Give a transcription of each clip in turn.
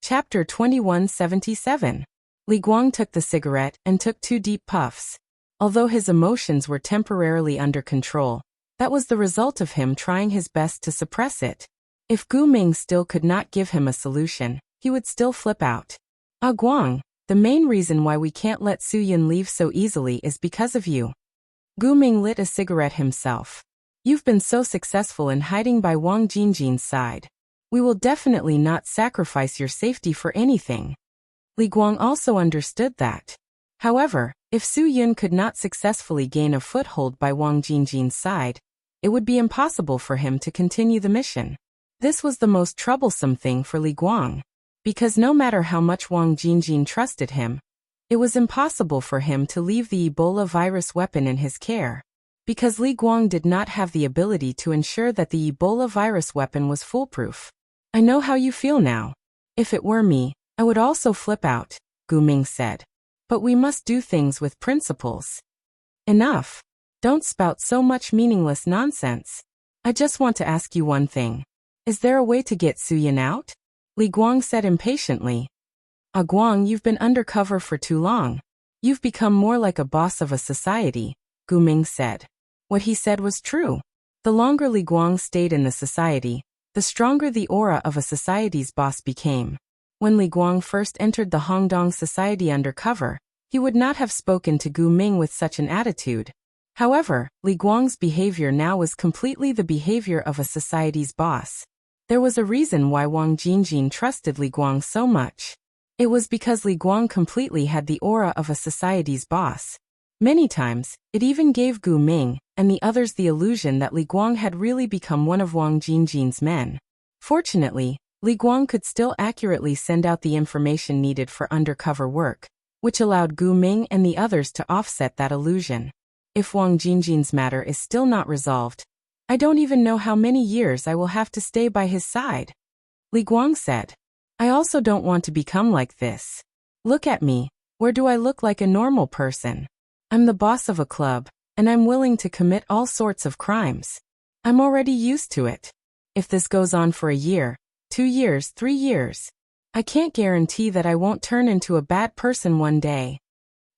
Chapter 2177. Li Guang took the cigarette and took 2 deep puffs. Although his emotions were temporarily under control, that was the result of him trying his best to suppress it. If Gu Ming still could not give him a solution, he would still flip out. Guang, the main reason why we can't let Su Yun leave so easily is because of you. Gu Ming lit a cigarette himself. You've been so successful in hiding by Wang Jinjin's side. We will definitely not sacrifice your safety for anything. Li Guang also understood that. However, if Su Yun could not successfully gain a foothold by Wang Jinjin's side, it would be impossible for him to continue the mission. This was the most troublesome thing for Li Guang. Because no matter how much Wang Jinjin trusted him, it was impossible for him to leave the Ebola virus weapon in his care. Because Li Guang did not have the ability to ensure that the Ebola virus weapon was foolproof. I know how you feel now. If it were me, I would also flip out, Gu Ming said. But we must do things with principles. Enough. Don't spout so much meaningless nonsense. I just want to ask you one thing. Is there a way to get Su Yun out? Li Guang said impatiently. Guang, you've been undercover for too long. You've become more like a boss of a society, Gu Ming said. What he said was true. The longer Li Guang stayed in the society, the stronger the aura of a society's boss became. When Li Guang first entered the Hongdong society undercover, he would not have spoken to Gu Ming with such an attitude. However, Li Guang's behavior now was completely the behavior of a society's boss. There was a reason why Wang Jinjin trusted Li Guang so much. It was because Li Guang completely had the aura of a society's boss. Many times, it even gave Gu Ming and the others the illusion that Li Guang had really become one of Wang Jinjin's men. Fortunately, Li Guang could still accurately send out the information needed for undercover work, which allowed Gu Ming and the others to offset that illusion. If Wang Jinjin's matter is still not resolved, I don't even know how many years I will have to stay by his side. Li Guang said. I also don't want to become like this. Look at me, where do I look like a normal person? I'm the boss of a club, and I'm willing to commit all sorts of crimes. I'm already used to it. If this goes on for a year, 2 years, 3 years, I can't guarantee that I won't turn into a bad person one day.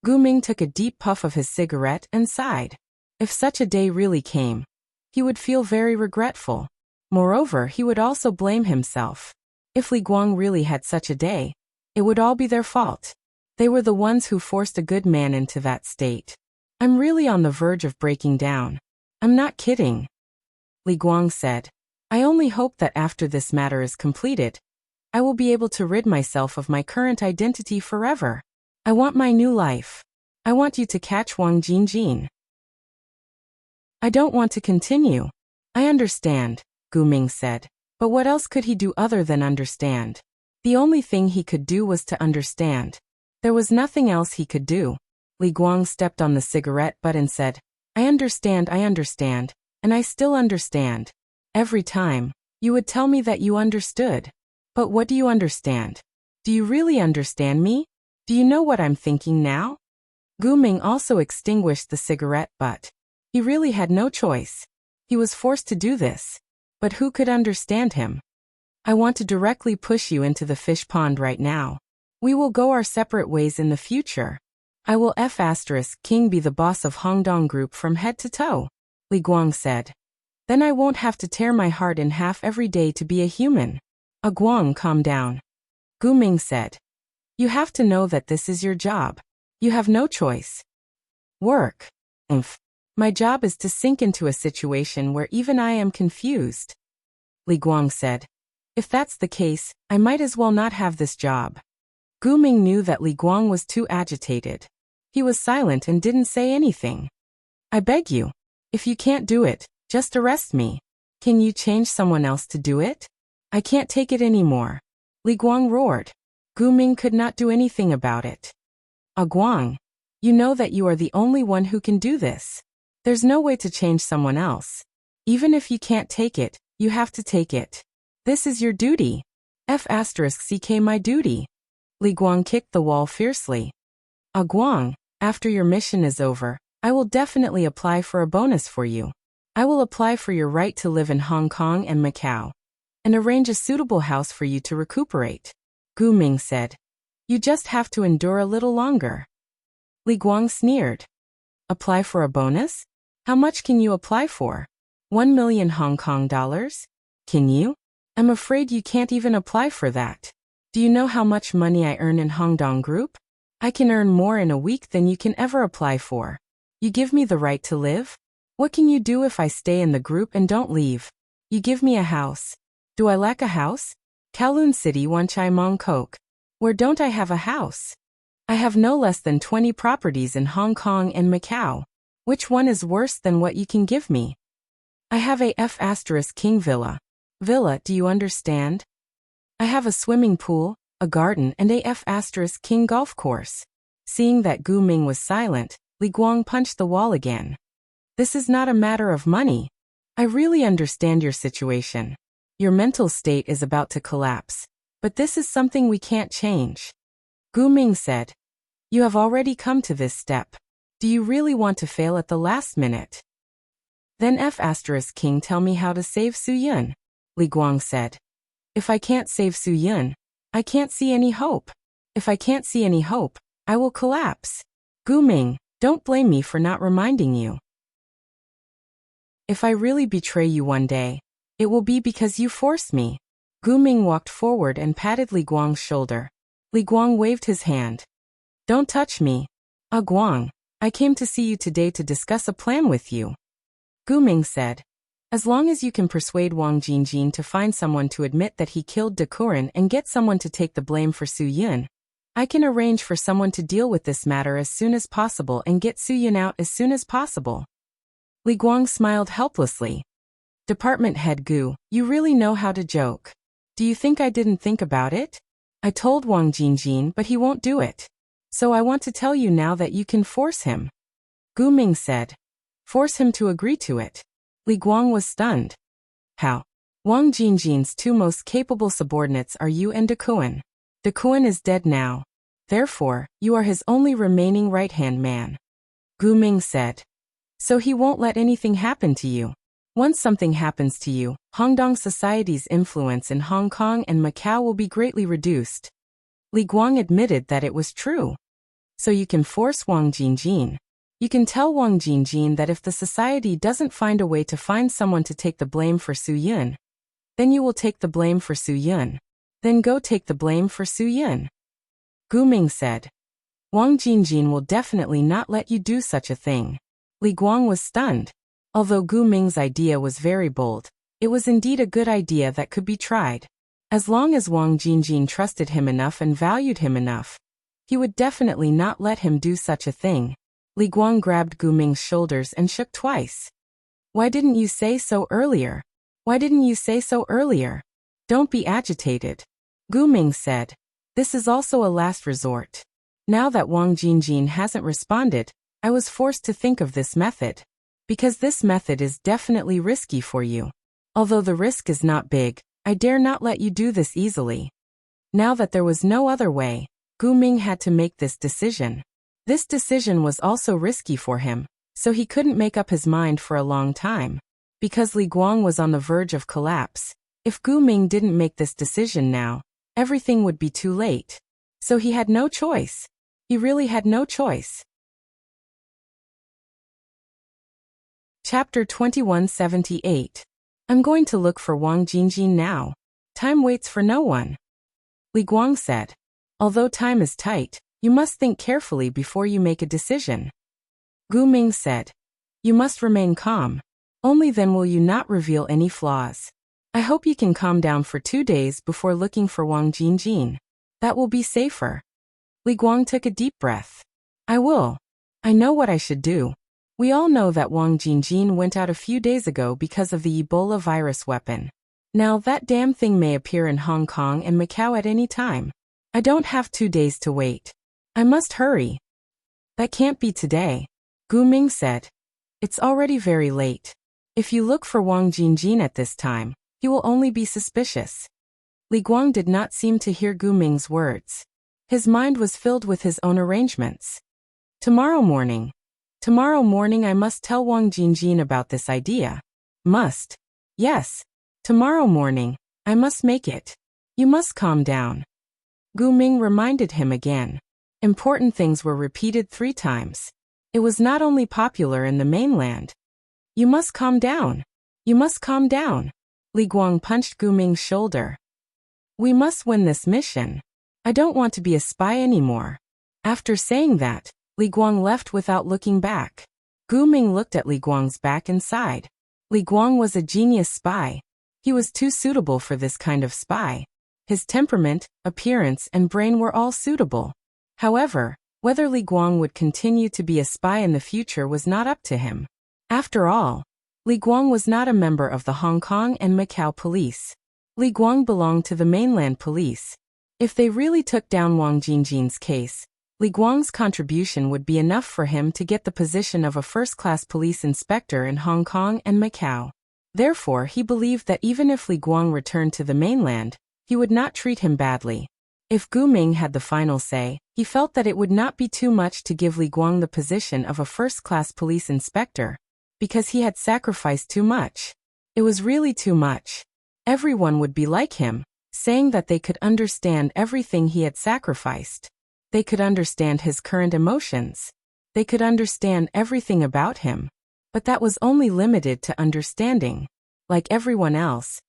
Gu Ming took a deep puff of his cigarette and sighed. If such a day really came, he would feel very regretful. Moreover, he would also blame himself. If Li Guang really had such a day, it would all be their fault. They were the ones who forced a good man into that state. I'm really on the verge of breaking down. I'm not kidding. Li Guang said. I only hope that after this matter is completed, I will be able to rid myself of my current identity forever. I want my new life. I want you to catch Wang Jinjin. I don't want to continue. I understand, Gu Ming said. But what else could he do other than understand? The only thing he could do was to understand. There was nothing else he could do. Li Guang stepped on the cigarette butt and said, I understand, and I still understand. Every time, you would tell me that you understood. But what do you understand? Do you really understand me? Do you know what I'm thinking now? Gu Ming also extinguished the cigarette butt. He really had no choice. He was forced to do this. But who could understand him? I want to directly push you into the fish pond right now. We will go our separate ways in the future. I will King be the boss of Hongdong Group from head to toe, Li Guang said. Then I won't have to tear my heart in half every day to be a human. Guang, calm down. Gu Ming said. You have to know that this is your job. You have no choice. Work. My job is to sink into a situation where even I am confused. Li Guang said. If that's the case, I might as well not have this job. Gu Ming knew that Li Guang was too agitated. He was silent and didn't say anything. I beg you. If you can't do it, just arrest me. Can you change someone else to do it? I can't take it anymore. Li Guang roared. Gu Ming could not do anything about it. Guang, you know that you are the only one who can do this. There's no way to change someone else. Even if you can't take it, you have to take it. This is your duty. My duty. Li Guang kicked the wall fiercely. Guang, after your mission is over, I will definitely apply for a bonus for you. I will apply for your right to live in Hong Kong and Macau, and arrange a suitable house for you to recuperate. Gu Ming said. You just have to endure a little longer. Li Guang sneered. Apply for a bonus? How much can you apply for? 1 million Hong Kong dollars? Can you? I'm afraid you can't even apply for that. Do you know how much money I earn in Hongdong Group? I can earn more in a week than you can ever apply for. You give me the right to live? What can you do if I stay in the group and don't leave? You give me a house. Do I lack a house? Kowloon City, Wan Chai Mong Kok. Where don't I have a house? I have no less than 20 properties in Hong Kong and Macau. Which one is worse than what you can give me? I have a F*King villa. Villa, do you understand? I have a swimming pool, a garden and a F*King golf course. Seeing that Gu Ming was silent, Li Guang punched the wall again. This is not a matter of money. I really understand your situation. Your mental state is about to collapse. But this is something we can't change. Gu Ming said. You have already come to this step. Do you really want to fail at the last minute? Then F*King tell me how to save Su Yun, Li Guang said. If I can't save Su Yun, I can't see any hope. If I can't see any hope, I will collapse. Gu Ming, don't blame me for not reminding you. If I really betray you one day, it will be because you forced me. Gu Ming walked forward and patted Li Guang's shoulder. Li Guang waved his hand. Don't touch me. Guang, I came to see you today to discuss a plan with you. Gu Ming said. As long as you can persuade Wang Jingjin to find someone to admit that he killed De Kuren and get someone to take the blame for Su Yun, I can arrange for someone to deal with this matter as soon as possible and get Su Yun out as soon as possible. Li Guang smiled helplessly. Department head Gu, you really know how to joke. Do you think I didn't think about it? I told Wang Jingjin, but he won't do it. So I want to tell you now that you can force him. Gu Ming said. Force him to agree to it. Li Guang was stunned. How? Wang Jingjin's two most capable subordinates are you and De Kuren. De Kuren is dead now. Therefore, you are his only remaining right-hand man. Gu Ming said. So he won't let anything happen to you. Once something happens to you, Hongdong society's influence in Hong Kong and Macau will be greatly reduced. Li Guang admitted that it was true. So you can force Wang Jingjin. You can tell Wang Jingjin that if the society doesn't find a way to find someone to take the blame for Su Yun, then you will take the blame for Su Yun. Then go take the blame for Su Yun. Gu Ming said. Wang Jingjin will definitely not let you do such a thing. Li Guang was stunned. Although Gu Ming's idea was very bold, it was indeed a good idea that could be tried. As long as Wang Jingjin trusted him enough and valued him enough, he would definitely not let him do such a thing. Li Guang grabbed Gu Ming's shoulders and shook twice. Why didn't you say so earlier? Why didn't you say so earlier? Don't be agitated. Gu Ming said. This is also a last resort. Now that Wang Jingjin hasn't responded, I was forced to think of this method. Because this method is definitely risky for you. Although the risk is not big, I dare not let you do this easily. Now that there was no other way, Gu Ming had to make this decision. This decision was also risky for him, so he couldn't make up his mind for a long time. Because Li Guang was on the verge of collapse, if Gu Ming didn't make this decision now, everything would be too late. So he had no choice. He really had no choice. Chapter 2178. I'm going to look for Wang Jingjin now. Time waits for no one. Li Guang said. Although time is tight, you must think carefully before you make a decision. Gu Ming said. You must remain calm. Only then will you not reveal any flaws. I hope you can calm down for 2 days before looking for Wang Jingjin. That will be safer. Li Guang took a deep breath. I will. I know what I should do. We all know that Wang Jingjin went out a few days ago because of the Ebola virus weapon. Now that damn thing may appear in Hong Kong and Macau at any time. I don't have 2 days to wait. I must hurry. That can't be today, Gu Ming said. It's already very late. If you look for Wang Jingjin at this time, he will only be suspicious. Li Guang did not seem to hear Gu Ming's words. His mind was filled with his own arrangements. Tomorrow morning I must tell Wang Jingjin about this idea. Must. Yes. Tomorrow morning, I must make it. You must calm down. Gu Ming reminded him again. Important things were repeated 3 times. It was not only popular in the mainland. You must calm down. You must calm down. Li Guang punched Gu Ming's shoulder. We must win this mission. I don't want to be a spy anymore. After saying that, Li Guang left without looking back. Gu Ming looked at Li Guang's back and sighed. Li Guang was a genius spy. He was too suitable for this kind of spy. His temperament, appearance, and brain were all suitable. However, whether Li Guang would continue to be a spy in the future was not up to him. After all, Li Guang was not a member of the Hong Kong and Macau police. Li Guang belonged to the mainland police. If they really took down Wang Jingjin's case, Li Guang's contribution would be enough for him to get the position of a first-class police inspector in Hong Kong and Macau. Therefore, he believed that even if Li Guang returned to the mainland, he would not treat him badly. If Gu Ming had the final say, he felt that it would not be too much to give Li Guang the position of a first-class police inspector, because he had sacrificed too much. It was really too much. Everyone would be like him, saying that they could understand everything he had sacrificed. They could understand his current emotions. They could understand everything about him. But that was only limited to understanding. Like everyone else,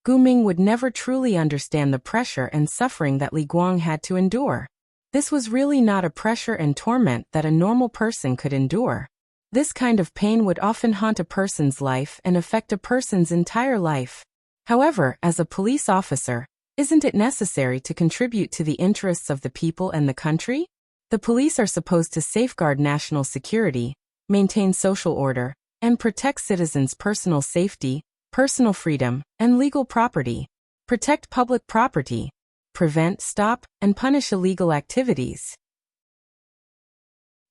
Gu Ming would never truly understand the pressure and suffering that Li Guang had to endure. This was really not a pressure and torment that a normal person could endure. This kind of pain would often haunt a person's life and affect a person's entire life. However, as a police officer, isn't it necessary to contribute to the interests of the people and the country? The police are supposed to safeguard national security, maintain social order, and protect citizens' personal safety, personal freedom, and legal property. Protect public property. Prevent, stop, and punish illegal activities.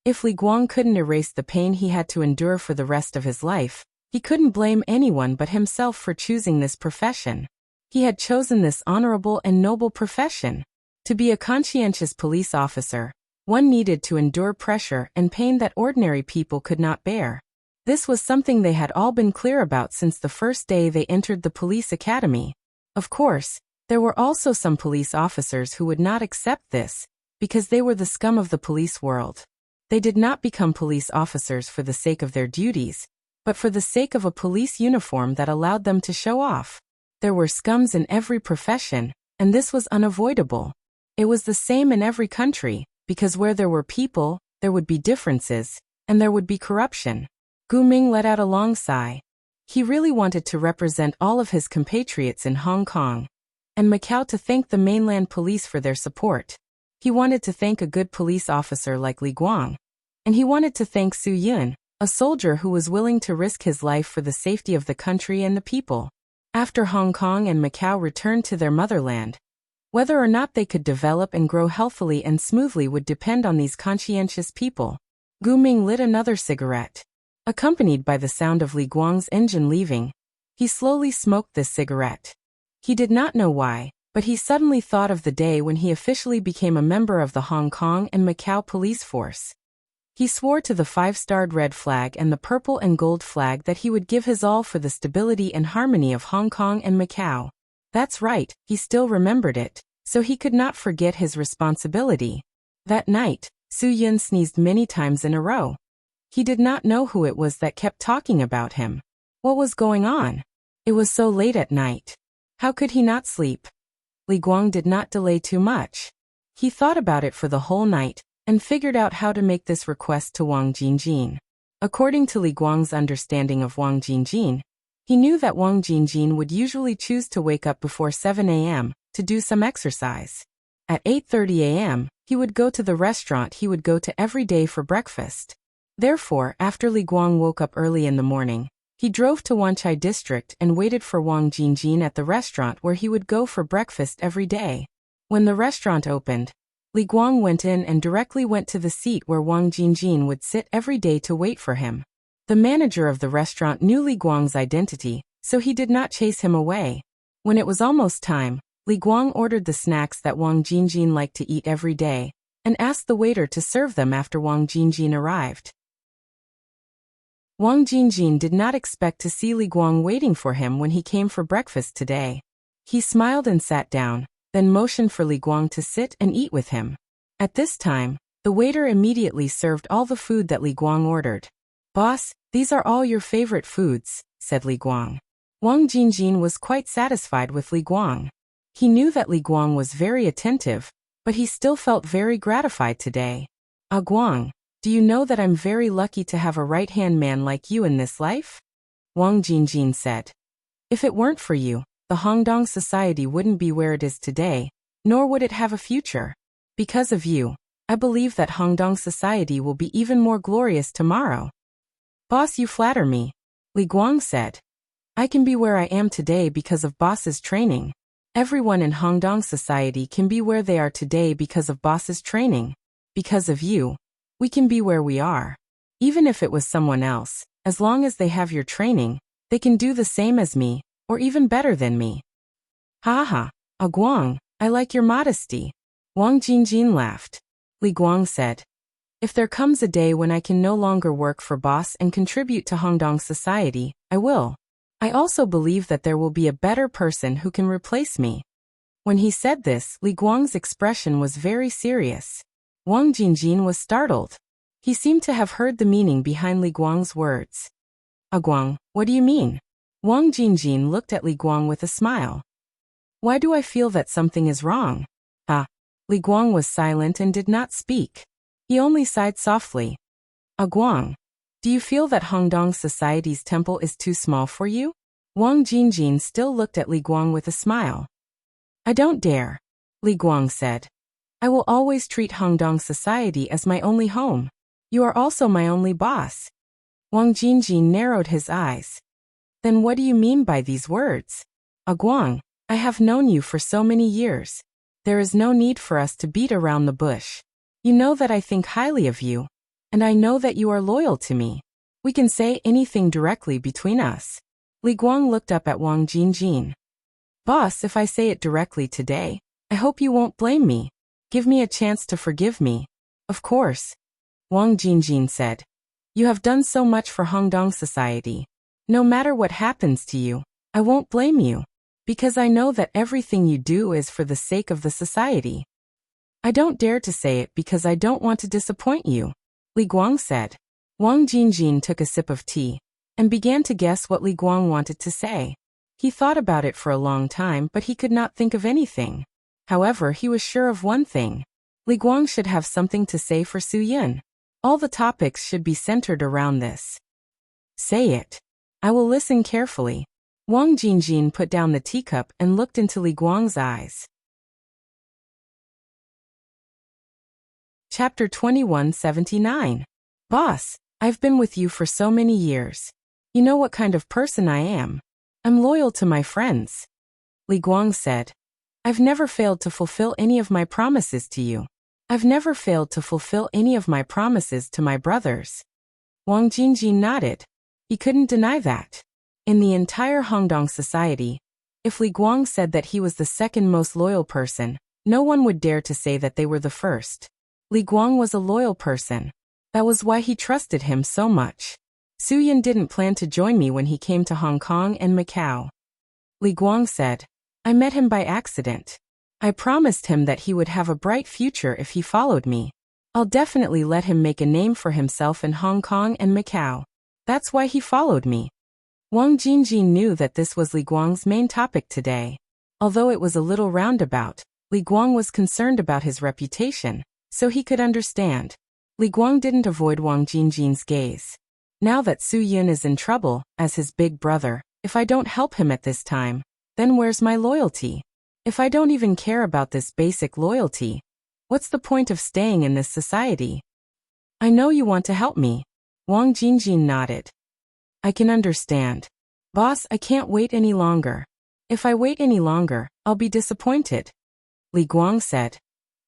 If Li Guang couldn't erase the pain he had to endure for the rest of his life, he couldn't blame anyone but himself for choosing this profession. He had chosen this honorable and noble profession. To be a conscientious police officer, one needed to endure pressure and pain that ordinary people could not bear. This was something they had all been clear about since the first day they entered the police academy. Of course, there were also some police officers who would not accept this, because they were the scum of the police world. They did not become police officers for the sake of their duties, but for the sake of a police uniform that allowed them to show off. There were scums in every profession, and this was unavoidable. It was the same in every country, because where there were people, there would be differences, and there would be corruption. Gu Ming let out a long sigh. He really wanted to represent all of his compatriots in Hong Kong and Macau to thank the mainland police for their support. He wanted to thank a good police officer like Li Guang, and he wanted to thank Su Yun, a soldier who was willing to risk his life for the safety of the country and the people. After Hong Kong and Macau returned to their motherland, whether or not they could develop and grow healthily and smoothly would depend on these conscientious people. Gu Ming lit another cigarette. Accompanied by the sound of Li Guang's engine leaving, he slowly smoked this cigarette. He did not know why, but he suddenly thought of the day when he officially became a member of the Hong Kong and Macau police force. He swore to the 5-starred red flag and the purple and gold flag that he would give his all for the stability and harmony of Hong Kong and Macau. That's right, he still remembered it, so he could not forget his responsibility. That night, Su Yun sneezed many times in a row. He did not know who it was that kept talking about him. What was going on? It was so late at night. How could he not sleep? Li Guang did not delay too much. He thought about it for the whole night, and figured out how to make this request to Wang Jingjin. According to Li Guang's understanding of Wang Jingjin, he knew that Wang Jingjin would usually choose to wake up before 7 a.m. to do some exercise. At 8:30 a.m., he would go to the restaurant he would go to every day for breakfast. Therefore, after Li Guang woke up early in the morning, he drove to Wanchai district and waited for Wang Jingjin at the restaurant where he would go for breakfast every day. When the restaurant opened, Li Guang went in and directly went to the seat where Wang Jingjin would sit every day to wait for him. The manager of the restaurant knew Li Guang's identity, so he did not chase him away. When it was almost time, Li Guang ordered the snacks that Wang Jingjin liked to eat every day, and asked the waiter to serve them after Wang Jingjin arrived. Wang Jingjin did not expect to see Li Guang waiting for him when he came for breakfast today. He smiled and sat down, then motioned for Li Guang to sit and eat with him. At this time, the waiter immediately served all the food that Li Guang ordered. "Boss, these are all your favorite foods," said Li Guang. Wang Jingjin was quite satisfied with Li Guang. He knew that Li Guang was very attentive, but he still felt very gratified today. Guang, do you know that I'm very lucky to have a right-hand man like you in this life?" Wang Jingjin said. "If it weren't for you, the Hongdong society wouldn't be where it is today, nor would it have a future. Because of you, I believe that Hongdong society will be even more glorious tomorrow." "Boss, you flatter me," Li Guang said. "I can be where I am today because of boss's training. Everyone in Hongdong society can be where they are today because of boss's training. Because of you, we can be where we are. Even if it was someone else, as long as they have your training, they can do the same as me, or even better than me." "Ha ha, Guang, I like your modesty." Wang Jingjin laughed. Li Guang said, "If there comes a day when I can no longer work for boss and contribute to Hongdong society, I will. I also believe that there will be a better person who can replace me." When he said this, Li Guang's expression was very serious. Wang Jingjin was startled. He seemed to have heard the meaning behind Li Guang's words. "Guang, what do you mean?" Wang Jingjin looked at Li Guang with a smile. "Why do I feel that something is wrong?" Li Guang was silent and did not speak. He only sighed softly. "Guang, do you feel that Hongdong society's temple is too small for you?" Wang Jingjin still looked at Li Guang with a smile. "I don't dare," Li Guang said. "I will always treat Hongdong society as my only home. You are also my only boss." Wang Jingjin narrowed his eyes. "Then what do you mean by these words?" "Guang, I have known you for so many years. There is no need for us to beat around the bush. You know that I think highly of you, and I know that you are loyal to me. We can say anything directly between us." Li Guang looked up at Wang Jingjin. "Boss, if I say it directly today, I hope you won't blame me. Give me a chance to forgive me." "Of course," Wang Jingjin said. "You have done so much for Hongdong society. No matter what happens to you, I won't blame you, because I know that everything you do is for the sake of the society. I don't dare to say it because I don't want to disappoint you," Li Guang said. Wang Jingjin took a sip of tea and began to guess what Li Guang wanted to say. He thought about it for a long time, but he could not think of anything. However, he was sure of one thing. Li Guang should have something to say for Su Yun. All the topics should be centered around this. "Say it. I will listen carefully." Wang Jingjin put down the teacup and looked into Li Guang's eyes. Chapter 2179. "Boss, I've been with you for so many years. You know what kind of person I am. I'm loyal to my friends." Li Guang said, "I've never failed to fulfill any of my promises to you. I've never failed to fulfill any of my promises to my brothers." Wang Jingjin nodded. He couldn't deny that. In the entire Hongdong society, if Li Guang said that he was the second most loyal person, no one would dare to say that they were the first. Li Guang was a loyal person. That was why he trusted him so much. "Su Yun didn't plan to join me when he came to Hong Kong and Macau," Li Guang said. "I met him by accident. I promised him that he would have a bright future if he followed me. I'll definitely let him make a name for himself in Hong Kong and Macau. That's why he followed me." Wang Jingjin knew that this was Li Guang's main topic today. Although it was a little roundabout, Li Guang was concerned about his reputation, so he could understand. Li Guang didn't avoid Wang Jingjin's gaze. Now that Su Yun is in trouble, as his big brother, if I don't help him at this time, then where's my loyalty? If I don't even care about this basic loyalty, what's the point of staying in this society? "I know you want to help me," Wang Jingjin nodded. "I can understand. Boss, I can't wait any longer. If I wait any longer, I'll be disappointed," Li Guang said.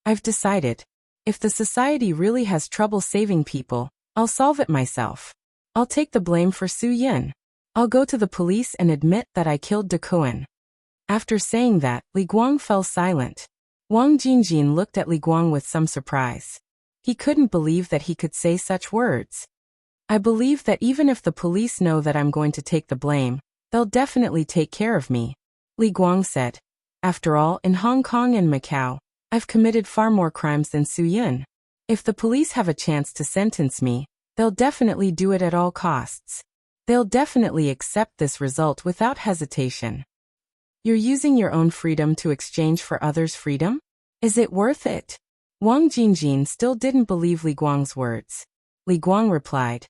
"I've decided. If the society really has trouble saving people, I'll solve it myself. I'll take the blame for Su Yun. I'll go to the police and admit that I killed De Kuan." After saying that, Li Guang fell silent. Wang Jingjin looked at Li Guang with some surprise. He couldn't believe that he could say such words. "I believe that even if the police know that I'm going to take the blame, they'll definitely take care of me," Li Guang said. After all, in Hong Kong and Macau, I've committed far more crimes than Su Yun. If the police have a chance to sentence me, they'll definitely do it at all costs. They'll definitely accept this result without hesitation. You're using your own freedom to exchange for others' freedom? Is it worth it? Wang Jingjin still didn't believe Li Guang's words. Li Guang replied,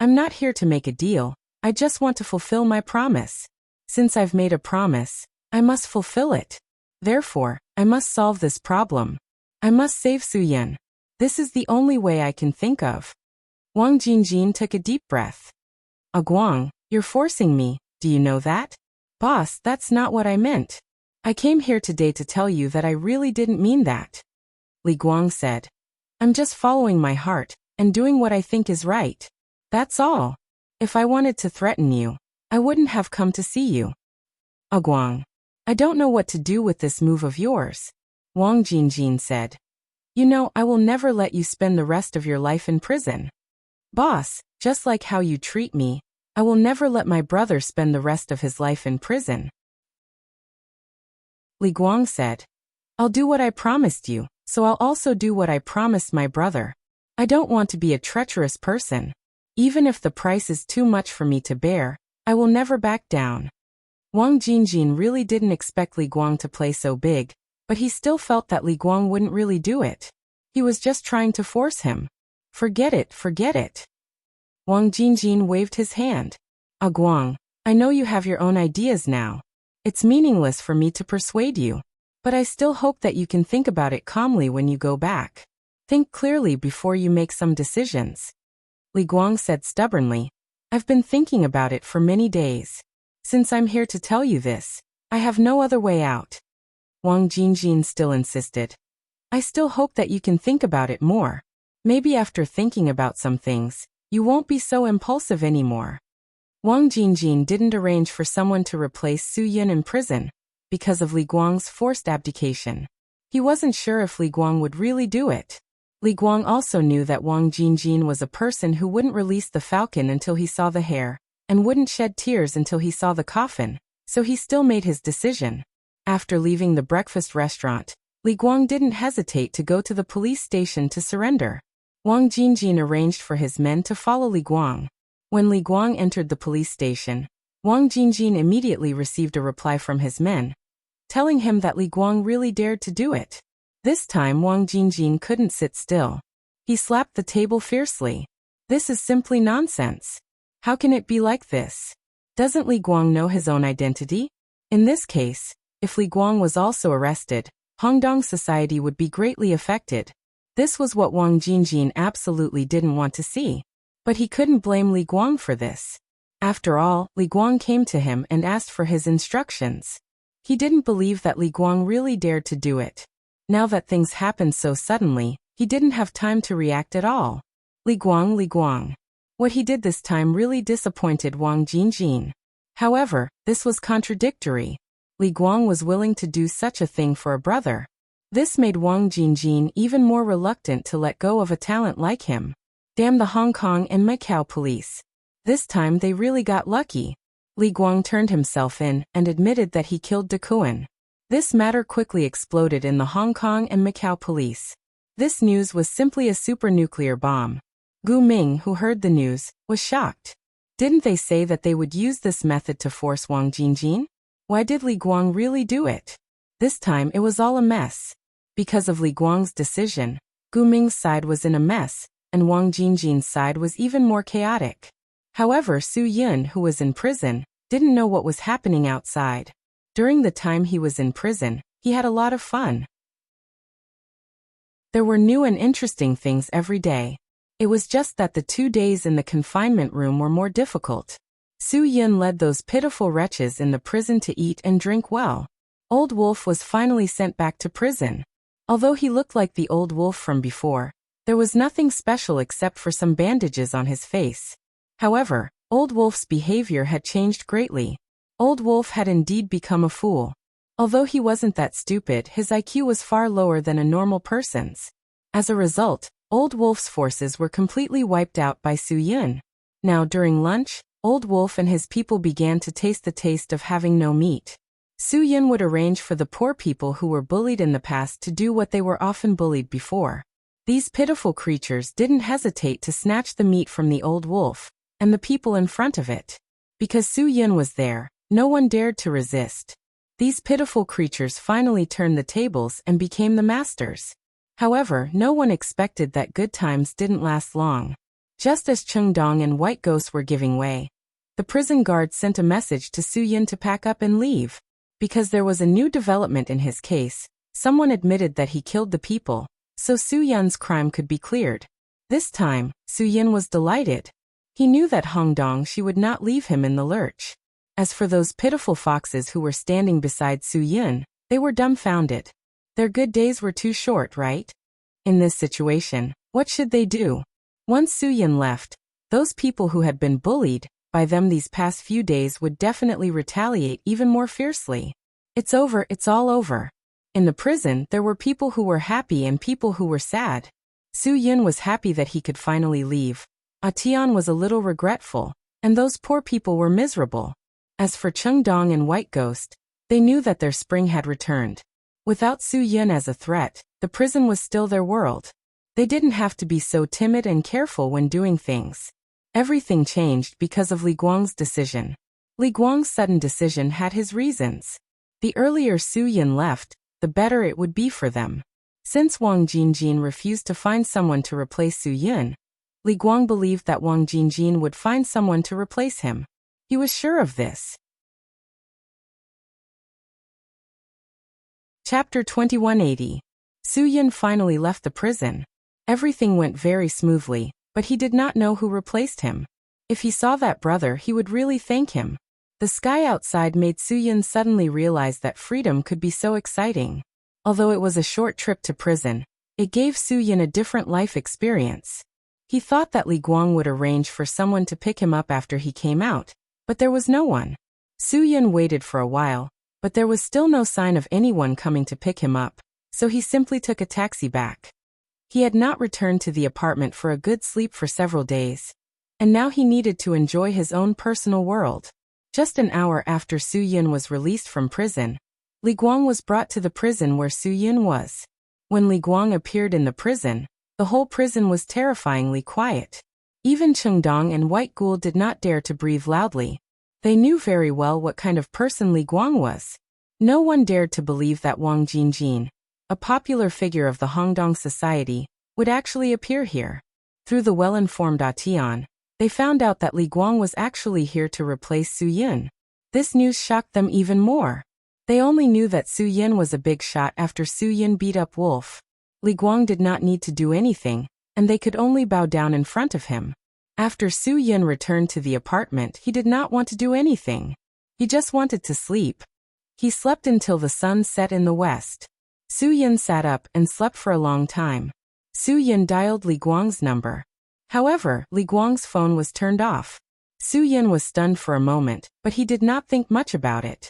I'm not here to make a deal, I just want to fulfill my promise. Since I've made a promise, I must fulfill it. Therefore, I must solve this problem. I must save Su Yun. This is the only way I can think of. Wang Jingjin took a deep breath. Guang, you're forcing me, do you know that? Boss, that's not what I meant. I came here today to tell you that I really didn't mean that. Li Guang said, I'm just following my heart and doing what I think is right. That's all. If I wanted to threaten you, I wouldn't have come to see you. Guang, I don't know what to do with this move of yours. Wang Jingjin said, You know, I will never let you spend the rest of your life in prison. Boss, just like how you treat me, I will never let my brother spend the rest of his life in prison. Li Guang said, I'll do what I promised you, so I'll also do what I promised my brother. I don't want to be a treacherous person. Even if the price is too much for me to bear, I will never back down. Wang Jingjin really didn't expect Li Guang to play so big, but he still felt that Li Guang wouldn't really do it. He was just trying to force him. Forget it, forget it. Wang Jingjin waved his hand. Guang, I know you have your own ideas now. It's meaningless for me to persuade you, but I still hope that you can think about it calmly when you go back. Think clearly before you make some decisions. Li Guang said stubbornly, I've been thinking about it for many days. Since I'm here to tell you this, I have no other way out. Wang Jingjin still insisted. I still hope that you can think about it more. Maybe after thinking about some things, you won't be so impulsive anymore. Wang Jingjin didn't arrange for someone to replace Su Yun in prison because of Li Guang's forced abdication. He wasn't sure if Li Guang would really do it. Li Guang also knew that Wang Jingjin was a person who wouldn't release the falcon until he saw the hair, and wouldn't shed tears until he saw the coffin, so he still made his decision. After leaving the breakfast restaurant, Li Guang didn't hesitate to go to the police station to surrender. Wang Jingjin arranged for his men to follow Li Guang. When Li Guang entered the police station, Wang Jingjin immediately received a reply from his men, telling him that Li Guang really dared to do it. This time Wang Jingjin couldn't sit still. He slapped the table fiercely. This is simply nonsense. How can it be like this? Doesn't Li Guang know his own identity? In this case, if Li Guang was also arrested, Hongdong society would be greatly affected. This was what Wang Jingjin absolutely didn't want to see. But he couldn't blame Li Guang for this. After all, Li Guang came to him and asked for his instructions. He didn't believe that Li Guang really dared to do it. Now that things happened so suddenly, he didn't have time to react at all. Li Guang. What he did this time really disappointed Wang Jingjin. However, this was contradictory. Li Guang was willing to do such a thing for a brother. This made Wang Jingjin even more reluctant to let go of a talent like him. Damn the Hong Kong and Macau police. This time they really got lucky. Li Guang turned himself in and admitted that he killed De Kuan. This matter quickly exploded in the Hong Kong and Macau police. This news was simply a supernuclear bomb. Gu Ming, who heard the news, was shocked. Didn't they say that they would use this method to force Wang Jingjin? Why did Li Guang really do it? This time it was all a mess. Because of Li Guang's decision, Gu Ming's side was in a mess, and Wang Jingjin's side was even more chaotic. However, Su Yun, who was in prison, didn't know what was happening outside. During the time he was in prison, he had a lot of fun. There were new and interesting things every day. It was just that the 2 days in the confinement room were more difficult. Su Yun led those pitiful wretches in the prison to eat and drink well. Old Wolf was finally sent back to prison. Although he looked like the old wolf from before, there was nothing special except for some bandages on his face. However, Old Wolf's behavior had changed greatly. Old Wolf had indeed become a fool. Although he wasn't that stupid, his IQ was far lower than a normal person's. As a result, Old Wolf's forces were completely wiped out by Su Yun. Now during lunch, Old Wolf and his people began to taste the taste of having no meat. Su Yin would arrange for the poor people who were bullied in the past to do what they were often bullied before. These pitiful creatures didn't hesitate to snatch the meat from the old wolf and the people in front of it. Because Su Yin was there, no one dared to resist. These pitiful creatures finally turned the tables and became the masters. However, no one expected that good times didn't last long. Just as Chengdong and White Ghost were giving way, the prison guard sent a message to Su Yin to pack up and leave. Because there was a new development in his case, someone admitted that he killed the people, so Su Yin's crime could be cleared. This time, Su Yin was delighted. He knew that Hongdong would not leave him in the lurch. As for those pitiful foxes who were standing beside Su Yin, they were dumbfounded. Their good days were too short, right? In this situation, what should they do? Once Su Yin left, those people who had been bullied by them these past few days would definitely retaliate even more fiercely. It's over, it's all over. In the prison, there were people who were happy and people who were sad. Su Yin was happy that he could finally leave. Tian was a little regretful, and those poor people were miserable. As for Chengdong and White Ghost, they knew that their spring had returned. Without Su Yin as a threat, the prison was still their world. They didn't have to be so timid and careful when doing things. Everything changed because of Li Guang's decision. Li Guang's sudden decision had his reasons. The earlier Su Yin left, the better it would be for them. Since Wang Jingjin refused to find someone to replace Su Yin, Li Guang believed that Wang Jingjin would find someone to replace him. He was sure of this. Chapter 2180. Su Yin finally left the prison. Everything went very smoothly, but he did not know who replaced him. If he saw that brother, he would really thank him. The sky outside made Su Yin suddenly realize that freedom could be so exciting. Although it was a short trip to prison, it gave Su Yin a different life experience. He thought that Li Guang would arrange for someone to pick him up after he came out, but there was no one. Su Yin waited for a while, but there was still no sign of anyone coming to pick him up, so he simply took a taxi back. He had not returned to the apartment for a good sleep for several days, and now he needed to enjoy his own personal world. Just an hour after Su Yin was released from prison, Li Guang was brought to the prison where Su Yin was. When Li Guang appeared in the prison, the whole prison was terrifyingly quiet. Even Chengdong and White Ghoul did not dare to breathe loudly. They knew very well what kind of person Li Guang was. No one dared to believe that Wang Jingjin, a popular figure of the Hongdong society, would actually appear here. Through the well-informed Tian, they found out that Li Guang was actually here to replace Su Yin. This news shocked them even more. They only knew that Su Yin was a big shot after Su Yin beat up Wolf. Li Guang did not need to do anything, and they could only bow down in front of him. After Su Yin returned to the apartment, he did not want to do anything. He just wanted to sleep. He slept until the sun set in the west. Su Yin sat up and slept for a long time. Su Yin dialed Li Guang's number. However, Li Guang's phone was turned off. Su Yin was stunned for a moment, but he did not think much about it.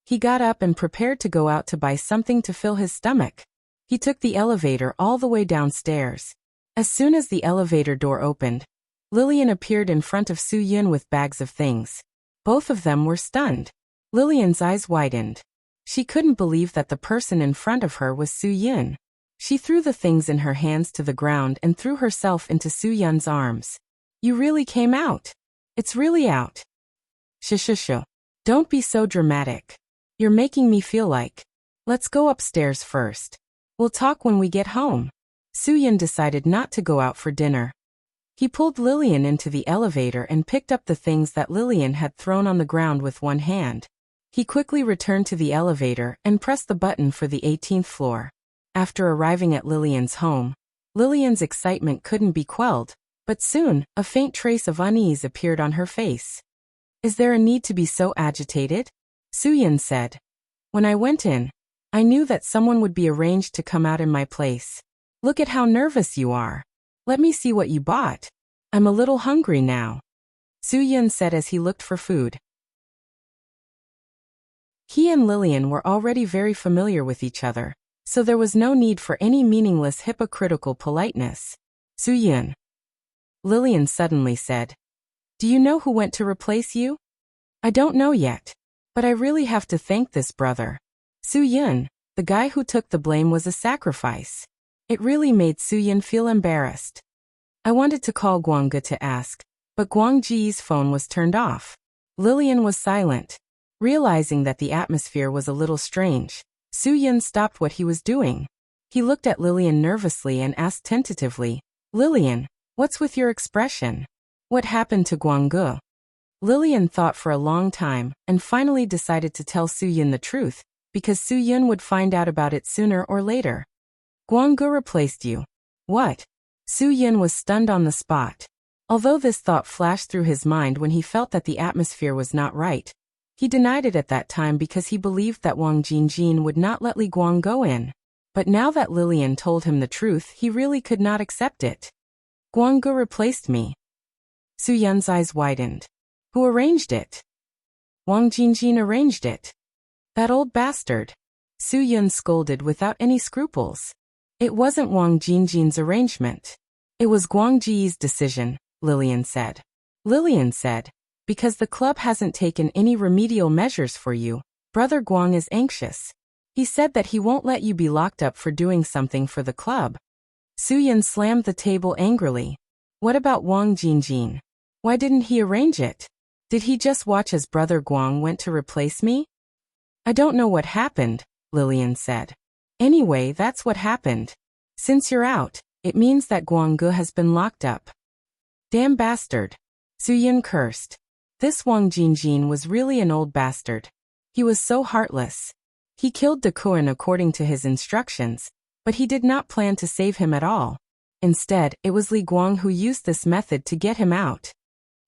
He got up and prepared to go out to buy something to fill his stomach. He took the elevator all the way downstairs. As soon as the elevator door opened, Lillian appeared in front of Su Yin with bags of things. Both of them were stunned. Lillian's eyes widened. She couldn't believe that the person in front of her was Su Yin. She threw the things in her hands to the ground and threw herself into Su Yin's arms. "You really came out. It's really out." Shh. Don't be so dramatic. You're making me feel like. Let's go upstairs first. We'll talk when we get home. Su Yin decided not to go out for dinner. He pulled Lillian into the elevator and picked up the things that Lillian had thrown on the ground with one hand. He quickly returned to the elevator and pressed the button for the 18th floor. After arriving at Lillian's home, Lillian's excitement couldn't be quelled, but soon, a faint trace of unease appeared on her face. "Is there a need to be so agitated?" Su Yin said. "When I went in, I knew that someone would be arranged to come out in my place. Look at how nervous you are. Let me see what you bought. I'm a little hungry now," Su Yin said as he looked for food. He and Lillian were already very familiar with each other, so there was no need for any meaningless hypocritical politeness. "Su Yin," Lillian suddenly said, "do you know who went to replace you?" "I don't know yet. But I really have to thank this brother. Su-Yun, the guy who took the blame, was a sacrifice. It really made Su-Yun feel embarrassed. I wanted to call Guangge to ask, but Guang Ji's phone was turned off. Lillian was silent. Realizing that the atmosphere was a little strange, Su-Yun stopped what he was doing. He looked at Lillian nervously and asked tentatively, "Lillian, what's with your expression? What happened to Guangge?" Lillian thought for a long time and finally decided to tell Su-Yun the truth, because Su-Yun would find out about it sooner or later. "Guangge replaced you." "What?" Su-Yun was stunned on the spot. Although this thought flashed through his mind when he felt that the atmosphere was not right, he denied it at that time because he believed that Wang Jingjin would not let Li Guang go in. But now that Lillian told him the truth, he really could not accept it. "Guangge replaced me." Su-Yun's eyes widened. "Who arranged it?" "Wang Jingjin arranged it." "That old bastard." Su-Yun scolded without any scruples. "It wasn't Wang Jingjin's arrangement. It was Guang Ji's decision," Lillian said. Lillian said, "Because the club hasn't taken any remedial measures for you, Brother Guang is anxious. He said that he won't let you be locked up for doing something for the club." Su-Yun slammed the table angrily. "What about Wang Jingjin? Why didn't he arrange it? Did he just watch as Brother Guang went to replace me?" "I don't know what happened," Lillian said. "Anyway, that's what happened. Since you're out, it means that Guangge has been locked up." "Damn bastard." Su-Yun cursed. This Wang Jingjin was really an old bastard. He was so heartless. He killed De Kuan according to his instructions, but he did not plan to save him at all. Instead, it was Li Guang who used this method to get him out.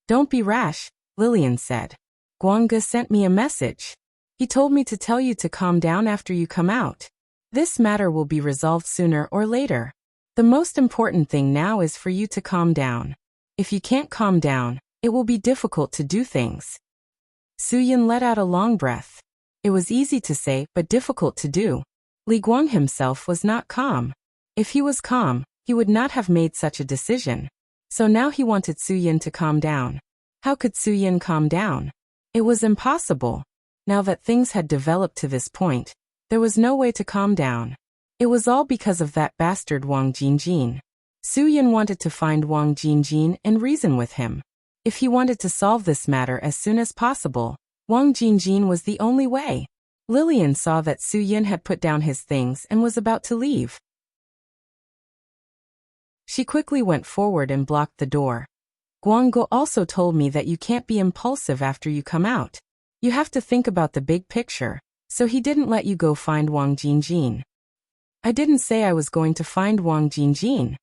"Don't be rash," Lillian said. "Guangge sent me a message. He told me to tell you to calm down after you come out. This matter will be resolved sooner or later. The most important thing now is for you to calm down. If you can't calm down, it will be difficult to do things." Su-Yun let out a long breath. It was easy to say, but difficult to do. Li Guang himself was not calm. If he was calm, he would not have made such a decision. So now he wanted Su-Yun to calm down. How could Su-Yun calm down? It was impossible. Now that things had developed to this point, there was no way to calm down. It was all because of that bastard Wang Jingjin. Su-Yun wanted to find Wang Jingjin and reason with him. If he wanted to solve this matter as soon as possible, Wang Jingjin was the only way. Lillian saw that Su-Yun had put down his things and was about to leave. She quickly went forward and blocked the door. "Guangge also told me that you can't be impulsive after you come out. You have to think about the big picture, so he didn't let you go find Wang Jingjin." "I didn't say I was going to find Wang Jingjin."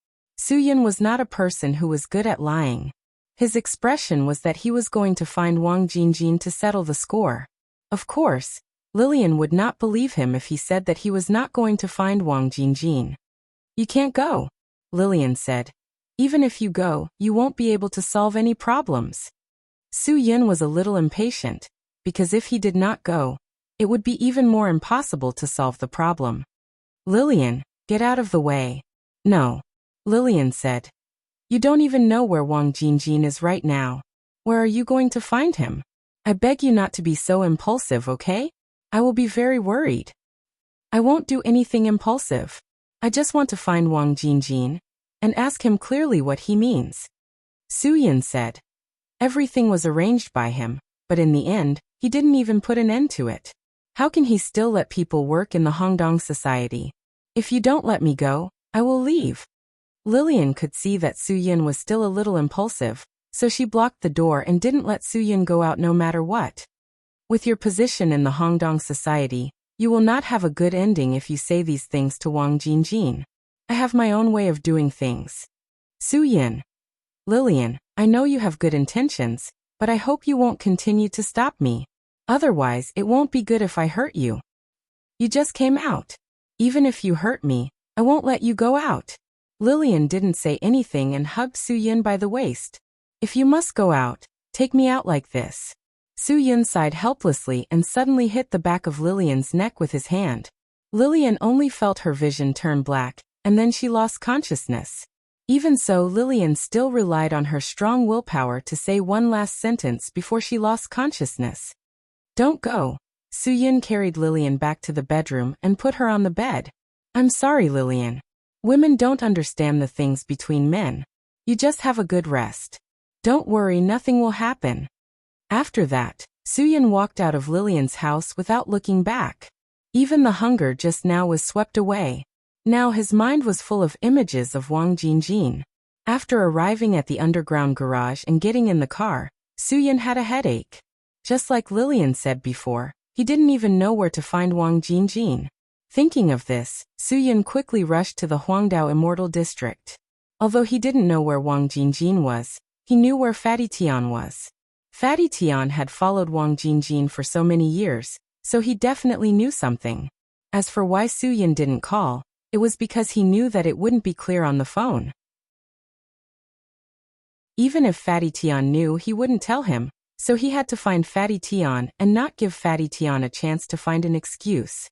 Su-Yun was not a person who was good at lying. His expression was that he was going to find Wang Jingjin to settle the score. Of course, Lillian would not believe him if he said that he was not going to find Wang Jingjin. "You can't go," Lillian said. "Even if you go, you won't be able to solve any problems." Su-Yun was a little impatient, because if he did not go, it would be even more impossible to solve the problem. "Lillian, get out of the way." "No," Lillian said. "You don't even know where Wang Jingjin is right now. Where are you going to find him? I beg you not to be so impulsive, okay? I will be very worried." "I won't do anything impulsive. I just want to find Wang Jingjin and ask him clearly what he means." Su-Yun said. Everything was arranged by him, but in the end, he didn't even put an end to it. How can he still let people work in the Hongdong society? "If you don't let me go, I will leave." Lillian could see that Su-Yun was still a little impulsive, so she blocked the door and didn't let Su-Yun go out no matter what. "With your position in the Hongdong society, you will not have a good ending if you say these things to Wang Jingjin. I have my own way of doing things." Su-Yun. "Lillian, I know you have good intentions, but I hope you won't continue to stop me. Otherwise, it won't be good if I hurt you. You just came out. Even if you hurt me, I won't let you go out." Lillian didn't say anything and hugged Su-Yun by the waist. "If you must go out, take me out like this." Su-Yun sighed helplessly and suddenly hit the back of Lillian's neck with his hand. Lillian only felt her vision turn black, and then she lost consciousness. Even so, Lillian still relied on her strong willpower to say one last sentence before she lost consciousness. Don't go. Su-Yun carried Lillian back to the bedroom and put her on the bed. I'm sorry, Lillian. Women don't understand the things between men. You just have a good rest. Don't worry, nothing will happen. After that, Su-Yun walked out of Lillian's house without looking back. Even the hunger just now was swept away. Now his mind was full of images of Wang Jingjin. After arriving at the underground garage and getting in the car, Su-Yun had a headache. Just like Lillian said before, he didn't even know where to find Wang Jingjin. Thinking of this, Su-Yun quickly rushed to the Huangdao Immortal District. Although he didn't know where Wang Jingjin was, he knew where Fatty Tian was. Fatty Tian had followed Wang Jingjin for so many years, so he definitely knew something. As for why Su-Yun didn't call, it was because he knew that it wouldn't be clear on the phone. Even if Fatty Tian knew, he wouldn't tell him, so he had to find Fatty Tian and not give Fatty Tian a chance to find an excuse.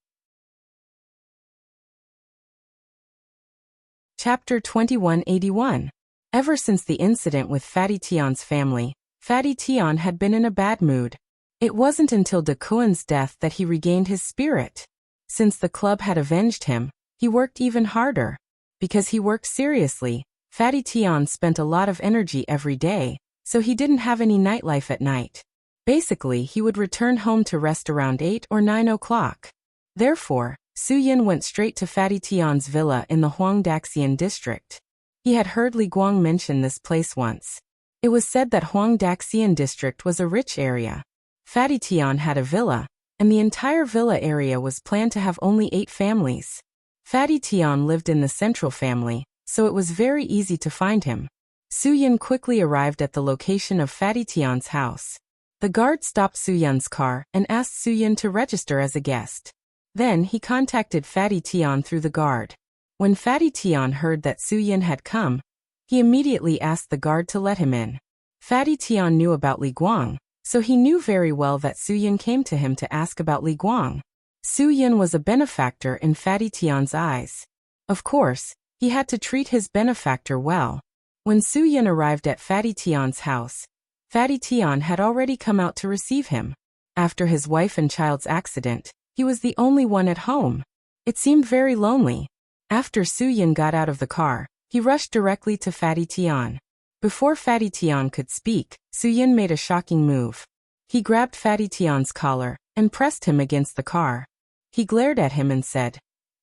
Chapter 2181. Ever since the incident with Fatty Tian's family, Fatty Tian had been in a bad mood. It wasn't until De Kuan's death that he regained his spirit. Since the club had avenged him, he worked even harder. Because he worked seriously, Fatty Tian spent a lot of energy every day, so he didn't have any nightlife at night. Basically, he would return home to rest around 8 or 9 o'clock. Therefore, Su-Yun went straight to Fatty Tian's villa in the Huangdaxian district. He had heard Li Guang mention this place once. It was said that Huangdaxian district was a rich area. Fatty Tian had a villa, and the entire villa area was planned to have only 8 families. Fatty Tian lived in the central family, so it was very easy to find him. Su-Yun quickly arrived at the location of Fatty Tian's house. The guard stopped Su-Yun's car and asked Su-Yun to register as a guest. Then he contacted Fatty Tian through the guard. When Fatty Tian heard that Su-Yun had come, he immediately asked the guard to let him in. Fatty Tian knew about Li Guang, so he knew very well that Su-Yun came to him to ask about Li Guang. Su-Yun was a benefactor in Fatty Tian's eyes. Of course, he had to treat his benefactor well. When Su-Yun arrived at Fatty Tian's house, Fatty Tian had already come out to receive him. After his wife and child's accident, he was the only one at home. It seemed very lonely. After Su-Yun got out of the car, he rushed directly to Fatty Tian. Before Fatty Tian could speak, Su-Yun made a shocking move. He grabbed Fatty Tian's collar and pressed him against the car. He glared at him and said,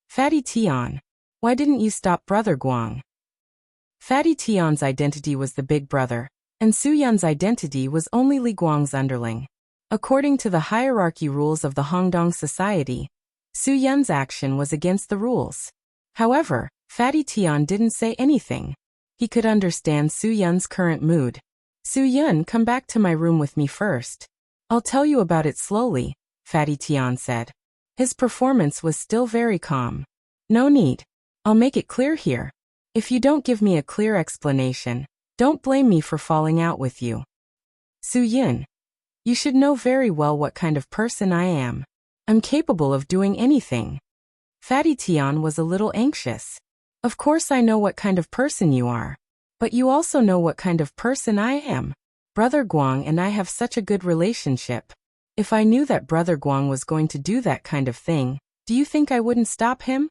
"Fatty Tian, why didn't you stop Brother Guang?" Fatty Tian's identity was the big brother, and Su-Yun's identity was only Li Guang's underling. According to the hierarchy rules of the Hongdong society, Su-Yun's action was against the rules. However, Fatty Tian didn't say anything. He could understand Su-Yun's current mood. "Su-Yun, come back to my room with me first. I'll tell you about it slowly," Fatty Tian said. His performance was still very calm. "No need. I'll make it clear here. If you don't give me a clear explanation, don't blame me for falling out with you. Su-Yun, you should know very well what kind of person I am. I'm capable of doing anything." Fatty Tian was a little anxious. "Of course I know what kind of person you are. But you also know what kind of person I am. Brother Guang and I have such a good relationship. If I knew that Brother Guang was going to do that kind of thing, do you think I wouldn't stop him?"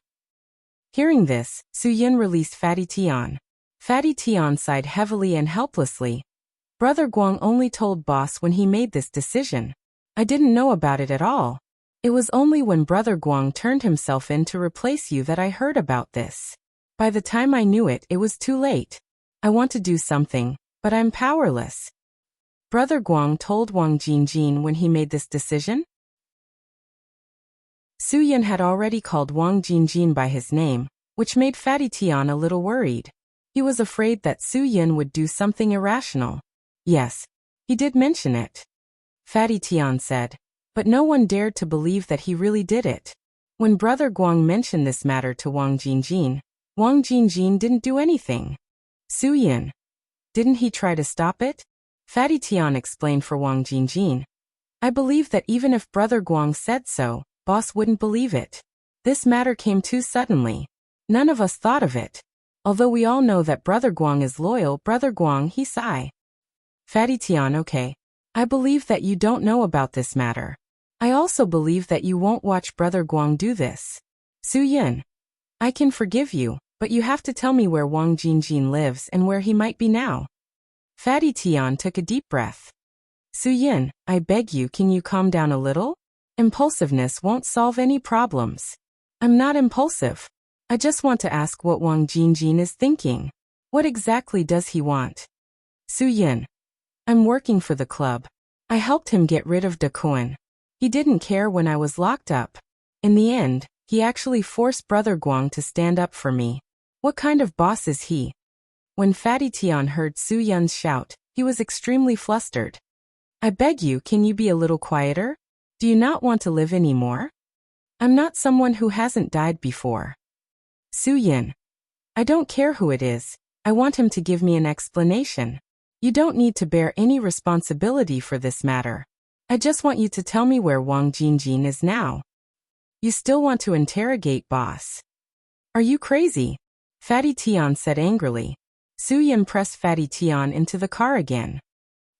Hearing this, Su-Yun released Fatty Tian. Fatty Tian sighed heavily and helplessly. "Brother Guang only told boss when he made this decision. I didn't know about it at all. It was only when Brother Guang turned himself in to replace you that I heard about this. By the time I knew it, it was too late. I want to do something, but I'm powerless." Brother Guang told Wang Jingjin when he made this decision? Su-Yun had already called Wang Jingjin by his name, which made Fatty Tian a little worried. He was afraid that Su-Yun would do something irrational. Yes, he did mention it. Fatty Tian said, but no one dared to believe that he really did it. When Brother Guang mentioned this matter to Wang Jingjin didn't do anything. Su-Yun, didn't he try to stop it? Fatty Tian explained for Wang Jingjin. I believe that even if Brother Guang said so, boss wouldn't believe it. This matter came too suddenly. None of us thought of it. Although we all know that Brother Guang is loyal, Brother Guang, he sigh. Fatty Tian, okay. I believe that you don't know about this matter. I also believe that you won't watch Brother Guang do this. Su Yin, I can forgive you, but you have to tell me where Wang Jingjin lives and where he might be now. Fatty Tian took a deep breath. Su Yin, I beg you, can you calm down a little? Impulsiveness won't solve any problems. I'm not impulsive. I just want to ask what Wang Jingjin is thinking. What exactly does he want? Su Yin, I'm working for the club. I helped him get rid of De Kuan. He didn't care when I was locked up. In the end, he actually forced Brother Guang to stand up for me. What kind of boss is he? When Fatty Tian heard Su Yin's shout, he was extremely flustered. I beg you, can you be a little quieter? Do you not want to live anymore? I'm not someone who hasn't died before. Su Yin, I don't care who it is. I want him to give me an explanation. You don't need to bear any responsibility for this matter. I just want you to tell me where Wang Jingjin is now. You still want to interrogate boss? Are you crazy? Fatty Tian said angrily. Su Yin pressed Fatty Tian into the car again.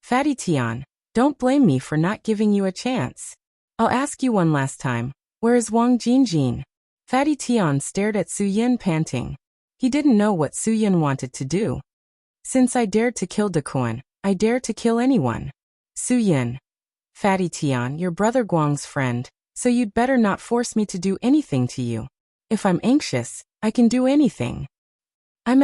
Fatty Tian, don't blame me for not giving you a chance. I'll ask you one last time. Where is Wang Jingjin? Fatty Tian stared at Su Yin, panting. He didn't know what Su Yin wanted to do. Since I dared to kill De Kuan, I dare to kill anyone. Su Yin. Fatty Tian, you're Brother Guang's friend, so you'd better not force me to do anything to you. If I'm anxious, I can do anything. I'm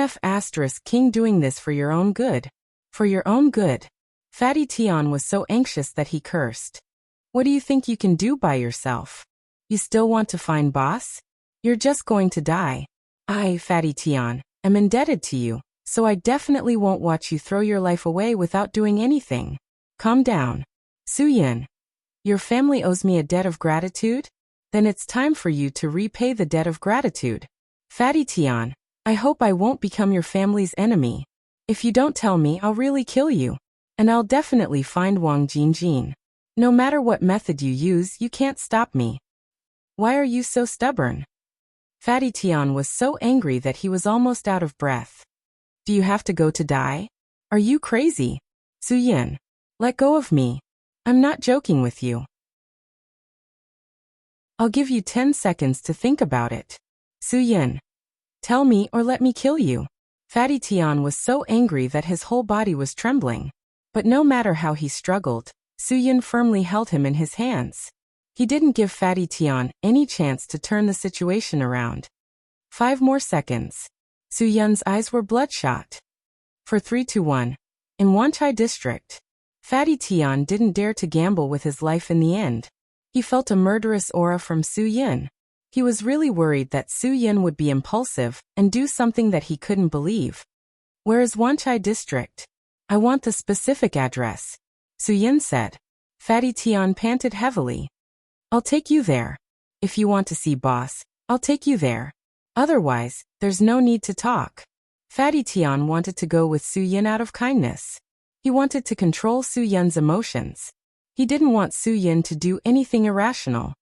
King doing this for your own good. For your own good. Fatty Tian was so anxious that he cursed. What do you think you can do by yourself? You still want to find boss? You're just going to die. I, Fatty Tian, am indebted to you, so I definitely won't watch you throw your life away without doing anything. Calm down. Su Yin, your family owes me a debt of gratitude? Then it's time for you to repay the debt of gratitude. Fatty Tian, I hope I won't become your family's enemy. If you don't tell me, I'll really kill you. And I'll definitely find Wang Jingjin. No matter what method you use, you can't stop me. Why are you so stubborn? Fatty Tian was so angry that he was almost out of breath. Do you have to go to die? Are you crazy? Su Yin, let go of me. I'm not joking with you. I'll give you 10 seconds to think about it. Su Yin, tell me or let me kill you. Fatty Tian was so angry that his whole body was trembling. But no matter how he struggled, Su Yin firmly held him in his hands. He didn't give Fatty Tian any chance to turn the situation around. 5 more seconds. Su Yin's eyes were bloodshot. For 3-1. In Wanchai District, Fatty Tian didn't dare to gamble with his life in the end. He felt a murderous aura from Su Yin. He was really worried that Su Yin would be impulsive and do something that he couldn't believe. Where is Wanchai District? I want the specific address, Su Yin said. Fatty Tian panted heavily. I'll take you there. If you want to see boss, I'll take you there. Otherwise, there's no need to talk. Fatty Tian wanted to go with Su Yin out of kindness. He wanted to control Su Yin's emotions. He didn't want Su Yin to do anything irrational.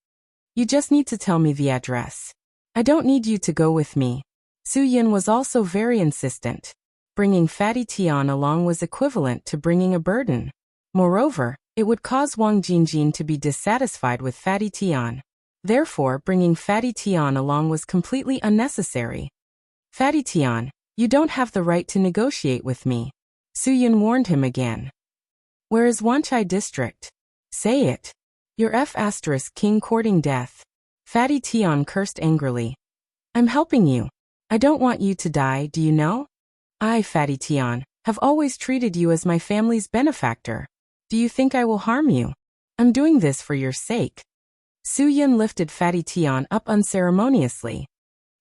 You just need to tell me the address. I don't need you to go with me. Su Yin was also very insistent. Bringing Fatty Tian along was equivalent to bringing a burden. Moreover, it would cause Wang Jingjin to be dissatisfied with Fatty Tian. Therefore, bringing Fatty Tian along was completely unnecessary. Fatty Tian, you don't have the right to negotiate with me. Su Yin warned him again. Where is Wanchai District? Say it. You're King courting death. Fatty Tian cursed angrily. I'm helping you. I don't want you to die, do you know? I, Fatty Tian, have always treated you as my family's benefactor. Do you think I will harm you? I'm doing this for your sake. Su Yin lifted Fatty Tian up unceremoniously.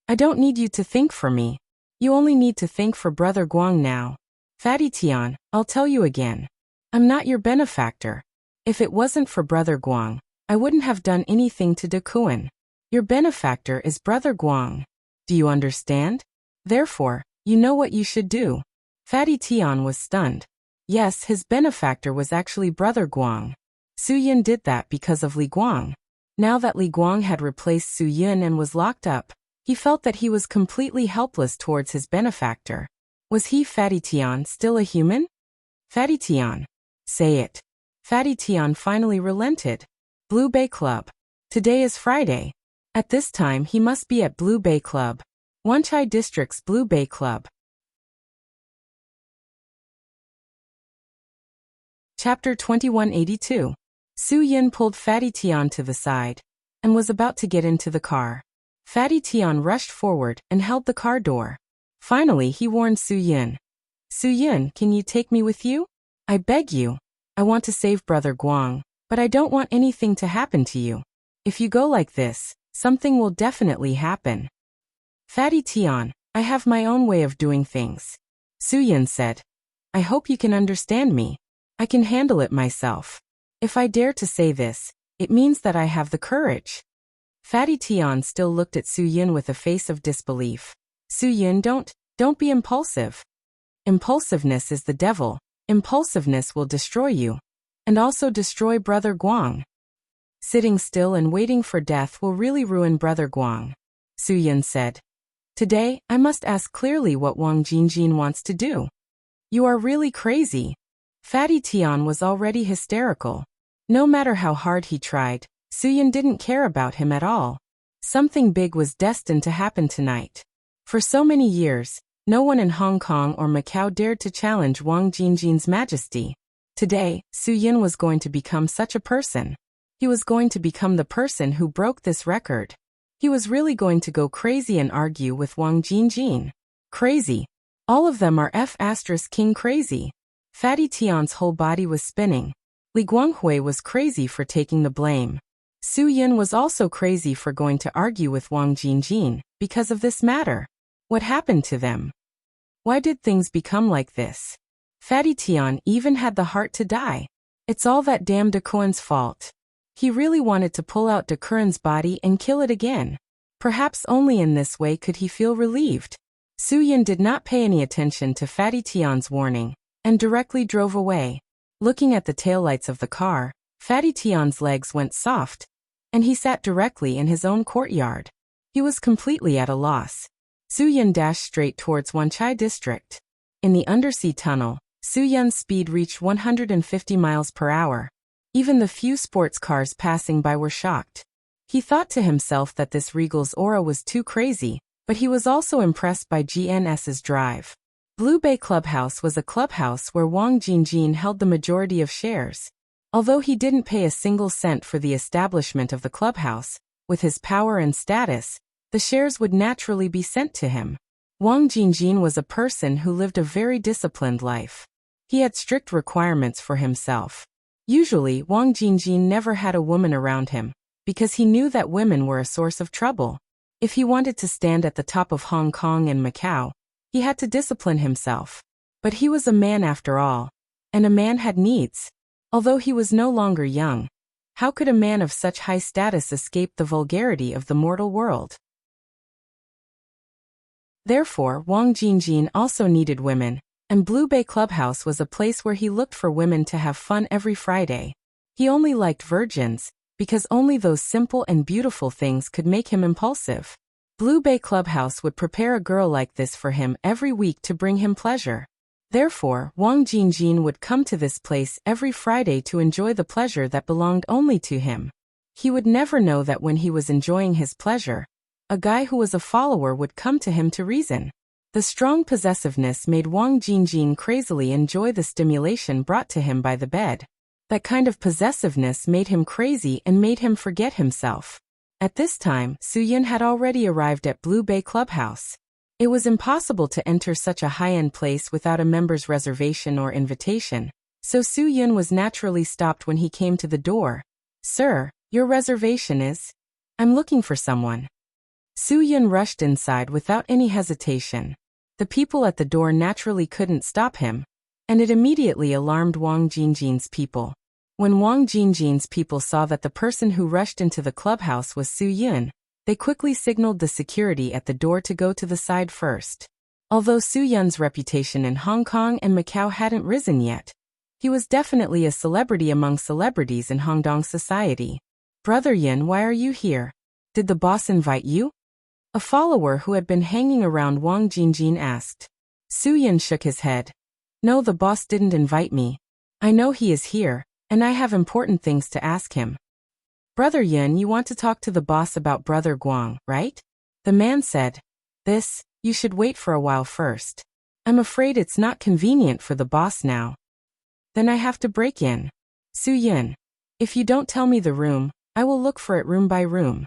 I don't need you to think for me. You only need to think for Brother Guang now. Fatty Tian, I'll tell you again. I'm not your benefactor. If it wasn't for Brother Guang, I wouldn't have done anything to De Kuan. Your benefactor is Brother Guang. Do you understand? Therefore, you know what you should do. Fatty Tian was stunned. Yes, his benefactor was actually Brother Guang. Su Yin did that because of Li Guang. Now that Li Guang had replaced Su Yin and was locked up, he felt that he was completely helpless towards his benefactor. Was he, Fatty Tian, still a human? Fatty Tian. Say it. Fatty Tian finally relented. Blue Bay Club. Today is Friday. At this time he must be at Blue Bay Club. Wanchai District's Blue Bay Club. Chapter 2182. Su Yin pulled Fatty Tian to the side and was about to get into the car. Fatty Tian rushed forward and held the car door. Finally he warned Su Yin. Su Yin, can you take me with you? I beg you. I want to save Brother Guang, but I don't want anything to happen to you. If you go like this, something will definitely happen. Fatty Tian, I have my own way of doing things. Su Yin said. I hope you can understand me. I can handle it myself. If I dare to say this, it means that I have the courage. Fatty Tian still looked at Su Yin with a face of disbelief. Su Yin, don't be impulsive. Impulsiveness is the devil. Impulsiveness will destroy you. And also destroy Brother Guang. Sitting still and waiting for death will really ruin Brother Guang. Su Yin said. Today, I must ask clearly what Wang Jingjin wants to do. You are really crazy. Fatty Tian was already hysterical. No matter how hard he tried, Su Yin didn't care about him at all. Something big was destined to happen tonight. For so many years, no one in Hong Kong or Macau dared to challenge Wang Jingjin's majesty. Today, Su Yin was going to become such a person. He was going to become the person who broke this record. He was really going to go crazy and argue with Wang Jingjin. Crazy. All of them are F***king crazy. Fatty Tian's whole body was spinning. Li Guanghui was crazy for taking the blame. Su Yin was also crazy for going to argue with Wang Jingjin because of this matter. What happened to them? Why did things become like this? Fatty Tian even had the heart to die. It's all that damn De Kuan's fault. He really wanted to pull out De Kuan's body and kill it again. Perhaps only in this way could he feel relieved. Su Yin did not pay any attention to Fatty Tian's warning and directly drove away. Looking at the taillights of the car, Fatty Tian's legs went soft, and he sat directly in his own courtyard. He was completely at a loss. Su Yin dashed straight towards Wanchai District. In the undersea tunnel, Su Yin's speed reached 150 miles per hour. Even the few sports cars passing by were shocked. He thought to himself that this regal's aura was too crazy, but he was also impressed by GNS's drive. Blue Bay Clubhouse was a clubhouse where Wang Jingjin held the majority of shares. Although he didn't pay a single cent for the establishment of the clubhouse, with his power and status, the shares would naturally be sent to him. Wang Jingjin was a person who lived a very disciplined life. He had strict requirements for himself. Usually, Wang Jingjin never had a woman around him, because he knew that women were a source of trouble. If he wanted to stand at the top of Hong Kong and Macau, he had to discipline himself. But he was a man after all, and a man had needs. Although he was no longer young, how could a man of such high status escape the vulgarity of the mortal world? Therefore, Wang Jingjin also needed women, and Blue Bay Clubhouse was a place where he looked for women to have fun every Friday. He only liked virgins, because only those simple and beautiful things could make him impulsive. Blue Bay Clubhouse would prepare a girl like this for him every week to bring him pleasure. Therefore, Wang Jingjin would come to this place every Friday to enjoy the pleasure that belonged only to him. He would never know that when he was enjoying his pleasure, a guy who was a follower would come to him to reason. The strong possessiveness made Wang Jingjin crazily enjoy the stimulation brought to him by the bed. That kind of possessiveness made him crazy and made him forget himself. At this time, Su Yin had already arrived at Blue Bay Clubhouse. It was impossible to enter such a high-end place without a member's reservation or invitation, so Su Yin was naturally stopped when he came to the door. "Sir, your reservation is? I'm looking for someone." Su Yin rushed inside without any hesitation. The people at the door naturally couldn't stop him, and it immediately alarmed Wang Jingjin's people. When Wang Jingjin's people saw that the person who rushed into the clubhouse was Su Yin, they quickly signaled the security at the door to go to the side first. Although Su Yin's reputation in Hong Kong and Macau hadn't risen yet, he was definitely a celebrity among celebrities in Hongdong society. "Brother Yin, why are you here? Did the boss invite you?" A follower who had been hanging around Wang Jingjin asked. Su Yin shook his head. "No, the boss didn't invite me. I know he is here, and I have important things to ask him." Brother Yin, you want to talk to the boss about Brother Guang, right? The man said. You should wait for a while first. I'm afraid it's not convenient for the boss now. Then I have to break in. Su Yin. If you don't tell me the room, I will look for it room by room.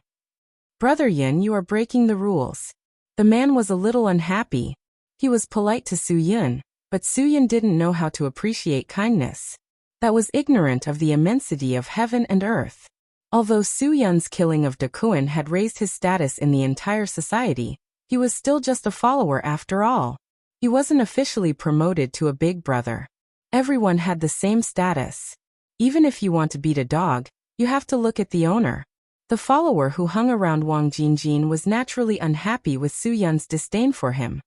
Brother Yin, you are breaking the rules. The man was a little unhappy. He was polite to Su Yin, but Su Yin didn't know how to appreciate kindness. That was ignorant of the immensity of heaven and earth. Although Su Yun's killing of De Kuan had raised his status in the entire society, he was still just a follower after all. He wasn't officially promoted to a big brother. Everyone had the same status. Even if you want to beat a dog, you have to look at the owner. The follower who hung around Wang Jingjin was naturally unhappy with Su Yun's disdain for him.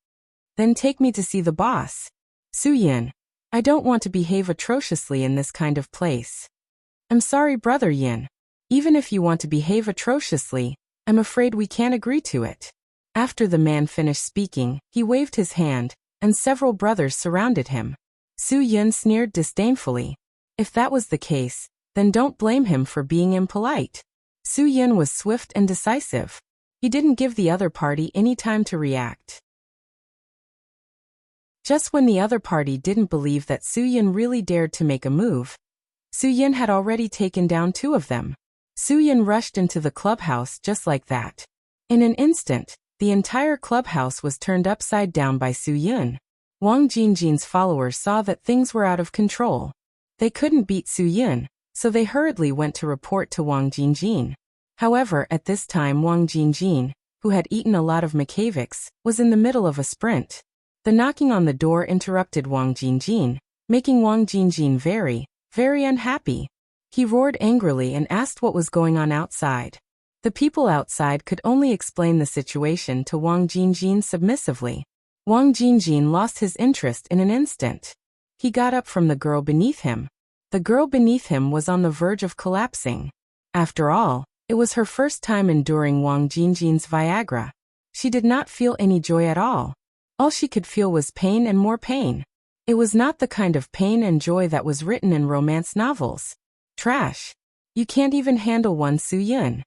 Then take me to see the boss. Su Yin. I don't want to behave atrociously in this kind of place. I'm sorry, Brother Yin. Even if you want to behave atrociously, I'm afraid we can't agree to it. After the man finished speaking, he waved his hand, and several brothers surrounded him. Su Yin sneered disdainfully. If that was the case, then don't blame him for being impolite. Su Yin was swift and decisive. He didn't give the other party any time to react. Just when the other party didn't believe that Su Yin really dared to make a move, Su Yin had already taken down 2 of them. Su Yin rushed into the clubhouse just like that. In an instant, the entire clubhouse was turned upside down by Su Yin. Wang Jingjin's followers saw that things were out of control. They couldn't beat Su Yin, so they hurriedly went to report to Wang Jingjin. However, at this time Wang Jingjin, who had eaten a lot of McCavics, was in the middle of a sprint. The knocking on the door interrupted Wang Jingjin, making Wang Jingjin very, very unhappy. He roared angrily and asked what was going on outside. The people outside could only explain the situation to Wang Jingjin submissively. Wang Jingjin lost his interest in an instant. He got up from the girl beneath him. The girl beneath him was on the verge of collapsing. After all, it was her first time enduring Wang Jingjin's Viagra. She did not feel any joy at all. All she could feel was pain and more pain. It was not the kind of pain and joy that was written in romance novels. Trash. You can't even handle one, Su Yin.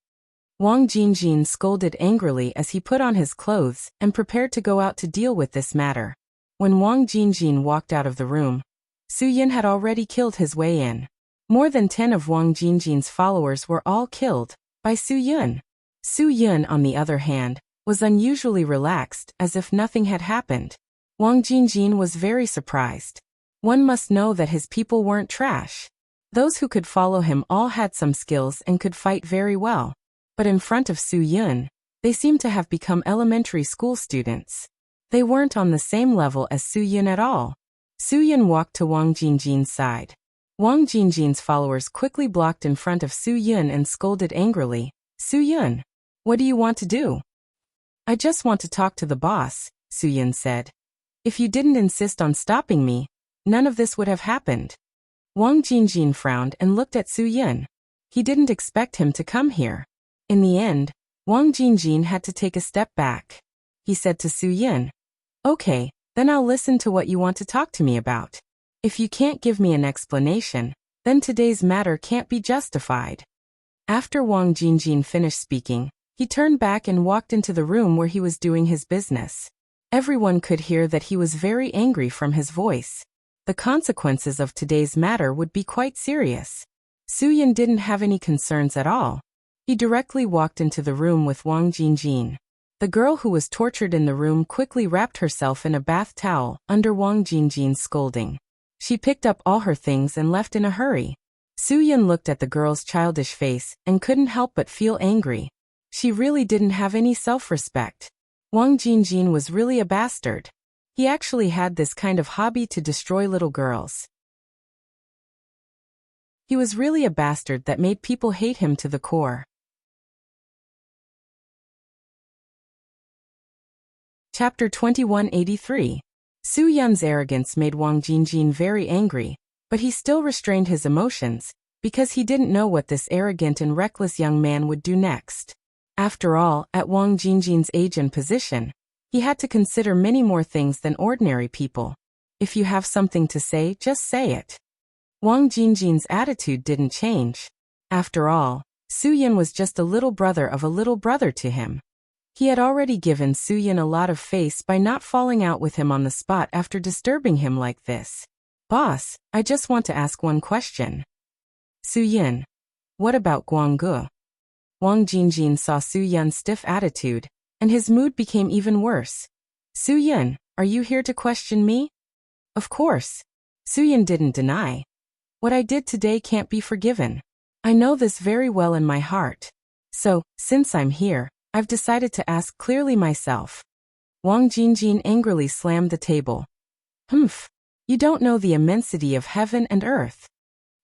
Wang Jingjin scolded angrily as he put on his clothes and prepared to go out to deal with this matter. When Wang Jingjin walked out of the room, Su Yin had already killed his way in. More than 10 of Wang Jingjin's followers were all killed by Su Yin. Su Yin, on the other hand, was unusually relaxed, as if nothing had happened. Wang Jingjin was very surprised. One must know that his people weren't trash. Those who could follow him all had some skills and could fight very well. But in front of Su Yin, they seemed to have become elementary school students. They weren't on the same level as Su Yin at all. Su Yin walked to Wang Jingjin's side. Wang Jingjin's followers quickly blocked in front of Su Yin and scolded angrily. Su Yin, what do you want to do? I just want to talk to the boss, Su Yin said. If you didn't insist on stopping me, none of this would have happened. Wang Jingjin frowned and looked at Su Yin. He didn't expect him to come here. In the end, Wang Jingjin had to take a step back. He said to Su Yin, "Okay, then I'll listen to what you want to talk to me about. If you can't give me an explanation, then today's matter can't be justified." After Wang Jingjin finished speaking, he turned back and walked into the room where he was doing his business. Everyone could hear that he was very angry from his voice. The consequences of today's matter would be quite serious. Su Yin didn't have any concerns at all. He directly walked into the room with Wang Jingjin. The girl who was tortured in the room quickly wrapped herself in a bath towel under Wang Jingjin's scolding. She picked up all her things and left in a hurry. Su Yin looked at the girl's childish face and couldn't help but feel angry. She really didn't have any self-respect. Wang Jingjin was really a bastard. He actually had this kind of hobby to destroy little girls. He was really a bastard that made people hate him to the core. Chapter 2183. Su Yun's arrogance made Wang Jingjin very angry, but he still restrained his emotions, because he didn't know what this arrogant and reckless young man would do next. After all, at Wang Jingjin's age and position, he had to consider many more things than ordinary people. If you have something to say, just say it. Wang Jingjin's attitude didn't change. After all, Su-yin was just a little brother of a little brother to him. He had already given Su-yin a lot of face by not falling out with him on the spot after disturbing him like this. Boss, I just want to ask one question. Su-yin. What about Guanggu? Wang Jingjin saw Su-yin's stiff attitude, and his mood became even worse. Su-yin, are you here to question me? Of course. Su-yin didn't deny. What I did today can't be forgiven. I know this very well in my heart. So, since I'm here, I've decided to ask clearly myself. Wang Jingjin angrily slammed the table. Humph. You don't know the immensity of heaven and earth.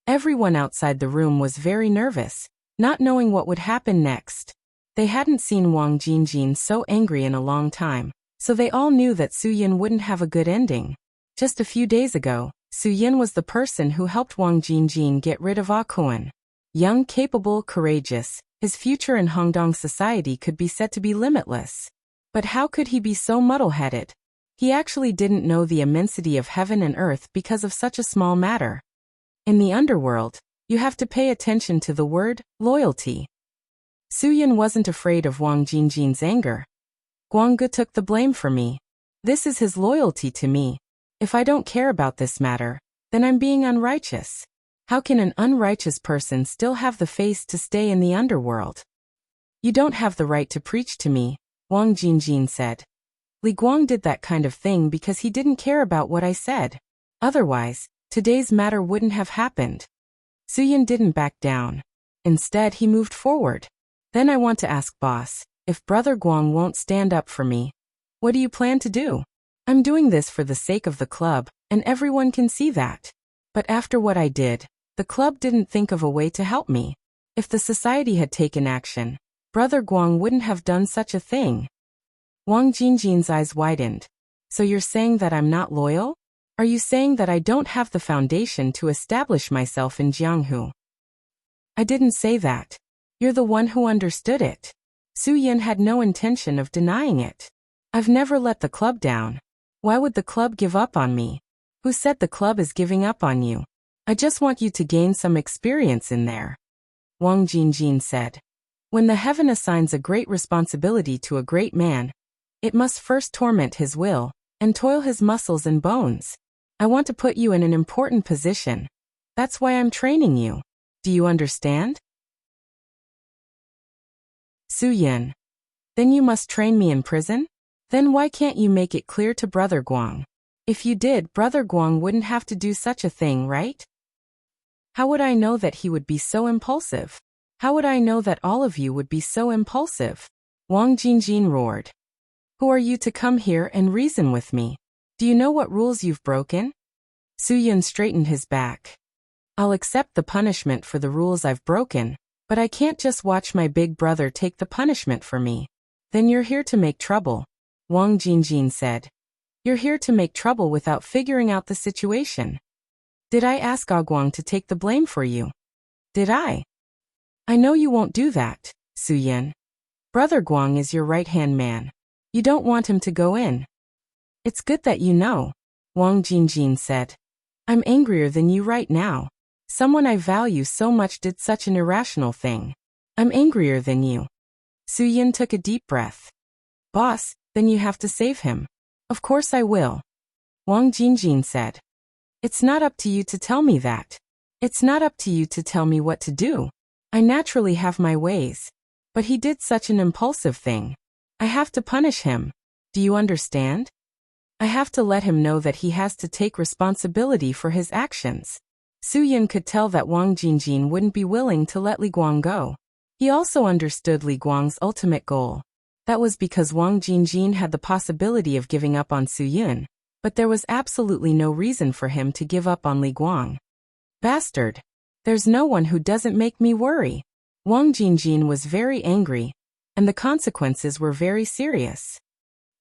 Everyone outside the room was very nervous, not knowing what would happen next. They hadn't seen Wang Jingjin so angry in a long time, so they all knew that Su-yin wouldn't have a good ending. Just a few days ago, Su-yin was the person who helped Wang Jingjin get rid of Ah Kuan. Young, capable, courageous, his future in Hongdong society could be said to be limitless. But how could he be so muddle-headed? He actually didn't know the immensity of heaven and earth because of such a small matter. In the underworld, you have to pay attention to the word, loyalty. Su-yin wasn't afraid of Wang Jingjin's anger. Guanggu took the blame for me. This is his loyalty to me. If I don't care about this matter, then I'm being unrighteous. How can an unrighteous person still have the face to stay in the underworld? You don't have the right to preach to me, Wang Jingjin said. Li Guang did that kind of thing because he didn't care about what I said. Otherwise, today's matter wouldn't have happened. Su-yin didn't back down. Instead, he moved forward. Then I want to ask boss, if Brother Guang won't stand up for me, what do you plan to do? I'm doing this for the sake of the club, and everyone can see that. But after what I did, the club didn't think of a way to help me. If the society had taken action, Brother Guang wouldn't have done such a thing. Wang Jingjin's eyes widened. So you're saying that I'm not loyal? Are you saying that I don't have the foundation to establish myself in Jianghu? I didn't say that. You're the one who understood it. Su-yin had no intention of denying it. I've never let the club down. Why would the club give up on me? Who said the club is giving up on you? I just want you to gain some experience in there. Wang Jingjin said. When the heaven assigns a great responsibility to a great man, it must first torment his will, and toil his muscles and bones. I want to put you in an important position. That's why I'm training you. Do you understand? Su-yin. Then you must train me in prison? Then why can't you make it clear to Brother Guang? If you did, Brother Guang wouldn't have to do such a thing, right? How would I know that he would be so impulsive? How would I know that all of you would be so impulsive? Wang Jingjin roared. Who are you to come here and reason with me? Do you know what rules you've broken? Su-yin straightened his back. I'll accept the punishment for the rules I've broken, but I can't just watch my big brother take the punishment for me. Then you're here to make trouble, Wang Jingjin said. You're here to make trouble without figuring out the situation. Did I ask Ah Guang to take the blame for you? Did I? I know you won't do that, Su-yin. Brother Guang is your right-hand man. You don't want him to go in. It's good that you know, Wang Jingjin said. I'm angrier than you right now. Someone I value so much did such an irrational thing. I'm angrier than you. Su-yin took a deep breath. Boss, then you have to save him. Of course I will. Wang Jingjin said. It's not up to you to tell me that. It's not up to you to tell me what to do. I naturally have my ways. But he did such an impulsive thing. I have to punish him. Do you understand? I have to let him know that he has to take responsibility for his actions. Su-yin could tell that Wang Jingjin wouldn't be willing to let Li Guang go. He also understood Li Guang's ultimate goal. That was because Wang Jingjin had the possibility of giving up on Su-yin, but there was absolutely no reason for him to give up on Li Guang. Bastard! There's no one who doesn't make me worry. Wang Jingjin was very angry, and the consequences were very serious.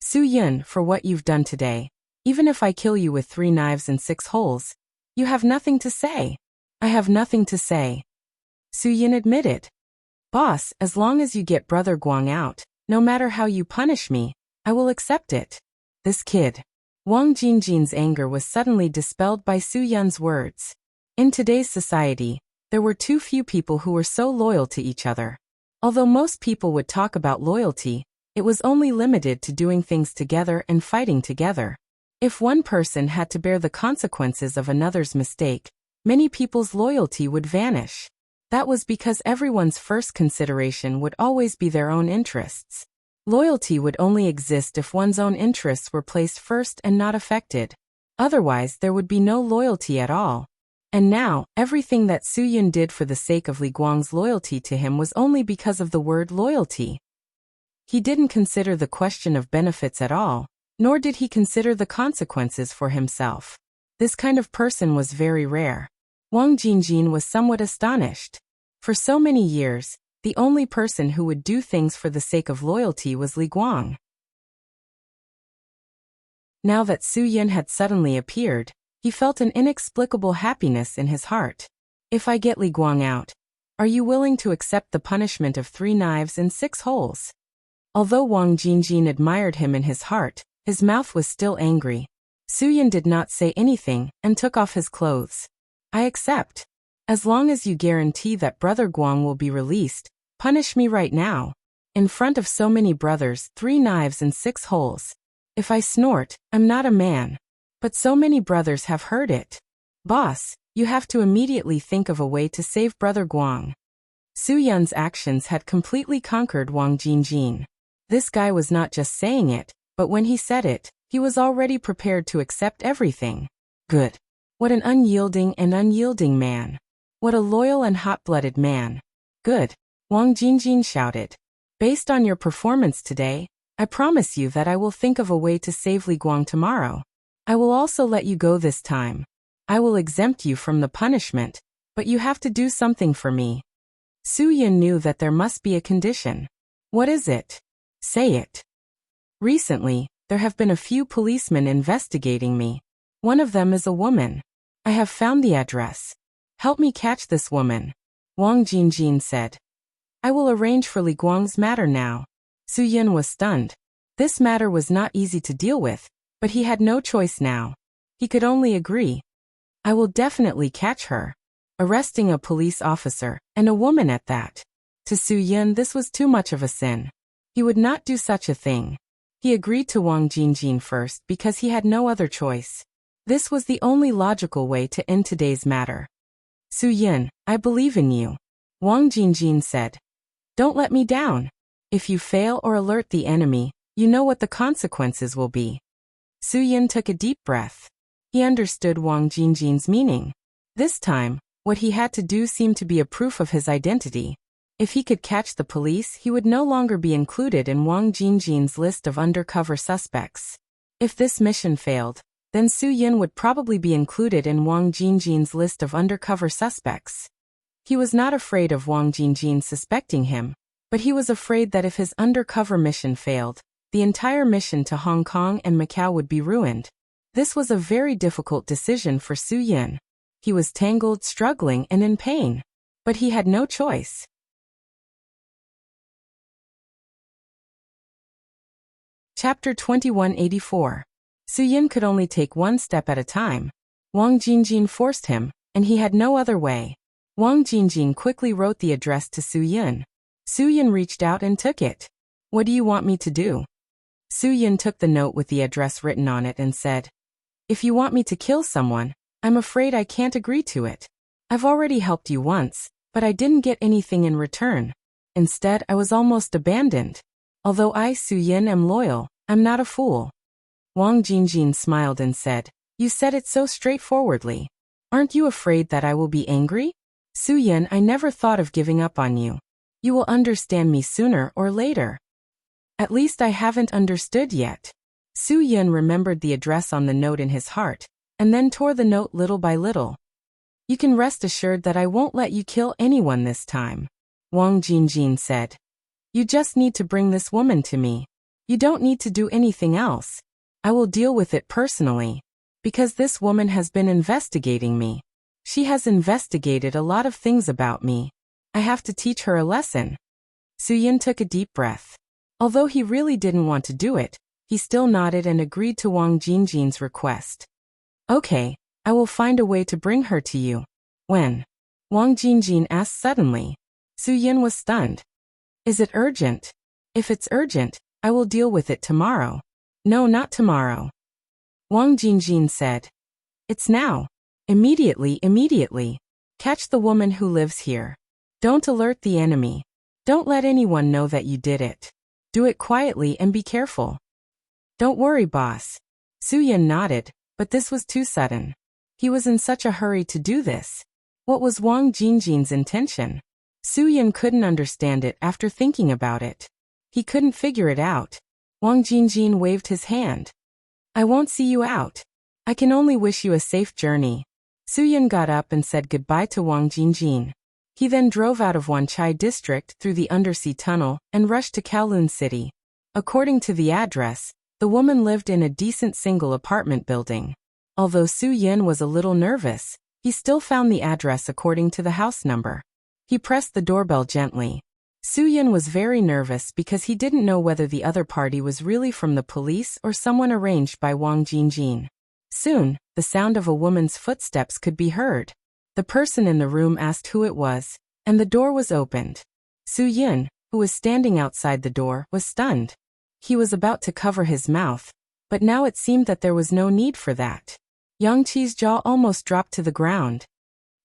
Su-yin, for what you've done today, even if I kill you with 3 knives and 6 holes, you have nothing to say. I have nothing to say. Su-yin admitted. Boss, as long as you get Brother Guang out, no matter how you punish me, I will accept it. This kid. Wang Jingjin's anger was suddenly dispelled by Su-yin's words. In today's society, There were too few people who were so loyal to each other. Although most people would talk about loyalty, it was only limited to doing things together and fighting together. If one person had to bear the consequences of another's mistake, many people's loyalty would vanish. That was because everyone's first consideration would always be their own interests. Loyalty would only exist if one's own interests were placed first and not affected. Otherwise, there would be no loyalty at all. And now, everything that Su Yun did for the sake of Li Guang's loyalty to him was only because of the word loyalty. He didn't consider the question of benefits at all, nor did he consider the consequences for himself. This kind of person was very rare. Wang Jingjin was somewhat astonished. For so many years, the only person who would do things for the sake of loyalty was Li Guang. Now that Su Yun had suddenly appeared, he felt an inexplicable happiness in his heart. If I get Li Guang out, are you willing to accept the punishment of 3 knives and 6 holes? Although Wang Jingjin admired him in his heart, his mouth was still angry. Su Yun did not say anything and took off his clothes. I accept. As long as you guarantee that Brother Guang will be released, punish me right now. In front of so many brothers, 3 knives and 6 holes. If I snort, I'm not a man. But so many brothers have heard it. Boss, you have to immediately think of a way to save Brother Guang. Su Yun's actions had completely conquered Wang Jingjin. This guy was not just saying it, but when he said it, he was already prepared to accept everything. Good. What an unyielding man. What a loyal and hot-blooded man. Good. Wang Jingjin shouted. Based on your performance today, I promise you that I will think of a way to save Li Guang tomorrow. I will also let you go this time. I will exempt you from the punishment, but you have to do something for me. Su Yun knew that there must be a condition. What is it? Say it. Recently, there have been a few policemen investigating me. One of them is a woman. I have found the address. Help me catch this woman. Wang Jingjin said. I will arrange for Li Guang's matter now. Su Yun was stunned. This matter was not easy to deal with, but he had no choice now. He could only agree. I will definitely catch her. Arresting a police officer, and a woman at that. To Su Yun, this was too much of a sin. He would not do such a thing. He agreed to Wang Jingjin first because he had no other choice. This was the only logical way to end today's matter. Su Yun, I believe in you. Wang Jingjin said. Don't let me down. If you fail or alert the enemy, you know what the consequences will be. Su Yun took a deep breath. He understood Wang Jingjin's meaning. This time, what he had to do seemed to be a proof of his identity. If he could catch the police, he would no longer be included in Wang Jingjin's list of undercover suspects. If this mission failed, then Su Yun would probably be included in Wang Jingjin's list of undercover suspects. He was not afraid of Wang Jingjin suspecting him, but he was afraid that if his undercover mission failed, the entire mission to Hong Kong and Macau would be ruined. This was a very difficult decision for Su Yun. He was tangled, struggling, and in pain. But he had no choice. Chapter 2184. Su Yun could only take one step at a time. Wang Jingjin forced him, and he had no other way. Wang Jingjin quickly wrote the address to Su Yun. Su Yun reached out and took it. What do you want me to do? Su Yun took the note with the address written on it and said, If you want me to kill someone, I'm afraid I can't agree to it. I've already helped you once, but I didn't get anything in return. Instead, I was almost abandoned. Although I, Su Yun, am loyal, I'm not a fool. Wang Jingjin smiled and said, You said it so straightforwardly. Aren't you afraid that I will be angry? Su Yun, I never thought of giving up on you. You will understand me sooner or later. At least I haven't understood yet. Su Yun remembered the address on the note in his heart, and then tore the note little by little. You can rest assured that I won't let you kill anyone this time. Wang Jingjin said. You just need to bring this woman to me. You don't need to do anything else. I will deal with it personally. Because this woman has been investigating me. She has investigated a lot of things about me. I have to teach her a lesson. Su Yun took a deep breath. Although he really didn't want to do it, he still nodded and agreed to Wang Jingjin's request. Okay, I will find a way to bring her to you. When? Wang Jingjin asked suddenly. Su Yin was stunned. Is it urgent? If it's urgent, I will deal with it tomorrow. No, not tomorrow. Wang Jingjin said. It's now. Immediately. Catch the woman who lives here. Don't alert the enemy. Don't let anyone know that you did it. Do it quietly and be careful. Don't worry, boss. Su Yin nodded, but this was too sudden. He was in such a hurry to do this. What was Wang Jingjin's intention? Su Yin couldn't understand it after thinking about it. He couldn't figure it out. Wang Jingjin waved his hand. I won't see you out. I can only wish you a safe journey. Su Yin got up and said goodbye to Wang Jingjin. He then drove out of Wanchai district through the undersea tunnel and rushed to Kowloon City. According to the address, the woman lived in a decent single apartment building. Although Su Yin was a little nervous, he still found the address according to the house number. He pressed the doorbell gently. Su Yin was very nervous because he didn't know whether the other party was really from the police or someone arranged by Wang Jingjin. Soon, the sound of a woman's footsteps could be heard. The person in the room asked who it was, and the door was opened. Su Yin, who was standing outside the door, was stunned. He was about to cover his mouth, but now it seemed that there was no need for that. Yang Qi's jaw almost dropped to the ground.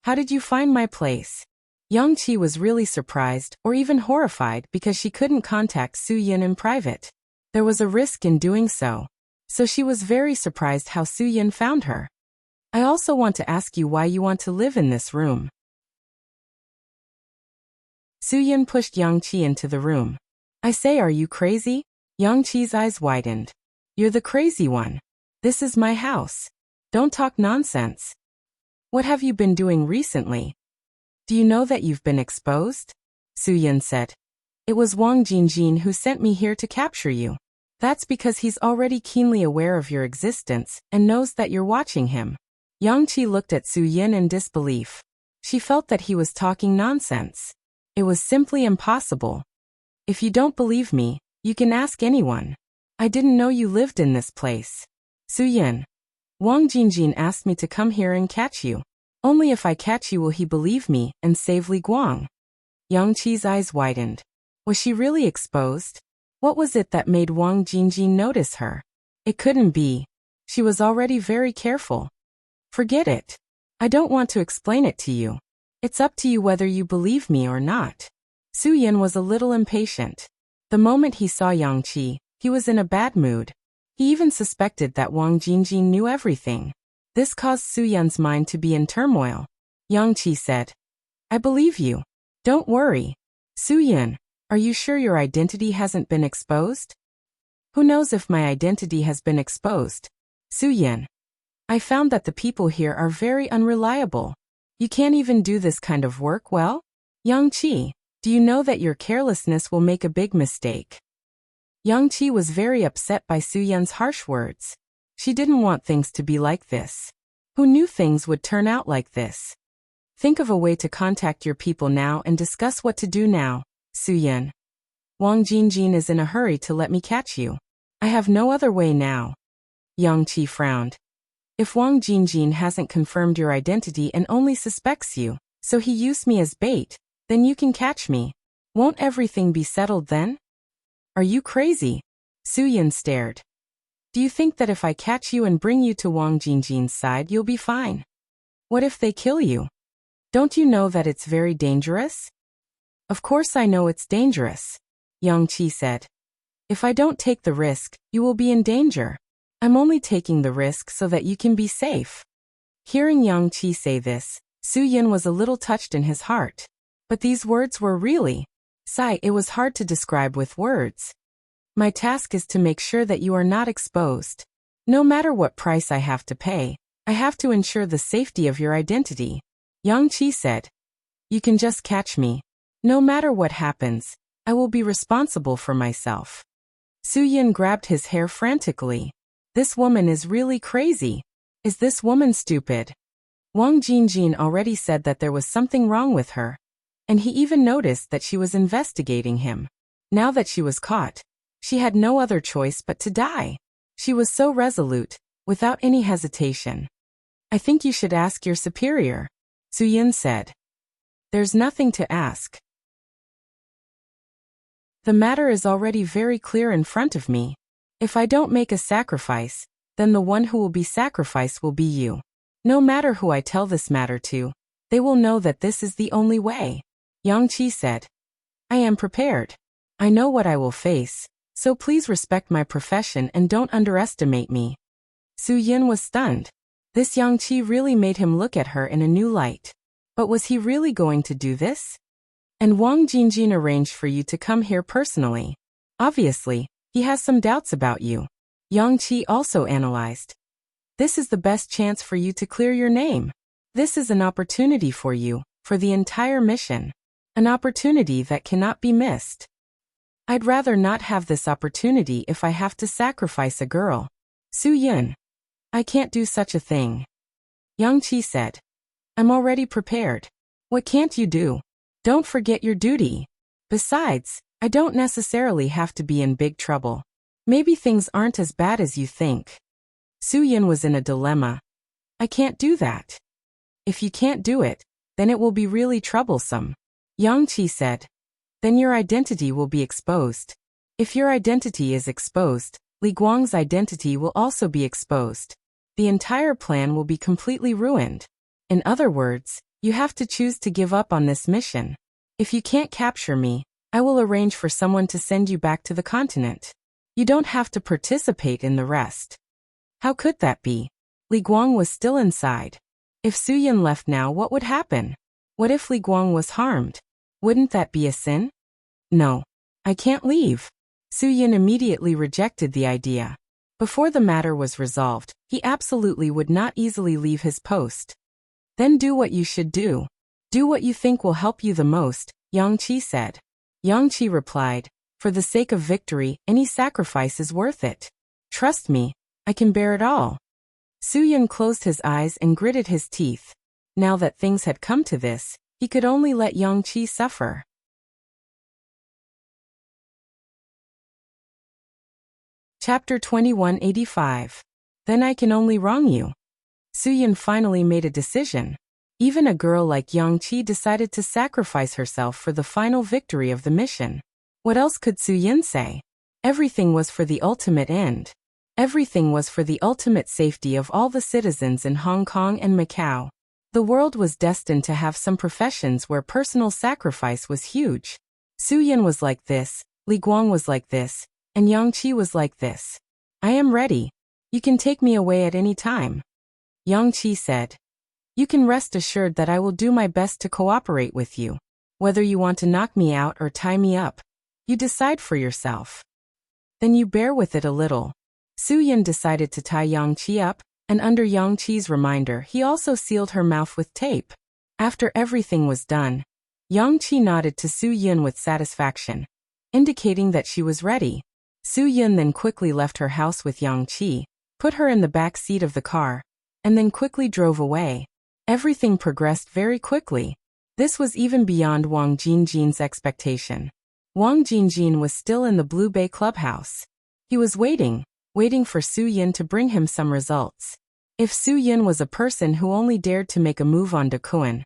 How did you find my place? Yang Qi was really surprised or even horrified because she couldn't contact Su Yin in private. There was a risk in doing so. So she was very surprised how Su Yin found her. I also want to ask you why you want to live in this room. Su Yin pushed Yang Qi into the room. I say, are you crazy? Yang Qi's eyes widened. You're the crazy one. This is my house. Don't talk nonsense. What have you been doing recently? Do you know that you've been exposed? Su Yin said. It was Wang Jingjin who sent me here to capture you. That's because he's already keenly aware of your existence and knows that you're watching him. Yang Qi looked at Su Yin in disbelief. She felt that he was talking nonsense. It was simply impossible. If you don't believe me, you can ask anyone. I didn't know you lived in this place. Su Yin. Wang Jingjin asked me to come here and catch you. Only if I catch you will he believe me and save Li Guang. Yang Qi's eyes widened. Was she really exposed? What was it that made Wang Jingjin notice her? It couldn't be. She was already very careful. Forget it. I don't want to explain it to you. It's up to you whether you believe me or not. Su Yin was a little impatient. The moment he saw Yang Qi, he was in a bad mood. He even suspected that Wang Jingjin knew everything. This caused Su Yin's mind to be in turmoil. Yang Qi said, I believe you. Don't worry. Su Yin, are you sure your identity hasn't been exposed? Who knows if my identity has been exposed? Su Yin. I found that the people here are very unreliable. You can't even do this kind of work well? Yang Qi, do you know that your carelessness will make a big mistake? Yang Qi was very upset by Su Yin's harsh words. She didn't want things to be like this. Who knew things would turn out like this? Think of a way to contact your people now and discuss what to do now, Su Yin. Wang Jingjin is in a hurry to let me catch you. I have no other way now. Yang Qi frowned. If Wang Jingjin hasn't confirmed your identity and only suspects you, so he used me as bait, then you can catch me. Won't everything be settled then? Are you crazy? Su Yin stared. Do you think that if I catch you and bring you to Wang Jingjin's side you'll be fine? What if they kill you? Don't you know that it's very dangerous? Of course I know it's dangerous, Yang Qi said. If I don't take the risk, you will be in danger. I'm only taking the risk so that you can be safe. Hearing Yang Qi say this, Su Yin was a little touched in his heart. But these words were really... it was hard to describe with words. My task is to make sure that you are not exposed. No matter what price I have to pay, I have to ensure the safety of your identity. Yang Qi said. You can just catch me. No matter what happens, I will be responsible for myself. Su Yin grabbed his hair frantically. This woman is really crazy. Is this woman stupid? Wang Jingjin already said that there was something wrong with her. And he even noticed that she was investigating him. Now that she was caught, she had no other choice but to die. She was so resolute, without any hesitation. I think you should ask your superior, Su Yin said. There's nothing to ask. The matter is already very clear in front of me. If I don't make a sacrifice, then the one who will be sacrificed will be you. No matter who I tell this matter to, they will know that this is the only way. Yang Qi said. I am prepared. I know what I will face, so please respect my profession and don't underestimate me. Su Yin was stunned. This Yang Qi really made him look at her in a new light. But was he really going to do this? And Wang Jingjin arranged for you to come here personally. Obviously, he has some doubts about you. Yang Qi also analyzed. This is the best chance for you to clear your name. This is an opportunity for you, for the entire mission. An opportunity that cannot be missed. I'd rather not have this opportunity if I have to sacrifice a girl. Su Yin. I can't do such a thing. Yang Qi said. I'm already prepared. What can't you do? Don't forget your duty. Besides, I don't necessarily have to be in big trouble. Maybe things aren't as bad as you think. Su Yin was in a dilemma. I can't do that. If you can't do it, then it will be really troublesome. Yang Qi said. Then your identity will be exposed. If your identity is exposed, Li Guang's identity will also be exposed. The entire plan will be completely ruined. In other words, you have to choose to give up on this mission. If you can't capture me, I will arrange for someone to send you back to the continent. You don't have to participate in the rest. How could that be? Li Guang was still inside. If Su Yin left now, what would happen? What if Li Guang was harmed? Wouldn't that be a sin? No. I can't leave. Su Yin immediately rejected the idea. Before the matter was resolved, he absolutely would not easily leave his post. Then do what you should do. Do what you think will help you the most, Yang Qi said. Yang Qi replied, for the sake of victory, any sacrifice is worth it. Trust me, I can bear it all. Su Yin closed his eyes and gritted his teeth. Now that things had come to this, he could only let Yang Qi suffer. Chapter 2185. Then I can only wrong you. Su Yin finally made a decision. Even a girl like Yang Qi decided to sacrifice herself for the final victory of the mission. What else could Su Yin say? Everything was for the ultimate end. Everything was for the ultimate safety of all the citizens in Hong Kong and Macau. The world was destined to have some professions where personal sacrifice was huge. Su Yin was like this, Li Guang was like this, and Yang Qi was like this. I am ready. You can take me away at any time. Yang Qi said. You can rest assured that I will do my best to cooperate with you. Whether you want to knock me out or tie me up, you decide for yourself. Then you bear with it a little. Su Yin decided to tie Yang Qi up, and under Yang Qi's reminder he also sealed her mouth with tape. After everything was done, Yang Qi nodded to Su Yin with satisfaction, indicating that she was ready. Su Yin then quickly left her house with Yang Qi, put her in the back seat of the car, and then quickly drove away. Everything progressed very quickly. This was even beyond Wang Jingjin's expectation. Wang Jingjin was still in the Blue Bay clubhouse. He was waiting for Su Yin to bring him some results. If Su Yin was a person who only dared to make a move on Dakuan,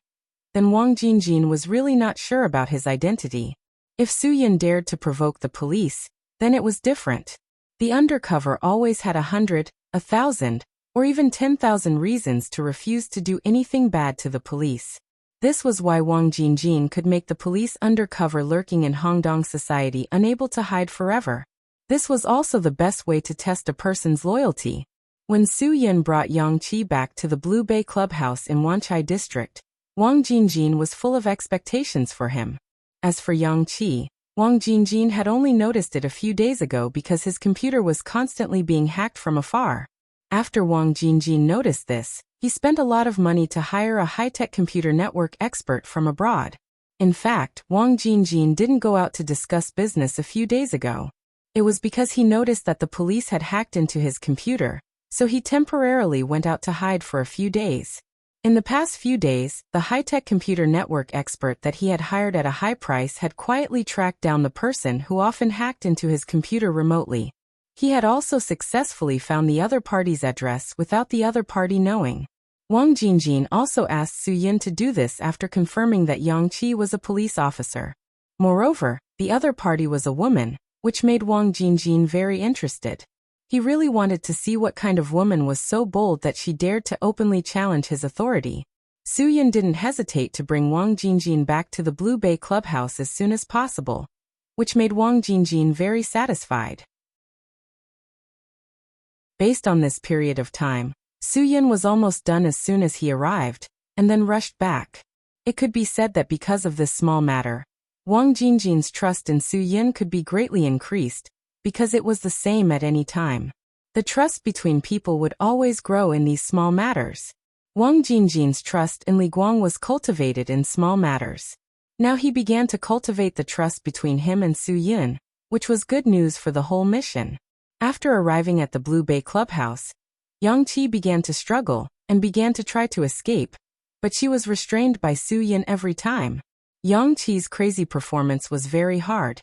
then Wang Jingjin was really not sure about his identity. If Su Yin dared to provoke the police, then it was different. The undercover always had 100, 1,000, or even 10,000 reasons to refuse to do anything bad to the police. This was why Wang Jingjin could make the police undercover lurking in Hongdong society unable to hide forever. This was also the best way to test a person's loyalty. When Su Yin brought Yang Qi back to the Blue Bay clubhouse in Wanchai district, Wang Jingjin was full of expectations for him. As for Yang Qi, Wang Jingjin had only noticed it a few days ago because his computer was constantly being hacked from afar. After Wang Jingjin noticed this, he spent a lot of money to hire a high-tech computer network expert from abroad. In fact, Wang Jingjin didn't go out to discuss business a few days ago. It was because he noticed that the police had hacked into his computer, so he temporarily went out to hide for a few days. In the past few days, the high-tech computer network expert that he had hired at a high price had quietly tracked down the person who often hacked into his computer remotely. He had also successfully found the other party's address without the other party knowing. Wang Jingjin also asked Su Yin to do this after confirming that Yang Qi was a police officer. Moreover, the other party was a woman, which made Wang Jingjin very interested. He really wanted to see what kind of woman was so bold that she dared to openly challenge his authority. Su Yin didn't hesitate to bring Wang Jingjin back to the Blue Bay clubhouse as soon as possible, which made Wang Jingjin very satisfied. Based on this period of time, Su Yin was almost done as soon as he arrived, and then rushed back. It could be said that because of this small matter, Wang Jingjin's trust in Su Yin could be greatly increased, because it was the same at any time. The trust between people would always grow in these small matters. Wang Jingjin's trust in Li Guang was cultivated in small matters. Now he began to cultivate the trust between him and Su Yin, which was good news for the whole mission. After arriving at the Blue Bay clubhouse, Yang Qi began to struggle and began to try to escape, but she was restrained by Su Yin every time. Yang Qi's crazy performance was very hard,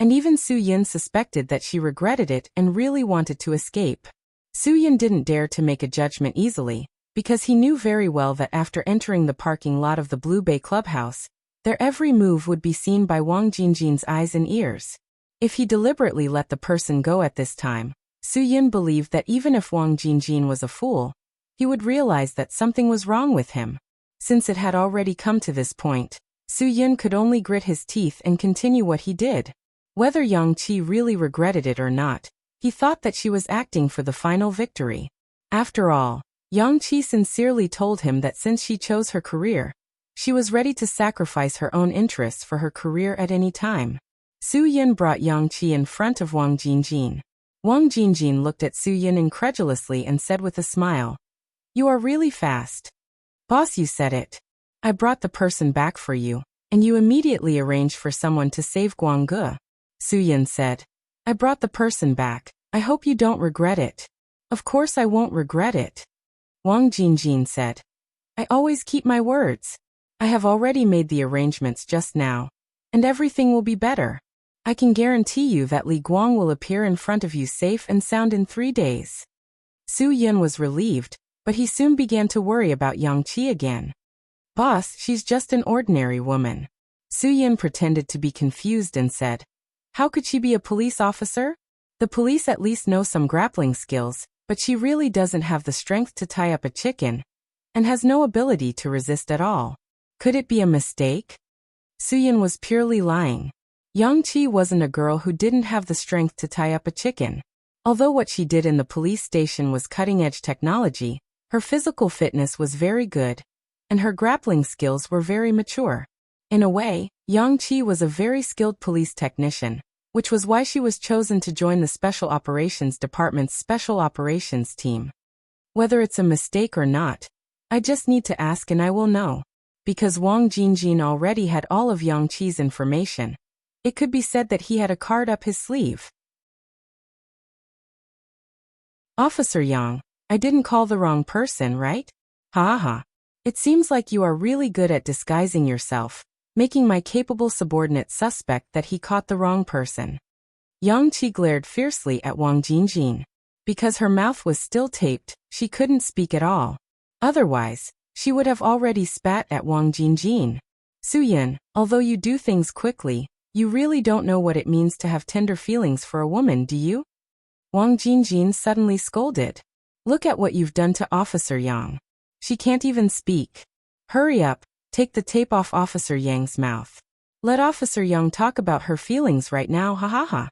and even Su Yin suspected that she regretted it and really wanted to escape. Su Yin didn't dare to make a judgment easily, because he knew very well that after entering the parking lot of the Blue Bay clubhouse, their every move would be seen by Wang Jingjin's eyes and ears. If he deliberately let the person go at this time, Su Yin believed that even if Wang Jingjin was a fool, he would realize that something was wrong with him. Since it had already come to this point, Su Yin could only grit his teeth and continue what he did. Whether Yang Qi really regretted it or not, he thought that she was acting for the final victory. After all, Yang Qi sincerely told him that since she chose her career, she was ready to sacrifice her own interests for her career at any time. Su Yin brought Yang Qi in front of Wang Jingjin. Wang Jingjin looked at Su Yin incredulously and said with a smile, "You are really fast. Boss, you said it. I brought the person back for you, and you immediately arranged for someone to save Guangge." Su Yin said, "I brought the person back. I hope you don't regret it." "Of course I won't regret it." Wang Jingjin said, "I always keep my words. I have already made the arrangements just now, and everything will be better. I can guarantee you that Li Guang will appear in front of you safe and sound in 3 days. Su Yin was relieved, but he soon began to worry about Yang Qi again. "Boss, she's just an ordinary woman." Su Yin pretended to be confused and said, "How could she be a police officer? The police at least know some grappling skills, but she really doesn't have the strength to tie up a chicken, and has no ability to resist at all. Could it be a mistake?" Su Yin was purely lying. Yang Qi wasn't a girl who didn't have the strength to tie up a chicken. Although what she did in the police station was cutting-edge technology, her physical fitness was very good, and her grappling skills were very mature. In a way, Yang Qi was a very skilled police technician, which was why she was chosen to join the Special Operations Department's Special Operations team. Whether it's a mistake or not, I just need to ask and I will know. Because Wang Jingjin already had all of Yang Qi's information, it could be said that he had a card up his sleeve. "Officer Yang, I didn't call the wrong person, right? Ha ha. It seems like you are really good at disguising yourself, making my capable subordinate suspect that he caught the wrong person." Yang Qi glared fiercely at Wang Jingjin. Because her mouth was still taped, she couldn't speak at all. Otherwise, she would have already spat at Wang Jingjin. "Su Yin, although you do things quickly, you really don't know what it means to have tender feelings for a woman, do you?" Wang Jingjin suddenly scolded. "Look at what you've done to Officer Yang. She can't even speak. Hurry up, take the tape off Officer Yang's mouth. Let Officer Yang talk about her feelings right now, ha ha ha."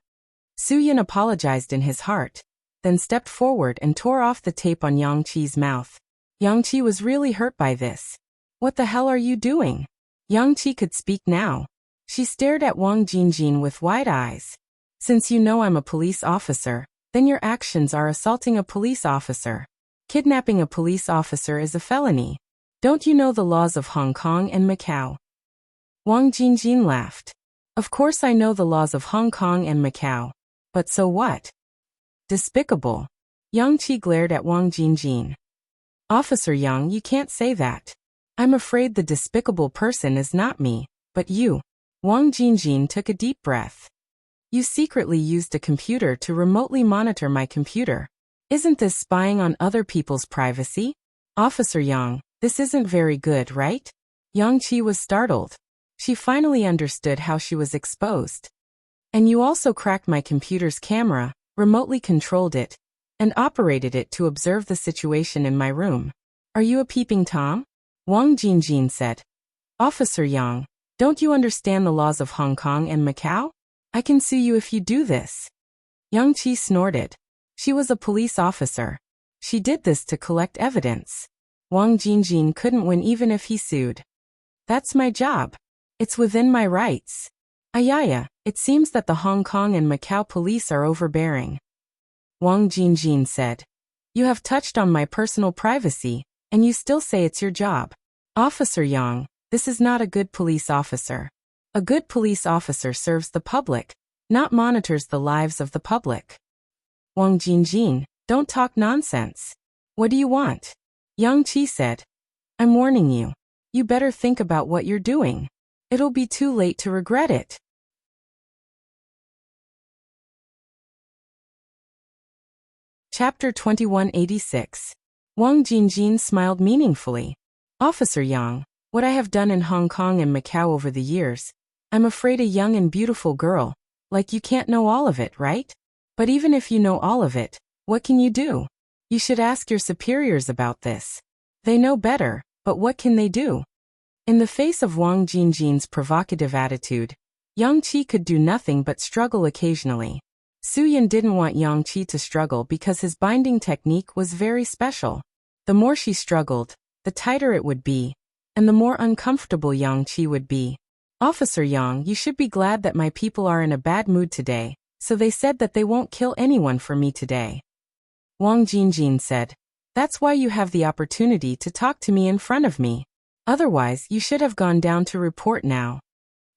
Su Yin apologized in his heart, then stepped forward and tore off the tape on Yang Qi's mouth. Yang Qi was really hurt by this. "What the hell are you doing?" Yang Qi could speak now. She stared at Wang Jingjin with wide eyes. "Since you know I'm a police officer, then your actions are assaulting a police officer. Kidnapping a police officer is a felony. Don't you know the laws of Hong Kong and Macau?" Wang Jingjin laughed. "Of course I know the laws of Hong Kong and Macau. But so what?" "Despicable." Yang Qi glared at Wang Jingjin. "Officer Yang, you can't say that. I'm afraid the despicable person is not me, but you." Wang Jingjin took a deep breath. "You secretly used a computer to remotely monitor my computer. Isn't this spying on other people's privacy?" Officer Yang, this isn't very good, right? Yang Qi was startled. She finally understood how she was exposed. And you also cracked my computer's camera, remotely controlled it, and operated it to observe the situation in my room. Are you a peeping Tom? Wang Jingjin said. Officer Yang, don't you understand the laws of Hong Kong and Macau? I can sue you if you do this. Yang Qi snorted. She was a police officer. She did this to collect evidence. Wang Jingjin couldn't win even if he sued. That's my job. It's within my rights. Ayaya, it seems that the Hong Kong and Macau police are overbearing. Wang Jingjin said. You have touched on my personal privacy, and you still say it's your job. Officer Yang, this is not a good police officer. A good police officer serves the public, not monitors the lives of the public. Wang Jingjin, don't talk nonsense. What do you want? Yang Qi said. I'm warning you. You better think about what you're doing. It'll be too late to regret it. Chapter 2186. Wang Jingjin smiled meaningfully. Officer Yang, what I have done in Hong Kong and Macau over the years, I'm afraid a young and beautiful girl, like you can't know all of it, right? But even if you know all of it, what can you do? You should ask your superiors about this. They know better, but what can they do? In the face of Wang Jingjin's provocative attitude, Yang Qi could do nothing but struggle occasionally. Suyin didn't want Yang Qi to struggle because his binding technique was very special. The more she struggled, the tighter it would be, and the more uncomfortable Yang Qi would be. Officer Yang, you should be glad that my people are in a bad mood today, so they said that they won't kill anyone for me today. Wang Jingjin said. That's why you have the opportunity to talk to me in front of me. Otherwise, you should have gone down to report now.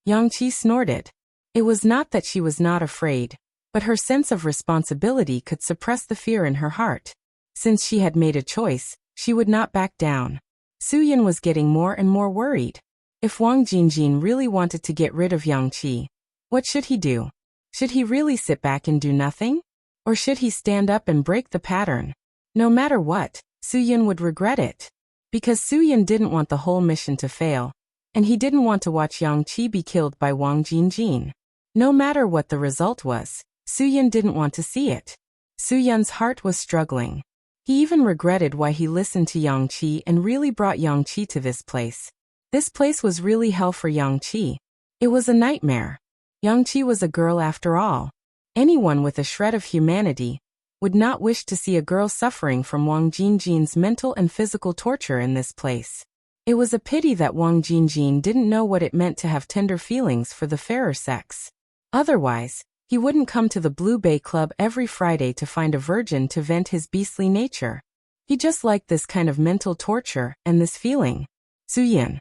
Yang Qi snorted. It was not that she was not afraid, but her sense of responsibility could suppress the fear in her heart. Since she had made a choice, she would not back down. Suyin was getting more and more worried. If Wang Jingjin really wanted to get rid of Yang Qi, what should he do? Should he really sit back and do nothing? Or should he stand up and break the pattern? No matter what, Suyin would regret it. Because Suyin didn't want the whole mission to fail, and he didn't want to watch Yang Qi be killed by Wang Jingjin. No matter what the result was, Suyin didn't want to see it. Suyin's heart was struggling. He even regretted why he listened to Yang Qi and really brought Yang Qi to this place. This place was really hell for Yang Qi. It was a nightmare. Yang Qi was a girl after all. Anyone with a shred of humanity would not wish to see a girl suffering from Wang Jingjin's mental and physical torture in this place. It was a pity that Wang Jingjin didn't know what it meant to have tender feelings for the fairer sex. Otherwise, he wouldn't come to the Blue Bay Club every Friday to find a virgin to vent his beastly nature. He just liked this kind of mental torture and this feeling. Suyin.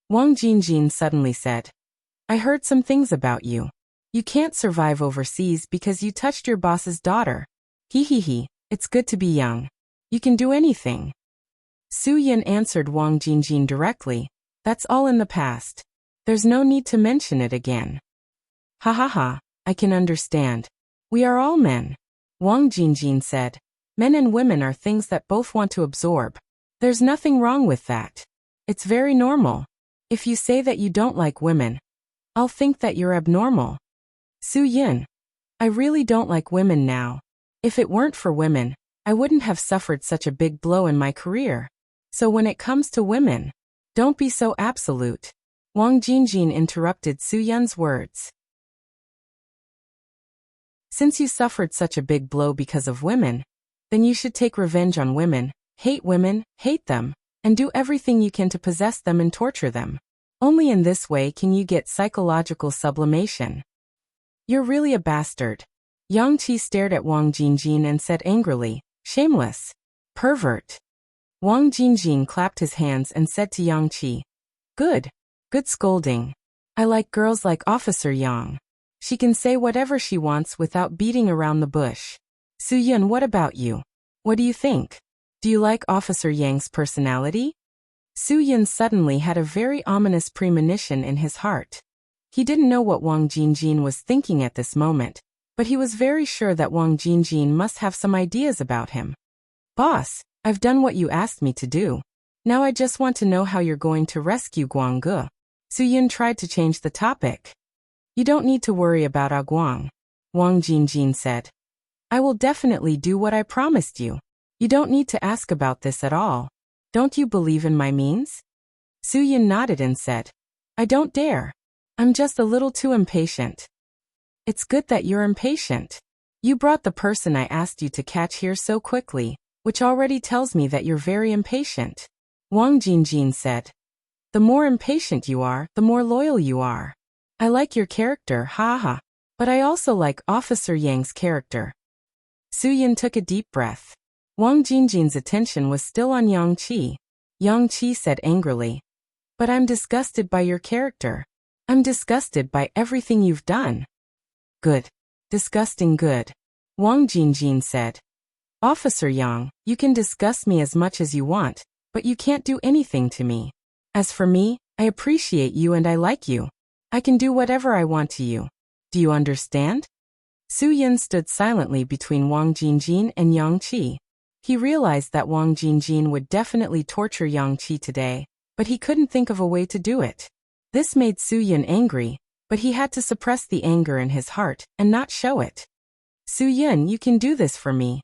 Wang Jingjin suddenly said. I heard some things about you. You can't survive overseas because you touched your boss's daughter. He, it's good to be young. You can do anything. Suyin answered Wang Jingjin directly. That's all in the past. There's no need to mention it again. Ha, I can understand. We are all men. Wang Jingjin said. Men and women are things that both want to absorb. There's nothing wrong with that. It's very normal. If you say that you don't like women, I'll think that you're abnormal. Suyin. I really don't like women now. If it weren't for women, I wouldn't have suffered such a big blow in my career. So when it comes to women, don't be so absolute. Wang Jingjin interrupted Suyin's words. Since you suffered such a big blow because of women, then you should take revenge on women, hate them, and do everything you can to possess them and torture them. Only in this way can you get psychological sublimation. You're really a bastard. Yang Qi stared at Wang Jingjin and said angrily, shameless. Pervert. Wang Jingjin clapped his hands and said to Yang Qi, good scolding. I like girls like Officer Yang. She can say whatever she wants without beating around the bush. Suyin, what about you? What do you think? Do you like Officer Yang's personality? Suyin suddenly had a very ominous premonition in his heart. He didn't know what Wang Jingjin was thinking at this moment, but he was very sure that Wang Jingjin must have some ideas about him. Boss, I've done what you asked me to do. Now I just want to know how you're going to rescue Guang Ge. Su Yun tried to change the topic. You don't need to worry about Guang, Wang Jingjin said. I will definitely do what I promised you. You don't need to ask about this at all. Don't you believe in my means? Su Yun nodded and said, I don't dare. I'm just a little too impatient. It's good that you're impatient. You brought the person I asked you to catch here so quickly, which already tells me that you're very impatient. Wang Jingjin said. The more impatient you are, the more loyal you are. I like your character, haha. But I also like Officer Yang's character. Su Yun took a deep breath. Wang Jingjin's attention was still on Yang Qi. Yang Qi said angrily. But I'm disgusted by your character. I'm disgusted by everything you've done. Good. Disgusting good. Wang Jingjin said. Officer Yang, you can disgust me as much as you want, but you can't do anything to me. As for me, I appreciate you and I like you. I can do whatever I want to you. Do you understand? Su Yun stood silently between Wang Jingjin and Yang Qi. He realized that Wang Jingjin would definitely torture Yang Qi today, but he couldn't think of a way to do it. This made Su Yun angry, but he had to suppress the anger in his heart and not show it. Su Yun, you can do this for me.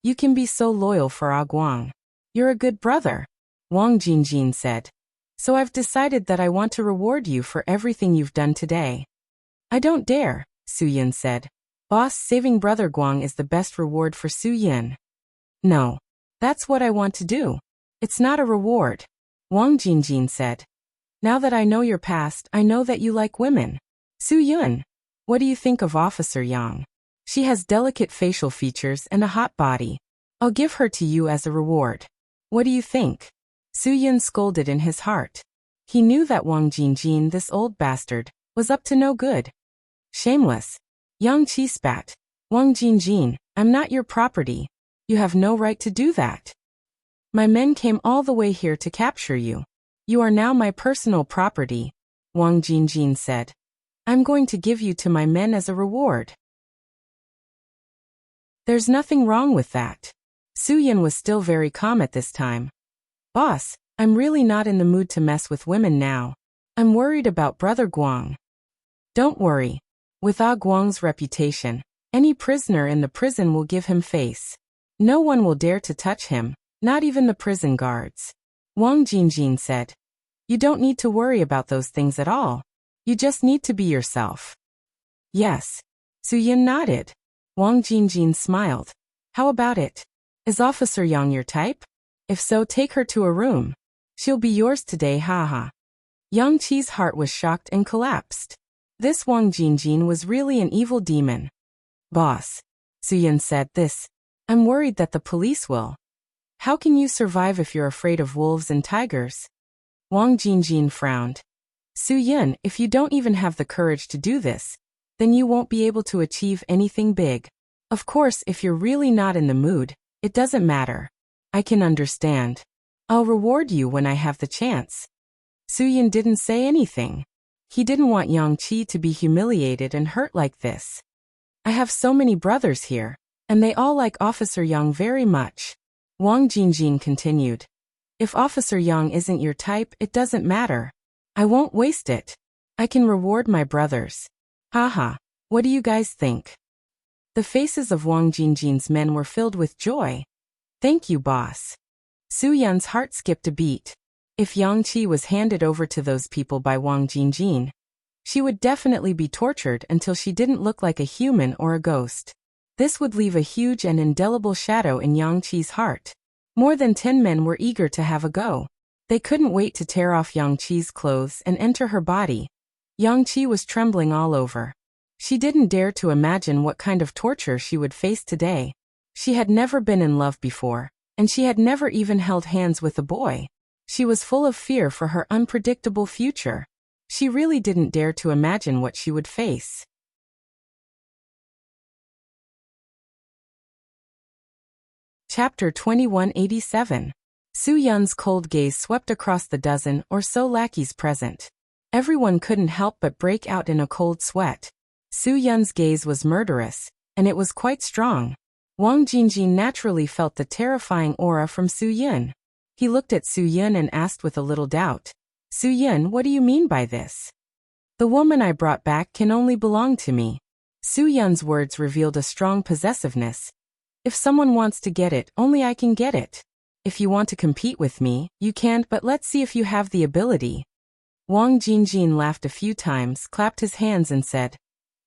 You can be so loyal for Guang. You're a good brother, Wang Jingjin said. So I've decided that I want to reward you for everything you've done today. I don't dare, Su Yun said. Boss, saving brother Guang is the best reward for Su Yun. No. That's what I want to do. It's not a reward, Wang Jingjin said. Now that I know your past, I know that you like women. Su Yun, what do you think of Officer Yang? She has delicate facial features and a hot body. I'll give her to you as a reward. What do you think? Su Yun scolded in his heart. He knew that Wang Jingjin, this old bastard, was up to no good. Shameless. Yang Qi spat. Wang Jingjin, I'm not your property. You have no right to do that. My men came all the way here to capture you. You are now my personal property, Wang Jingjin said. I'm going to give you to my men as a reward. There's nothing wrong with that. Su Yun was still very calm at this time. Boss, I'm really not in the mood to mess with women now. I'm worried about brother Guang. Don't worry. With Guang's reputation, any prisoner in the prison will give him face. No one will dare to touch him, not even the prison guards. Wang Jingjin said. You don't need to worry about those things at all. You just need to be yourself. Yes. Su Yun nodded. Wang Jingjin smiled. How about it? Is Officer Yang your type? If so, take her to a room. She'll be yours today, haha. Yang Qi's heart was shocked and collapsed. This Wang Jingjin was really an evil demon. Boss, Su Yun said this. I'm worried that the police will. How can you survive if you're afraid of wolves and tigers? Wang Jingjin frowned. Su Yun, if you don't even have the courage to do this, then you won't be able to achieve anything big. Of course, if you're really not in the mood, it doesn't matter. I can understand. I'll reward you when I have the chance. Su Yun didn't say anything. He didn't want Yang Qi to be humiliated and hurt like this. I have so many brothers here, and they all like Officer Yang very much. Wang Jingjin continued. If Officer Yang isn't your type, it doesn't matter. I won't waste it. I can reward my brothers. Haha, what do you guys think? The faces of Wang Jingjin's men were filled with joy. Thank you, boss. Su Yun's heart skipped a beat. If Yang Qi was handed over to those people by Wang Jingjin, she would definitely be tortured until she didn't look like a human or a ghost. This would leave a huge and indelible shadow in Yang Qi's heart. More than 10 men were eager to have a go. They couldn't wait to tear off Yang Qi's clothes and enter her body. Yang Qi was trembling all over. She didn't dare to imagine what kind of torture she would face today. She had never been in love before, and she had never even held hands with a boy. She was full of fear for her unpredictable future. She really didn't dare to imagine what she would face. Chapter 2187. Su Yun's cold gaze swept across the dozen or so lackeys present. Everyone couldn't help but break out in a cold sweat. Su Yun's gaze was murderous, and it was quite strong. Wang Jingjin naturally felt the terrifying aura from Su Yun. He looked at Su Yun and asked with a little doubt, "Su Yun, what do you mean by this?" "The woman I brought back can only belong to me." Su Yun's words revealed a strong possessiveness. "If someone wants to get it, only I can get it. If you want to compete with me, you can, but let's see if you have the ability." Wang Jingjin laughed a few times, clapped his hands and said,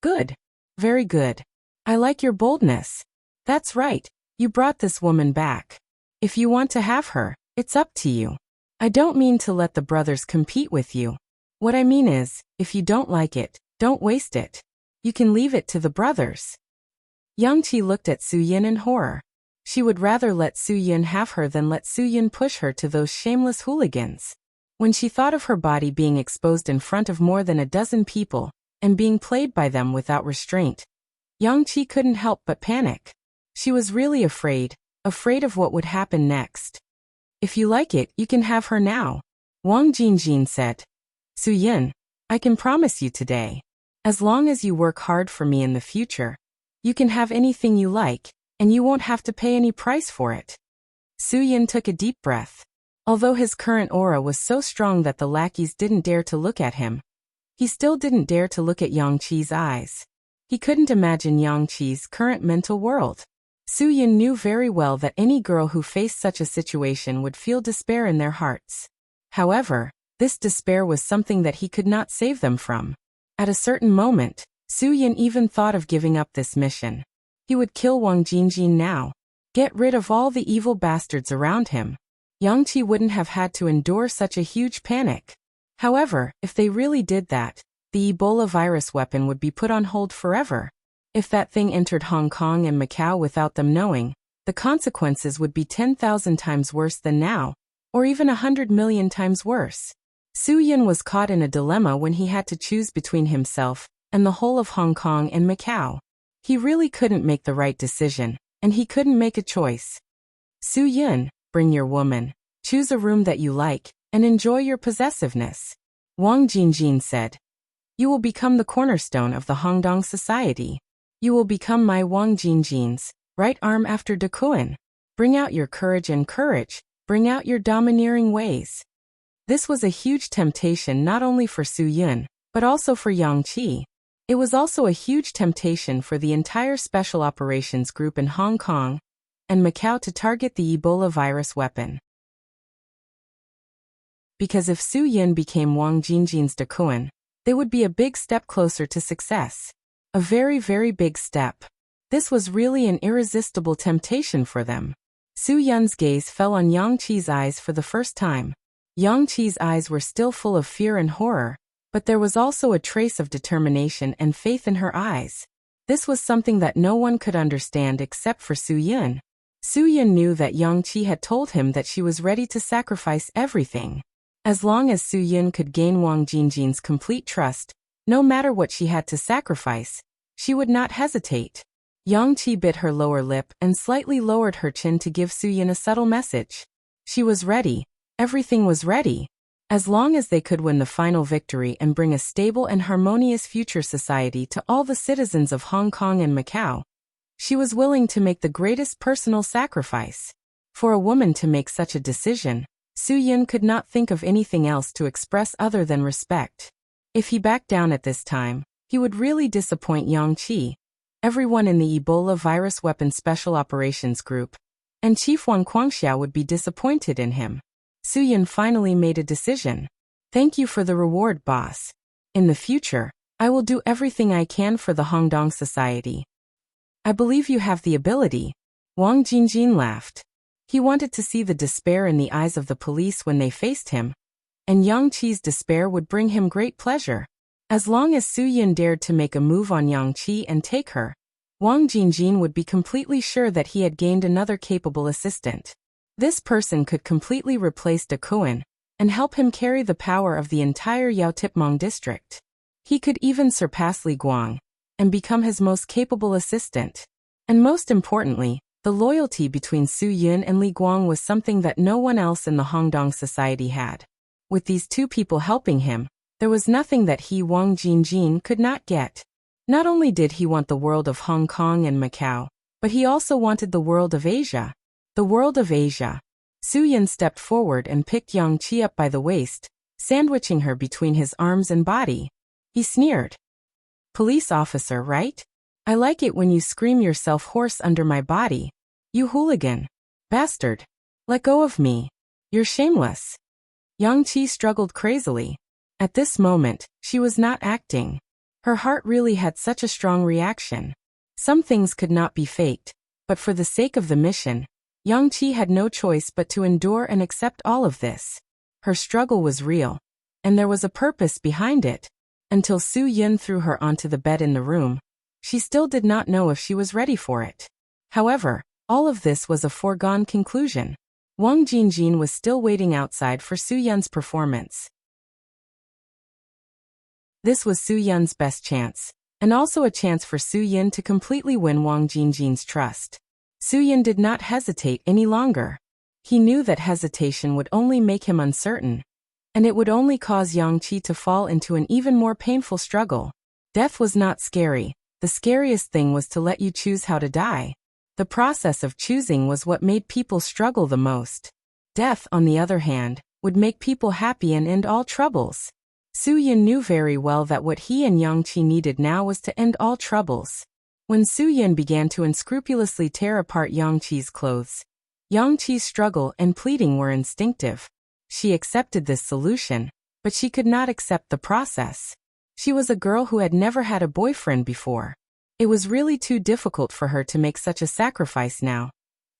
"Good. Very good. I like your boldness. That's right, you brought this woman back. If you want to have her, it's up to you. I don't mean to let the brothers compete with you. What I mean is, if you don't like it, don't waste it. You can leave it to the brothers." Yang Qi looked at Su Yun in horror. She would rather let Su Yun have her than let Su Yun push her to those shameless hooligans. When she thought of her body being exposed in front of more than a dozen people, and being played by them without restraint, Yang Qi couldn't help but panic. She was really afraid of what would happen next. "If you like it, you can have her now," Wang Jingjin said. "Su Yun, I can promise you today. As long as you work hard for me in the future, you can have anything you like, and you won't have to pay any price for it." Su Yun took a deep breath. Although his current aura was so strong that the lackeys didn't dare to look at him, he still didn't dare to look at Yang Qi's eyes. He couldn't imagine Yang Qi's current mental world. Su Yun knew very well that any girl who faced such a situation would feel despair in their hearts. However, this despair was something that he could not save them from. At a certain moment, Su Yun even thought of giving up this mission. He would kill Wang Jingjin now. Get rid of all the evil bastards around him. Yang Qi wouldn't have had to endure such a huge panic. However, if they really did that, the Ebola virus weapon would be put on hold forever. If that thing entered Hong Kong and Macau without them knowing, the consequences would be 10,000 times worse than now, or even 100 million times worse. Su Yun was caught in a dilemma when he had to choose between himself and the whole of Hong Kong and Macau. He really couldn't make the right decision, and he couldn't make a choice. "Su Yun, bring your woman. Choose a room that you like, and enjoy your possessiveness," Wang Jingjin said. "You will become the cornerstone of the Hongdong society. You will become my Wang Jingjin's right arm after Dakuan. Bring out your courage and courage, bring out your domineering ways." This was a huge temptation not only for Su Yun, but also for Yang Qi. It was also a huge temptation for the entire Special Operations Group in Hong Kong and Macau to target the Ebola virus weapon. Because if Su Yun became Wang Jingjin's Dakuan, they would be a big step closer to success. A very, very big step. This was really an irresistible temptation for them. Su Yun's gaze fell on Yang Qi's eyes for the first time. Yang Qi's eyes were still full of fear and horror, but there was also a trace of determination and faith in her eyes. This was something that no one could understand except for Su Yun. Su Yun knew that Yang Qi had told him that she was ready to sacrifice everything. As long as Su Yun could gain Wang Jingjin's complete trust, no matter what she had to sacrifice, she would not hesitate. Yang Qi bit her lower lip and slightly lowered her chin to give Su Yun a subtle message. She was ready. Everything was ready. As long as they could win the final victory and bring a stable and harmonious future society to all the citizens of Hong Kong and Macau, she was willing to make the greatest personal sacrifice. For a woman to make such a decision, Su Yun could not think of anything else to express other than respect. If he backed down at this time, he would really disappoint Yang Qi, everyone in the Ebola virus weapon Special Operations Group, and Chief Wang Guangxiao would be disappointed in him. Su Yun finally made a decision. "Thank you for the reward, boss. In the future, I will do everything I can for the Hongdong society." "I believe you have the ability," Wang Jingjin laughed. He wanted to see the despair in the eyes of the police when they faced him, and Yang Qi's despair would bring him great pleasure. As long as Su Yun dared to make a move on Yang Qi and take her, Wang Jingjin would be completely sure that he had gained another capable assistant. This person could completely replace Dakuan and help him carry the power of the entire Yaotipmong district. He could even surpass Li Guang and become his most capable assistant. And most importantly, the loyalty between Su Yun and Li Guang was something that no one else in the Hongdong society had. With these two people helping him, there was nothing that he, Wang Jingjin, could not get. Not only did he want the world of Hong Kong and Macau, But he also wanted the world of Asia. The world of Asia. Su Yun stepped forward and picked Yang Qi up by the waist, sandwiching her between his arms and body. He sneered. Police officer, right? I like it when you scream yourself hoarse under my body. You hooligan. Bastard. Let go of me. You're shameless. Yang Qi struggled crazily. At this moment, she was not acting. Her heart really had such a strong reaction. Some things could not be faked, but for the sake of the mission, Yang Qi had no choice but to endure and accept all of this. Her struggle was real, and there was a purpose behind it. Until Su Yun threw her onto the bed in the room, she still did not know if she was ready for it. However, all of this was a foregone conclusion. Wang Jingjin was still waiting outside for Su Yun's performance. This was Su Yun's best chance, and also a chance for Su Yun to completely win Wang Jingjin's trust. Su Yun did not hesitate any longer. He knew that hesitation would only make him uncertain, and it would only cause Yang Qi to fall into an even more painful struggle. Death was not scary. The scariest thing was to let you choose how to die. The process of choosing was what made people struggle the most. Death, on the other hand, would make people happy and end all troubles. Su Yun knew very well that what he and Yang Qi needed now was to end all troubles. When Su Yun began to unscrupulously tear apart Yang Qi's clothes, Yang Qi's struggle and pleading were instinctive. She accepted this solution, but she could not accept the process. She was a girl who had never had a boyfriend before. It was really too difficult for her to make such a sacrifice now.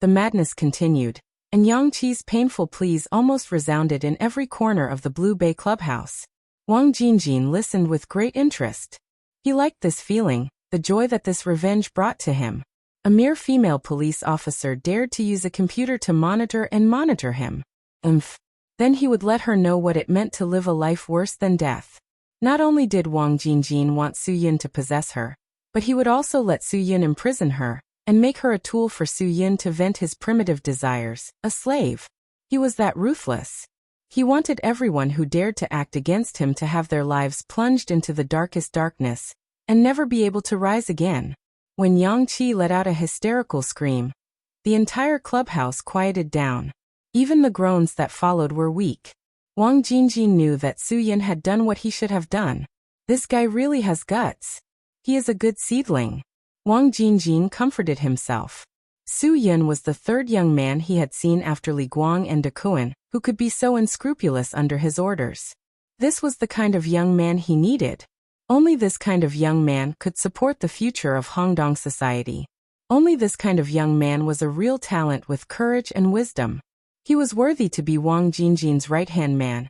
The madness continued, and Yang Qi's painful pleas almost resounded in every corner of the Blue Bay clubhouse. Wang Jingjin listened with great interest. He liked this feeling, the joy that this revenge brought to him. A mere female police officer dared to use a computer to monitor him. Then he would let her know what it meant to live a life worse than death. Not only did Wang Jingjin want Su Yun to possess her, but he would also let Su Yun imprison her, and make her a tool for Su Yun to vent his primitive desires, a slave. He was that ruthless. He wanted everyone who dared to act against him to have their lives plunged into the darkest darkness, and never be able to rise again. When Yang Qi let out a hysterical scream, the entire clubhouse quieted down. Even the groans that followed were weak. Wang Jingjin knew that Su Yun had done what he should have done. This guy really has guts. He is a good seedling. Wang Jingjin comforted himself. Su Yun was the third young man he had seen after Li Guang and De Kuan, who could be so unscrupulous under his orders. This was the kind of young man he needed. Only this kind of young man could support the future of Hongdong society. Only this kind of young man was a real talent with courage and wisdom. He was worthy to be Wang Jingjin's right-hand man,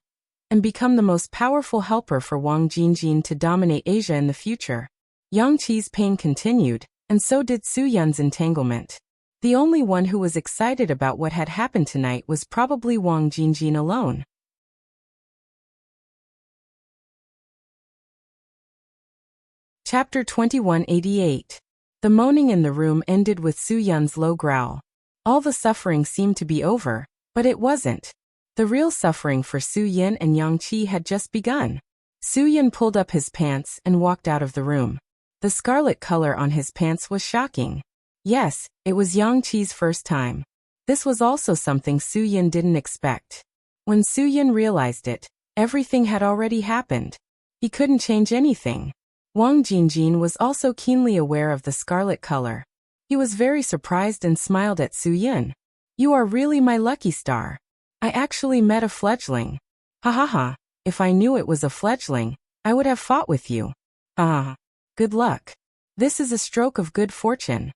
and become the most powerful helper for Wang Jingjin to dominate Asia in the future. Yang Qi's pain continued, and so did Su Yun's entanglement. The only one who was excited about what had happened tonight was probably Wang Jingjin alone. Chapter 2188. The moaning in the room ended with Su Yun's low growl. All the suffering seemed to be over, but it wasn't. The real suffering for Su Yun and Yang Qi had just begun. Su Yun pulled up his pants and walked out of the room. The scarlet color on his pants was shocking. Yes, it was Yang Qi's first time. This was also something Su Yun didn't expect. When Su Yun realized it, everything had already happened. He couldn't change anything. Wang Jingjin was also keenly aware of the scarlet color. He was very surprised and smiled at Su Yun. You are really my lucky star. I actually met a fledgling. Ha ha ha, if I knew it was a fledgling, I would have fought with you. Ah, good luck. This is a stroke of good fortune.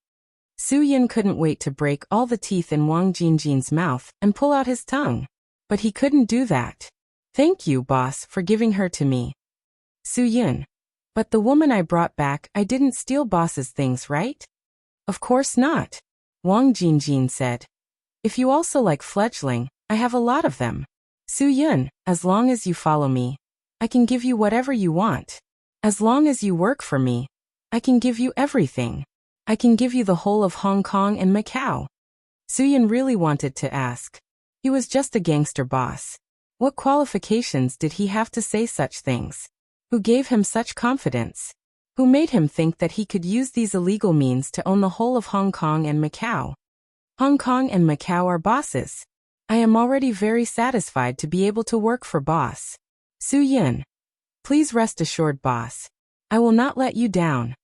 Su Yun couldn't wait to break all the teeth in Wang Jingjin's mouth and pull out his tongue. But he couldn't do that. Thank you, boss, for giving her to me. Su Yun. But the woman I brought back, I didn't steal boss's things, right? Of course not. Wang Jingjin said. If you also like fledgling, I have a lot of them. Su Yun, as long as you follow me, I can give you whatever you want. As long as you work for me, I can give you everything. I can give you the whole of Hong Kong and Macau. Su Yun really wanted to ask. He was just a gangster boss. What qualifications did he have to say such things? Who gave him such confidence? Who made him think that he could use these illegal means to own the whole of Hong Kong and Macau? Hong Kong and Macau are bosses. I am already very satisfied to be able to work for boss Su Yin. Please rest assured, boss. I will not let you down.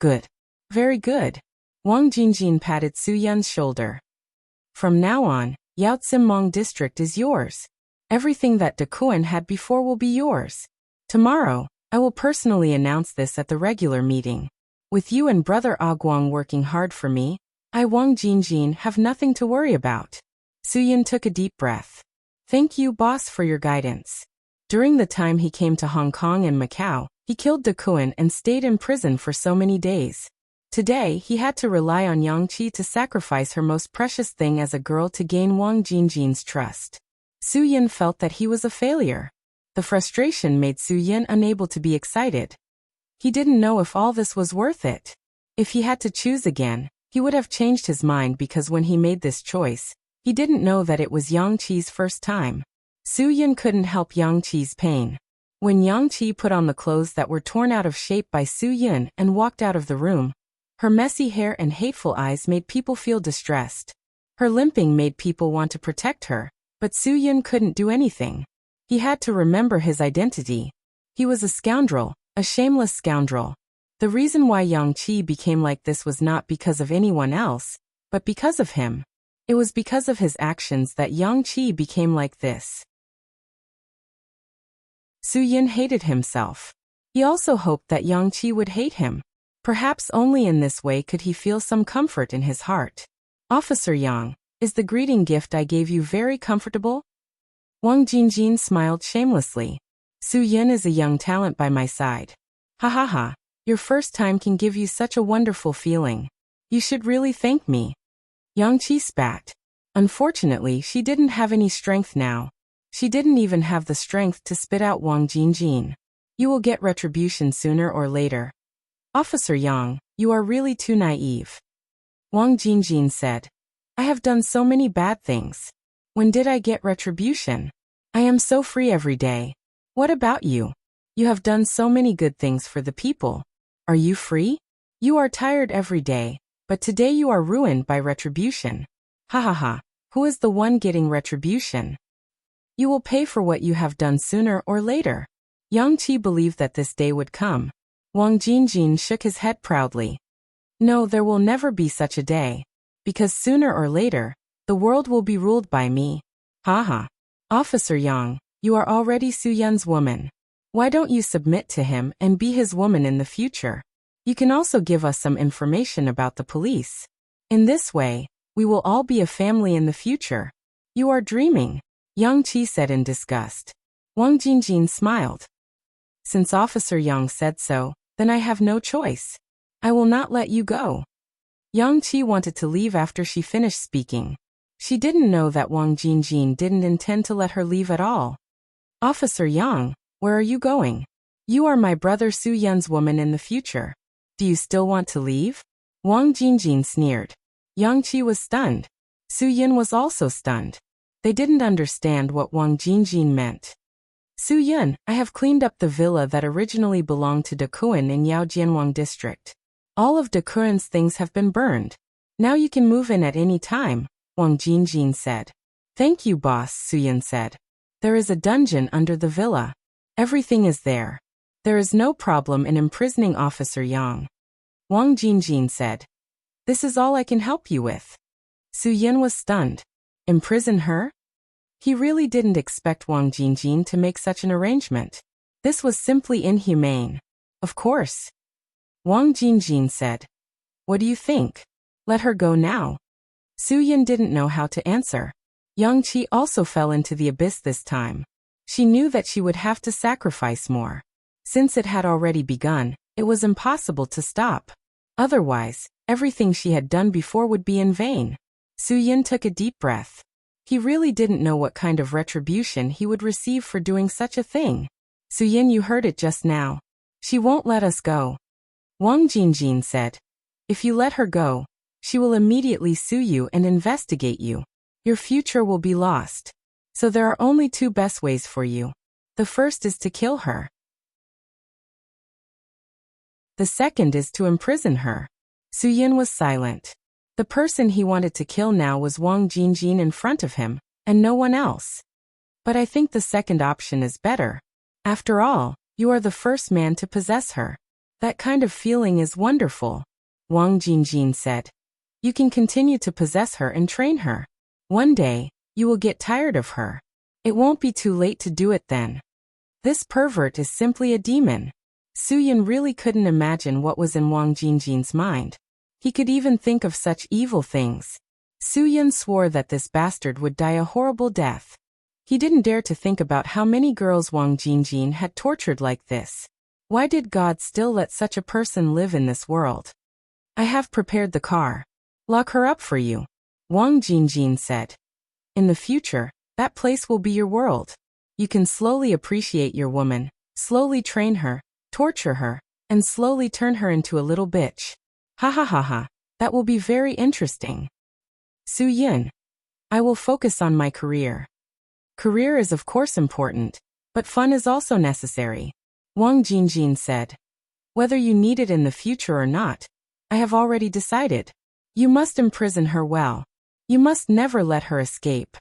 Good. Very good. Wang Jingjin patted Su Yun's shoulder. From now on, Yao Mong district is yours. Everything that De Kuan had before will be yours. Tomorrow, I will personally announce this at the regular meeting. With you and brother Guang working hard for me, I Wang Jingjin have nothing to worry about. Su Yun took a deep breath. Thank you, boss, for your guidance. During the time he came to Hong Kong and Macau, he killed De Kuan and stayed in prison for so many days. Today, he had to rely on Yang Qi to sacrifice her most precious thing as a girl to gain Wang Jingjin's trust. Su Yun felt that he was a failure. The frustration made Su Yun unable to be excited. He didn't know if all this was worth it. If he had to choose again, he would have changed his mind because when he made this choice, he didn't know that it was Yang Qi's first time. Su Yun couldn't help Yang Qi's pain. When Yang Qi put on the clothes that were torn out of shape by Su Yun and walked out of the room, her messy hair and hateful eyes made people feel distressed. Her limping made people want to protect her, but Su Yun couldn't do anything. He had to remember his identity. He was a scoundrel, a shameless scoundrel. The reason why Yang Qi became like this was not because of anyone else, but because of him. It was because of his actions that Yang Qi became like this. Su Yun hated himself. He also hoped that Yang Qi would hate him. Perhaps only in this way could he feel some comfort in his heart. Officer Yang, is the greeting gift I gave you very comfortable? Wang Jingjin smiled shamelessly. Su Yun is a young talent by my side. Ha ha ha, your first time can give you such a wonderful feeling. You should really thank me. Yang Qi spat. Unfortunately, she didn't have any strength now. She didn't even have the strength to spit out Wang Jingjin. You will get retribution sooner or later. Officer Yang, you are really too naive. Wang Jingjin said. I have done so many bad things. When did I get retribution? I am so free every day. What about you? You have done so many good things for the people. Are you free? You are tired every day, but today you are ruined by retribution. Ha ha ha, who is the one getting retribution? You will pay for what you have done sooner or later. Yang Qi believed that this day would come. Wang Jingjin shook his head proudly. No, there will never be such a day. Because sooner or later, the world will be ruled by me. Ha ha. Officer Yang, you are already Su Yun's woman. Why don't you submit to him and be his woman in the future? You can also give us some information about the police. In this way, we will all be a family in the future. You are dreaming, Yang Qi said in disgust. Wang Jingjin smiled. Since Officer Yang said so, then I have no choice. I will not let you go. Yang Qi wanted to leave after she finished speaking. She didn't know that Wang Jingjin didn't intend to let her leave at all. Officer Yang, where are you going? You are my brother Su Yun's woman in the future. Do you still want to leave? Wang Jingjin sneered. Yang Qi was stunned. Su Yun was also stunned. They didn't understand what Wang Jingjin meant. Su Yun, I have cleaned up the villa that originally belonged to De Kuan in Yaojianwang district. All of De Kuan's things have been burned. Now you can move in at any time, Wang Jingjin said. Thank you, boss, Su Yun said. There is a dungeon under the villa. Everything is there. There is no problem in imprisoning Officer Yang. Wang Jingjin said. This is all I can help you with. Su Yun was stunned. Imprison her? He really didn't expect Wang Jingjin to make such an arrangement. This was simply inhumane. Of course. Wang Jingjin said. What do you think? Let her go now. Su Yun didn't know how to answer. Yang Qi also fell into the abyss this time. She knew that she would have to sacrifice more. Since it had already begun, it was impossible to stop. Otherwise, everything she had done before would be in vain. Su Yun took a deep breath. He really didn't know what kind of retribution he would receive for doing such a thing. Su Yun, you heard it just now. She won't let us go. Wang Jingjin said. If you let her go, she will immediately sue you and investigate you. Your future will be lost. So there are only two best ways for you. The first is to kill her. The second is to imprison her. Su-yin was silent. The person he wanted to kill now was Wang Jingjin in front of him, and no one else. But I think the second option is better. After all, you are the first man to possess her. That kind of feeling is wonderful, Wang Jingjin said. You can continue to possess her and train her. One day, you will get tired of her. It won't be too late to do it then. This pervert is simply a demon. Su-yin really couldn't imagine what was in Wang Jingjin's mind. He could even think of such evil things. Su-yin swore that this bastard would die a horrible death. He didn't dare to think about how many girls Wang Jingjin had tortured like this. Why did God still let such a person live in this world? I have prepared the car. Lock her up for you, Wang Jingjin said. In the future, that place will be your world. You can slowly appreciate your woman, slowly train her, torture her, and slowly turn her into a little bitch. Ha ha ha ha, that will be very interesting. Su-yin. I will focus on my career. Career is of course important, but fun is also necessary, Wang Jingjin said. Whether you need it in the future or not, I have already decided. You must imprison her well. You must never let her escape.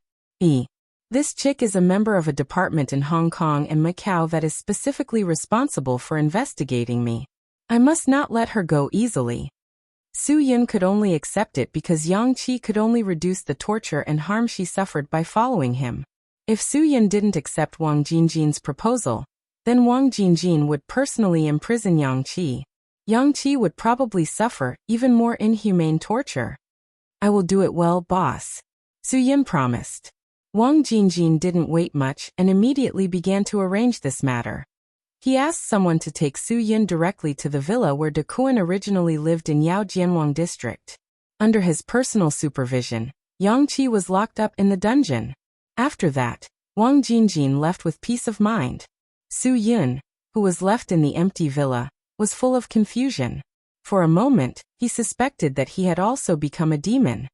This chick is a member of a department in Hong Kong and Macau that is specifically responsible for investigating me. I must not let her go easily. Su-yin could only accept it because Yang Qi could only reduce the torture and harm she suffered by following him. If Su-yin didn't accept Wang Jingjin's proposal, then Wang Jingjin would personally imprison Yang Qi. Yang Qi would probably suffer even more inhumane torture. I will do it well, boss, Su-yin promised. Wang Jingjin didn't wait much and immediately began to arrange this matter. He asked someone to take Su-yin directly to the villa where De Kuan originally lived in Yao Jianwang district. Under his personal supervision, Yang Qi was locked up in the dungeon. After that, Wang Jingjin left with peace of mind. Su-yin, who was left in the empty villa, was full of confusion. For a moment, he suspected that he had also become a demon.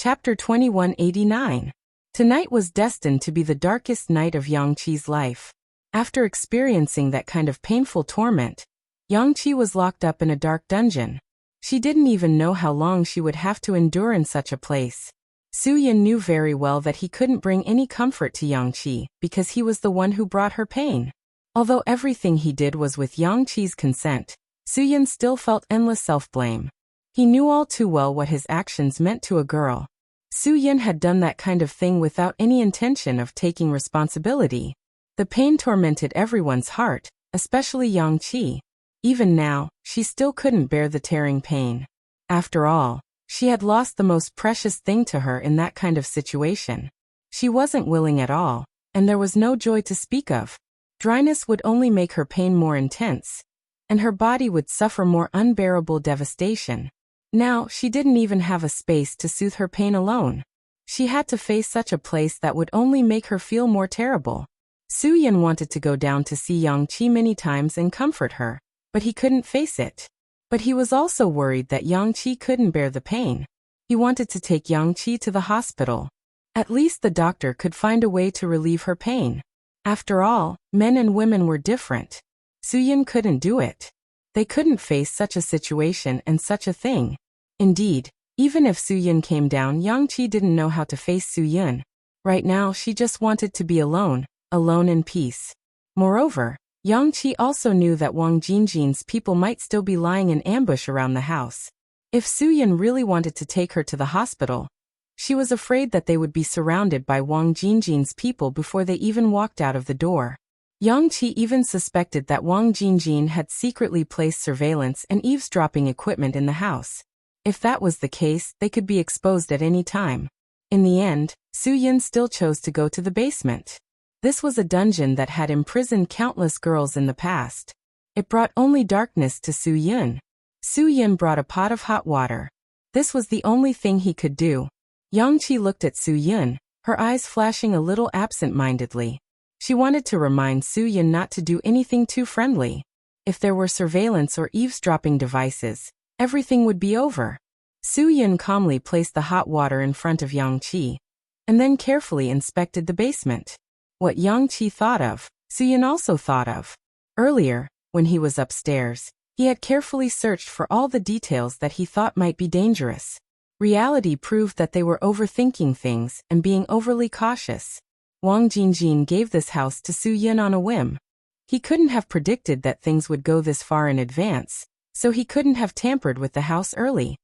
Chapter 2189. Tonight was destined to be the darkest night of Yang Qi's life. After experiencing that kind of painful torment, Yang Qi was locked up in a dark dungeon. She didn't even know how long she would have to endure in such a place. Su-yin knew very well that he couldn't bring any comfort to Yang Qi because he was the one who brought her pain. Although everything he did was with Yang Qi's consent, Su-yin still felt endless self-blame. He knew all too well what his actions meant to a girl. Su-yin had done that kind of thing without any intention of taking responsibility. The pain tormented everyone's heart, especially Yang Qi. Even now, she still couldn't bear the tearing pain. After all, she had lost the most precious thing to her in that kind of situation. She wasn't willing at all, and there was no joy to speak of. Dryness would only make her pain more intense, and her body would suffer more unbearable devastation. Now, she didn't even have a space to soothe her pain alone. She had to face such a place that would only make her feel more terrible. Su-yin wanted to go down to see Yang Qi many times and comfort her, but he couldn't face it. But he was also worried that Yang Qi couldn't bear the pain. He wanted to take Yang Qi to the hospital. At least the doctor could find a way to relieve her pain. After all, men and women were different. Su-yin couldn't do it. They couldn't face such a situation and such a thing. Indeed, even if Su-yin came down, Yang Qi didn't know how to face Su-yin. Right now, she just wanted to be alone in peace. Moreover, Yang Qi also knew that Wang Jingjin's people might still be lying in ambush around the house. If Su-yin really wanted to take her to the hospital, she was afraid that they would be surrounded by Wang Jingjin's people before they even walked out of the door. Yang Qi even suspected that Wang Jingjin had secretly placed surveillance and eavesdropping equipment in the house. If that was the case, they could be exposed at any time. In the end, Su-yin still chose to go to the basement. This was a dungeon that had imprisoned countless girls in the past. It brought only darkness to Su-yin. Su-yin brought a pot of hot water. This was the only thing he could do. Yang Qi looked at Su-yin, her eyes flashing a little absent-mindedly. She wanted to remind Su-yin not to do anything too friendly. If there were surveillance or eavesdropping devices, everything would be over. Su-yin calmly placed the hot water in front of Yang Qi, and then carefully inspected the basement. What Yang Qi thought of, Suyin also thought of. Earlier, when he was upstairs, he had carefully searched for all the details that he thought might be dangerous. Reality proved that they were overthinking things and being overly cautious. Wang Jingjin gave this house to Suyin on a whim. He couldn't have predicted that things would go this far in advance, so he couldn't have tampered with the house early.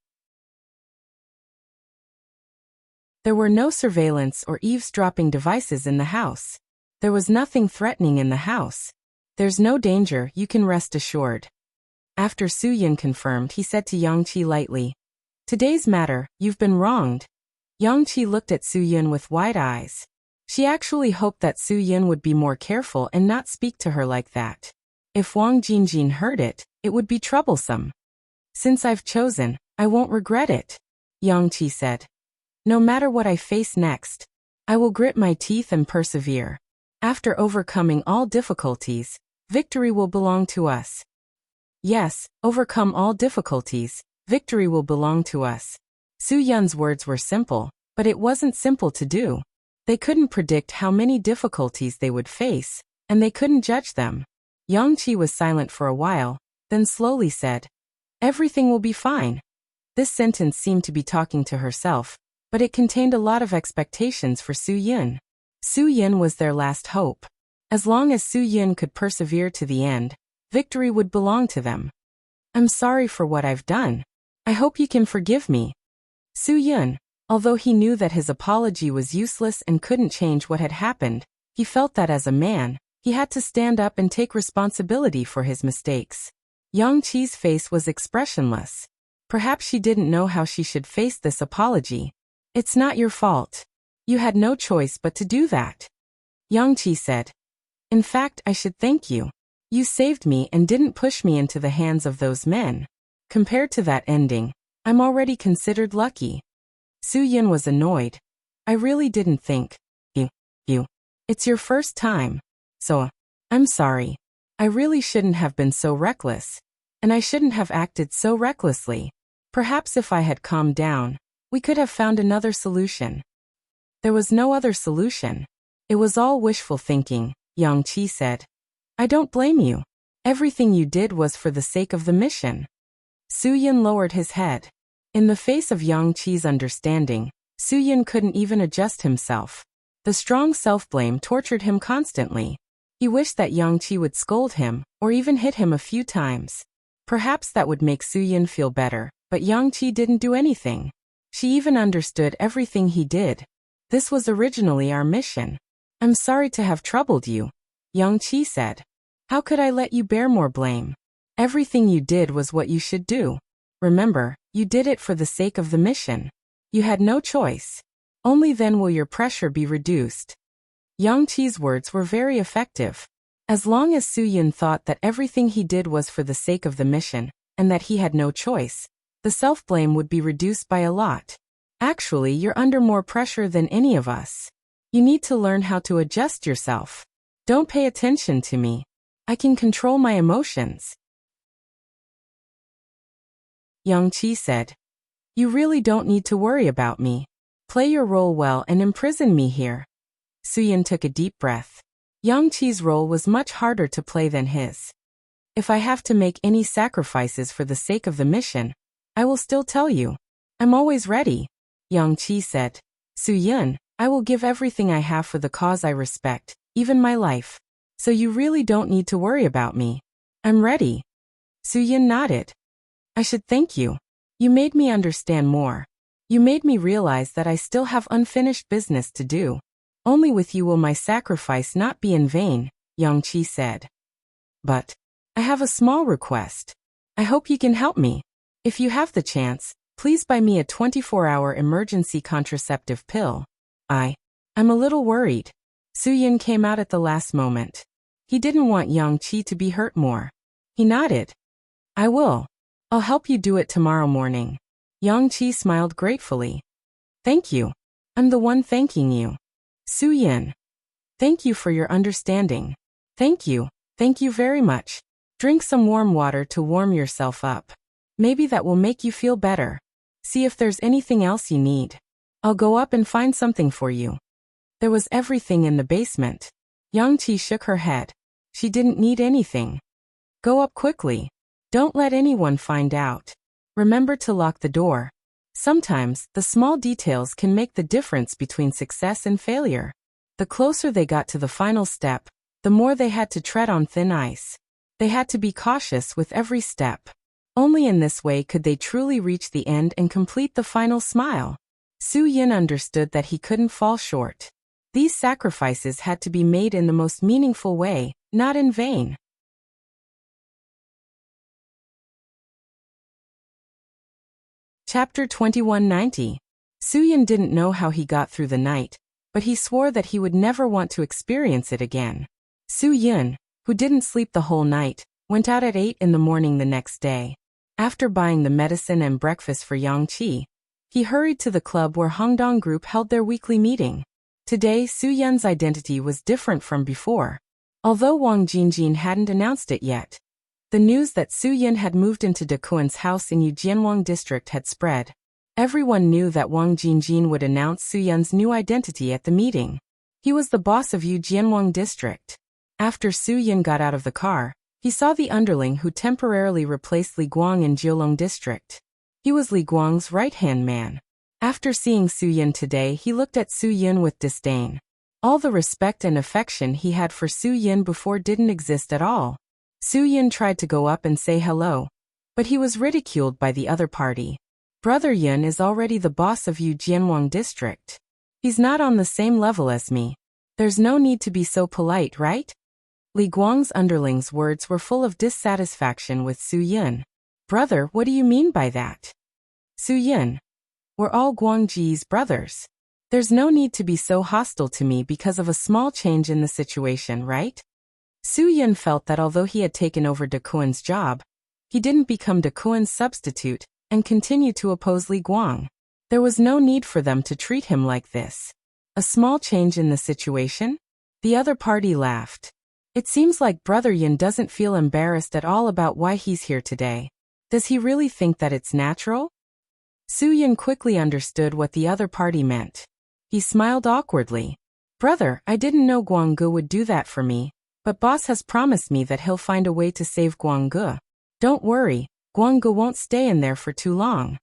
There were no surveillance or eavesdropping devices in the house. There was nothing threatening in the house. There's no danger, you can rest assured. After Suyin confirmed, he said to Yang Qi lightly, "Today's matter, you've been wronged." Yang Qi looked at Suyin with wide eyes. She actually hoped that Suyin would be more careful and not speak to her like that. If Wang Jingjin heard it, it would be troublesome. "Since I've chosen, I won't regret it," Yang Qi said. "No matter what I face next, I will grit my teeth and persevere. After overcoming all difficulties, victory will belong to us." Yes, overcome all difficulties, victory will belong to us. Suyun's words were simple, but it wasn't simple to do. They couldn't predict how many difficulties they would face, and they couldn't judge them. Yang Qi was silent for a while, then slowly said, "Everything will be fine." This sentence seemed to be talking to herself, but it contained a lot of expectations for Suyin. Suyin was their last hope. As long as Suyin could persevere to the end, victory would belong to them. "I'm sorry for what I've done. I hope you can forgive me." Suyin, although he knew that his apology was useless and couldn't change what had happened, he felt that as a man, he had to stand up and take responsibility for his mistakes. Yang Qi's face was expressionless. Perhaps she didn't know how she should face this apology. "It's not your fault. You had no choice but to do that," Yang Qi said. "In fact, I should thank you. You saved me and didn't push me into the hands of those men. Compared to that ending, I'm already considered lucky." Suyin was annoyed. "I really didn't think. You. It's your first time. So, I'm sorry. I really shouldn't have been so reckless. And I shouldn't have acted so recklessly. Perhaps if I had calmed down, we could have found another solution." There was no other solution. It was all wishful thinking, Yang Qi said. "I don't blame you. Everything you did was for the sake of the mission." Suyin lowered his head. In the face of Yang Qi's understanding, Suyin couldn't even adjust himself. The strong self-blame tortured him constantly. He wished that Yang Qi would scold him, or even hit him a few times. Perhaps that would make Suyin feel better, but Yang Qi didn't do anything. She even understood everything he did. "This was originally our mission. I'm sorry to have troubled you," Yang Qi said. "How could I let you bear more blame? Everything you did was what you should do. Remember, you did it for the sake of the mission. You had no choice. Only then will your pressure be reduced." Yang Qi's words were very effective. As long as Suyin thought that everything he did was for the sake of the mission, and that he had no choice, the self-blame would be reduced by a lot. "Actually, you're under more pressure than any of us. You need to learn how to adjust yourself. Don't pay attention to me. I can control my emotions," Yang Qi said. "You really don't need to worry about me. Play your role well and imprison me here." Suyin took a deep breath. Yang Qi's role was much harder to play than his. "If I have to make any sacrifices for the sake of the mission, I will still tell you. I'm always ready," Yang Qi said. "Suyin, I will give everything I have for the cause I respect, even my life. So you really don't need to worry about me. I'm ready." Suyin nodded. "I should thank you. You made me understand more. You made me realize that I still have unfinished business to do. Only with you will my sacrifice not be in vain," Yang Qi said. "But I have a small request. I hope you can help me. If you have the chance, please buy me a 24-hour emergency contraceptive pill. I'm a little worried." Suyin came out at the last moment. He didn't want Yang Qi to be hurt more. He nodded. "I will. I'll help you do it tomorrow morning." Yang Qi smiled gratefully. "Thank you. I'm the one thanking you." Suyin. "Thank you for your understanding." Thank you very much. Drink some warm water to warm yourself up. Maybe that will make you feel better. See if there's anything else you need. I'll go up and find something for you." There was everything in the basement. Yang Qi shook her head. She didn't need anything. Go up quickly. Don't let anyone find out. Remember to lock the door. Sometimes, the small details can make the difference between success and failure. The closer they got to the final step, the more they had to tread on thin ice. They had to be cautious with every step. Only in this way could they truly reach the end and complete the final smile. Su Yin understood that he couldn't fall short. These sacrifices had to be made in the most meaningful way, not in vain. Chapter 2190. Su Yin didn't know how he got through the night, but he swore that he would never want to experience it again. Su Yin, who didn't sleep the whole night, went out at 8 in the morning the next day. After buying the medicine and breakfast for Yang Qi, he hurried to the club where Hongdong Group held their weekly meeting. Today, Su Yin's identity was different from before. Although Wang Jingjin hadn't announced it yet, the news that Su Yin had moved into De Kuan's house in Yujianwang district had spread. Everyone knew that Wang Jingjin would announce Su Yin's new identity at the meeting. He was the boss of Yujianwang district. After Su Yin got out of the car, he saw the underling who temporarily replaced Li Guang in Jiulong district. He was Li Guang's right-hand man. After seeing Su Yin today, he looked at Su Yin with disdain. All the respect and affection he had for Su Yin before didn't exist at all. Su Yin tried to go up and say hello, but he was ridiculed by the other party. Brother Yin is already the boss of Yujianwang district. He's not on the same level as me. There's no need to be so polite, right? Li Guang's underling's words were full of dissatisfaction with Su Yin. Brother, what do you mean by that? Su Yin. We're all Guangji's brothers. There's no need to be so hostile to me because of a small change in the situation, right? Su Yin felt that although he had taken over De Kuan's job, he didn't become De Kuan's substitute and continue to oppose Li Guang. There was no need for them to treat him like this. A small change in the situation? The other party laughed. It seems like Brother Yin doesn't feel embarrassed at all about why he's here today. Does he really think that it's natural? Su Yin quickly understood what the other party meant. He smiled awkwardly. Brother, I didn't know Guangge would do that for me, but boss has promised me that he'll find a way to save Guangge. Don't worry, Guangge won't stay in there for too long.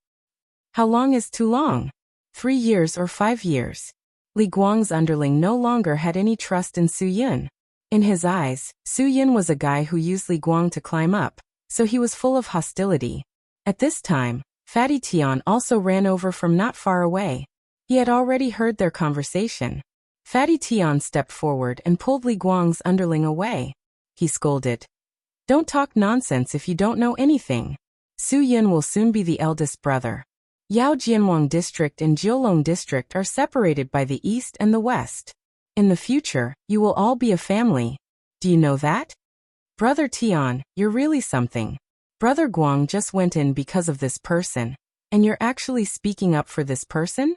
How long is too long? 3 years or 5 years? Li Guang's underling no longer had any trust in Su Yin. In his eyes, Su Yin was a guy who used Li Guang to climb up, so he was full of hostility. At this time, Fatty Tian also ran over from not far away. He had already heard their conversation. Fatty Tian stepped forward and pulled Li Guang's underling away. He scolded. Don't talk nonsense if you don't know anything. Su Yin will soon be the eldest brother. Yao Jianwang district and Jiulong district are separated by the east and the west. In the future, you will all be a family. Do you know that? Brother Tian, you're really something. Brother Guang just went in because of this person, and you're actually speaking up for this person?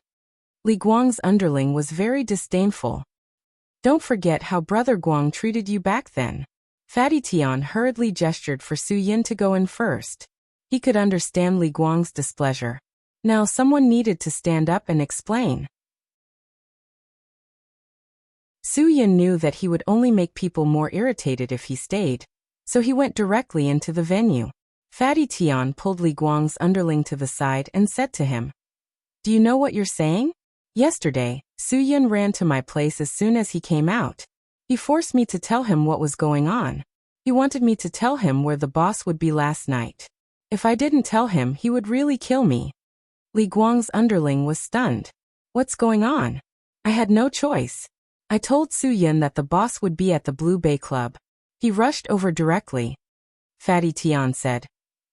Li Guang's underling was very disdainful. Don't forget how Brother Guang treated you back then. Fatty Tian hurriedly gestured for Su Yin to go in first. He could understand Li Guang's displeasure. Now someone needed to stand up and explain. Su Yin knew that he would only make people more irritated if he stayed, so he went directly into the venue. Fatty Tian pulled Li Guang's underling to the side and said to him, Do you know what you're saying? Yesterday, Su Yin ran to my place as soon as he came out. He forced me to tell him what was going on. He wanted me to tell him where the boss would be last night. If I didn't tell him, he would really kill me. Li Guang's underling was stunned. What's going on? I had no choice. I told Su Yin that the boss would be at the Blue Bay Club. He rushed over directly. Fatty Tian said.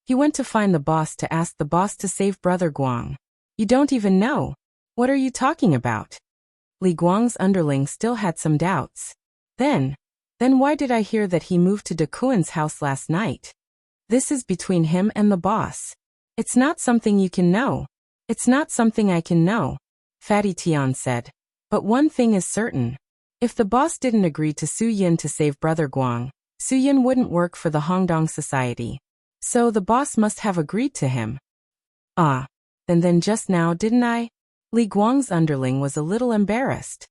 He went to find the boss to ask the boss to save Brother Guang. You don't even know. What are you talking about? Li Guang's underling still had some doubts. Then why did I hear that he moved to De Kuan's house last night? This is between him and the boss. It's not something you can know. It's not something I can know, Fatty Tian said. But one thing is certain. If the boss didn't agree to Su Yin to save Brother Guang, Su Yin wouldn't work for the Hongdong Society. So the boss must have agreed to him. Ah, then just now didn't I? Li Guang's underling was a little embarrassed.